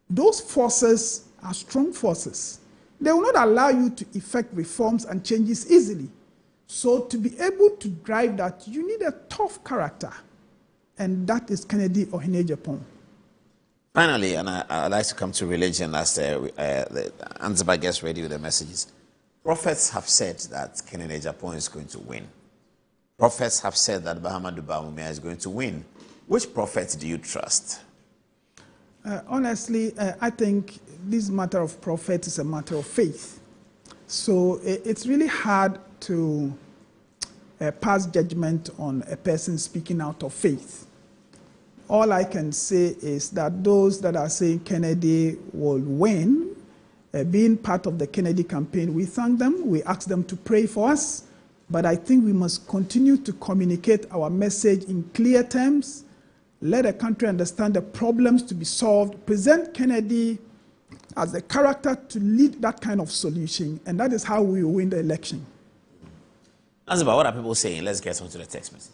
Those forces are strong forces. They will not allow you to effect reforms and changes easily. So to be able to drive that, you need a tough character. And that is Kennedy Ohinejapong. Finally, and I'd like to come to religion as the Anziba gets ready with the messages. Prophets have said that Kennedy Ohinejapong is going to win. Prophets have said that Bahamadu Bawumia is going to win. Which prophet do you trust? Honestly, I think this matter of prophet is a matter of faith. So it's really hard to pass judgment on a person speaking out of faith. All I can say is that those that are saying Kennedy will win, being part of the Kennedy campaign, we thank them, we ask them to pray for us, but I think we must continue to communicate our message in clear terms, let the country understand the problems to be solved, present Kennedy as the character to lead that kind of solution, and that is how we will win the election. That's about what are people saying. Let's get on to the text message.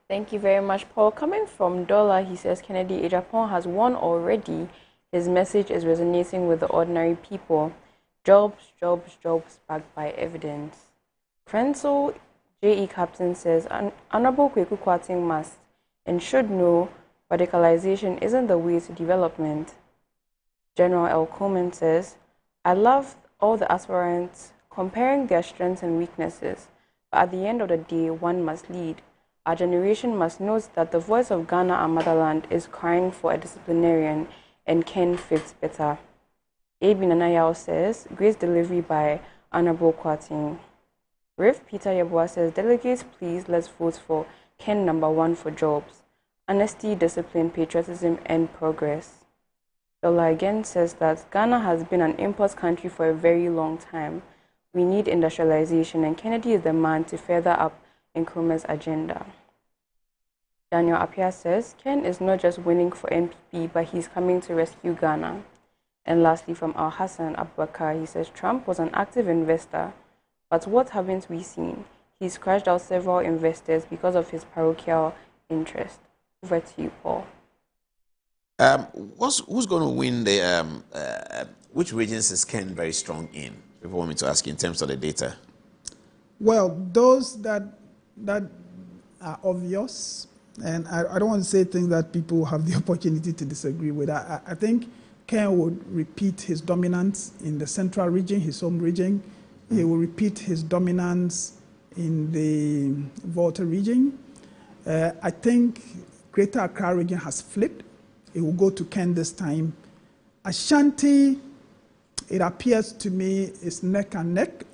Thank you very much, Paul. Coming from Dola, he says Kennedy Ejapong has won already. His message is resonating with the ordinary people. Jobs, jobs, jobs, backed by evidence. Frenzel J.E. Captain says, Honorable Kweku Kwarteng must and should know radicalization isn't the way to development. General L. Coleman says, I love all the aspirants comparing their strengths and weaknesses, but at the end of the day, one must lead. Our generation must note that the voice of Ghana, our motherland, is crying for a disciplinarian, and Ken fits better. A.B. Nanayao says, Grace delivery by Honorable Kwarteng. Rev. Peter Yeboah says, delegates, please, let's vote for Ken #1 for jobs, honesty, discipline, patriotism, and progress. Dola again says that Ghana has been an import country for a very long time. We need industrialization, and Kennedy is the man to further up Nkrumah's agenda. Daniel Appiah says, Ken is not just winning for NPP, but he's coming to rescue Ghana. And lastly, from Al Hassan Abubakar, he says, Trump was an active investor, but what haven't we seen? He's crashed out several investors because of his parochial interest. Over to you, Paul. Who's going to win the, which regions is Ken very strong in? People want me to ask you in terms of the data. Well, those that are obvious, and I don't want to say things that people have the opportunity to disagree with. I think Ken would repeat his dominance in the central region, his home region. He will repeat his dominance in the Volta region. I think Greater Accra region has flipped. It will go to Ken this time. Ashanti, it appears to me, is neck and neck.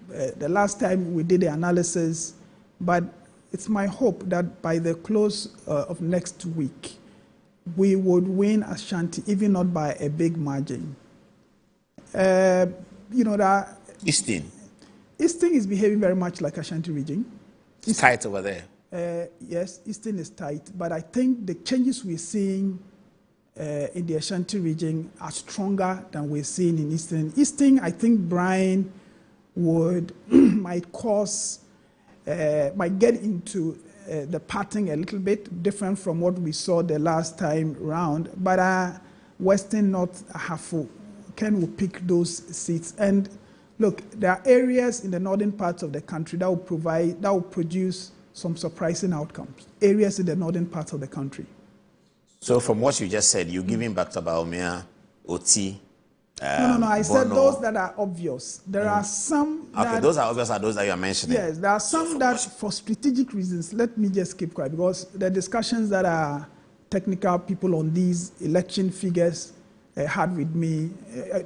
The last time we did the analysis, but it's my hope that by the close of next week, we would win Ashanti, even not by a big margin. That Eastern is behaving very much like Ashanti region. It's tight over there. Yes, Eastern is tight, but I think the changes we're seeing in the Ashanti region are stronger than we're seeing in Eastern. Eastern, I think Brian might get into the pattern a little bit different from what we saw the last time round. But Western, North Ahafo, Ken will pick those seats. And look, there are areas in the northern parts of the country that will produce some surprising outcomes. Areas in the northern parts of the country. So from what you just said, you're giving back to Bawumia, Oti. No. I said those that are obvious. There are some. Okay, those are obvious. Are those that you are mentioning? Yes, there are some that, for strategic reasons, let me just keep quiet because the discussions that are technical people on these election figures had with me,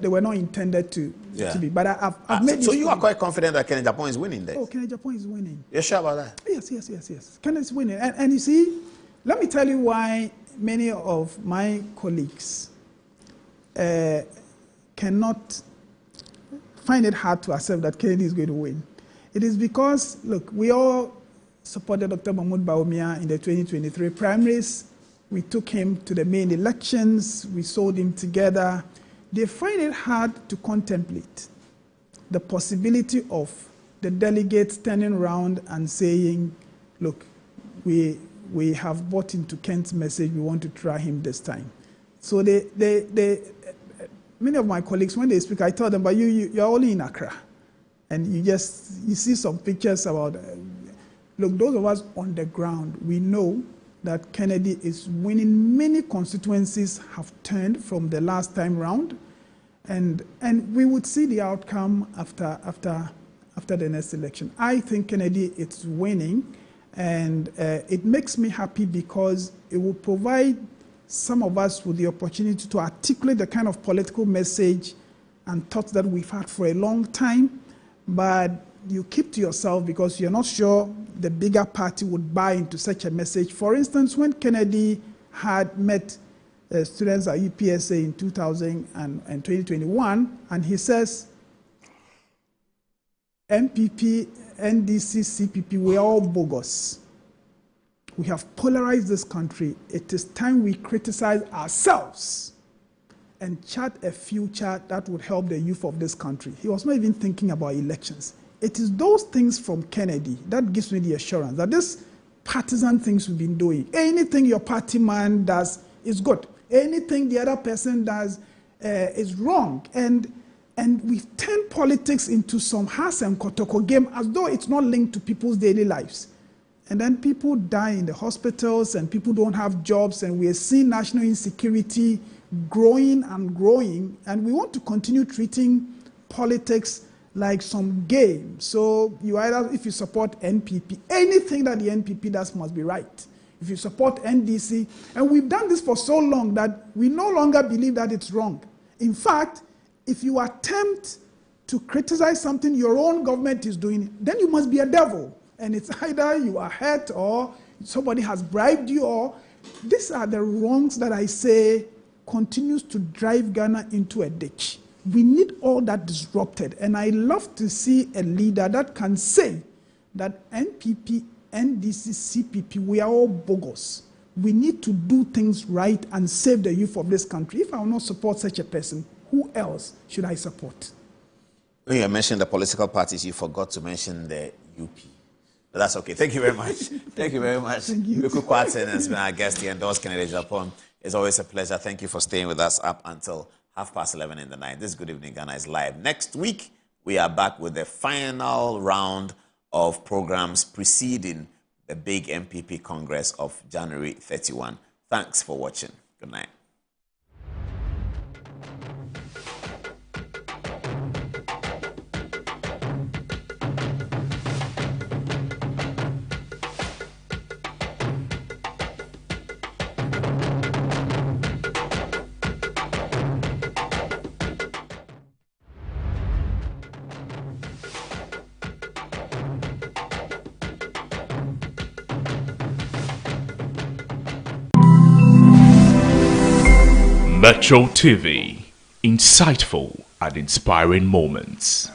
they were not intended to be. But I've made. So you are quite confident that Kennedy Ejapong is winning there? Oh, Kennedy Ejapong is winning. You're sure about that? Yes. Kennedy is winning, and you see, let me tell you why many of my colleagues cannot find it hard to accept that Kennedy is going to win. It is because, look, we all supported Dr. Mahmoud Bawumia in the 2023 primaries. We took him to the main elections. We sold him together. They find it hard to contemplate the possibility of the delegates turning around and saying, look, we have bought into Kent's message. We want to try him this time. So many of my colleagues, when they speak, I tell them, but you're only in Accra. And you see some pictures about, look, those of us on the ground, we know that Kennedy is winning. Many constituencies have turned from the last time round, and we would see the outcome after the next election. I think Kennedy is winning, and it makes me happy because it will provide some of us with the opportunity to articulate the kind of political message and thoughts that we've had for a long time, but you keep to yourself because you're not sure the bigger party would buy into such a message. For instance, when Kennedy had met students at UPSA in 2021, and he says, MPP, NDC, CPP, we're all bogus. We have polarized this country. It is time we criticize ourselves and chart a future that would help the youth of this country. He was not even thinking about elections. It is those things from Kennedy that gives me the assurance that this partisan things we've been doing, anything your party man does is good. Anything the other person does is wrong. And we've turned politics into some has and kotoko game as though it's not linked to people's daily lives. And then people die in the hospitals and people don't have jobs, and we are seeing national insecurity growing and growing, and we want to continue treating politics like some game. So you either, if you support NPP, anything that the NPP does must be right. If you support NDC, and we've done this for so long that we no longer believe that it's wrong. In fact, if you attempt to criticize something your own government is doing, then you must be a devil. And it's either you are hurt or somebody has bribed you, or these are the wrongs that I say continues to drive Ghana into a ditch. We need all that disrupted. And I love to see a leader that can say that NPP, NDC, CPP, we are all bogus. We need to do things right and save the youth of this country. If I will not support such a person, who else should I support? When you mentioned the political parties, you forgot to mention the UP. But that's okay. Thank you very much. Thank you very much. Thank you. Kweku Kwarteng has been our guest here, endorsed Kennedy Japan. It's always a pleasure. Thank you for staying with us up until 11:30 in the night. This Good Evening Ghana is live. Next week, we are back with the final round of programs preceding the big MPP Congress of January 31. Thanks for watching. Good night. Metro TV, insightful and inspiring moments.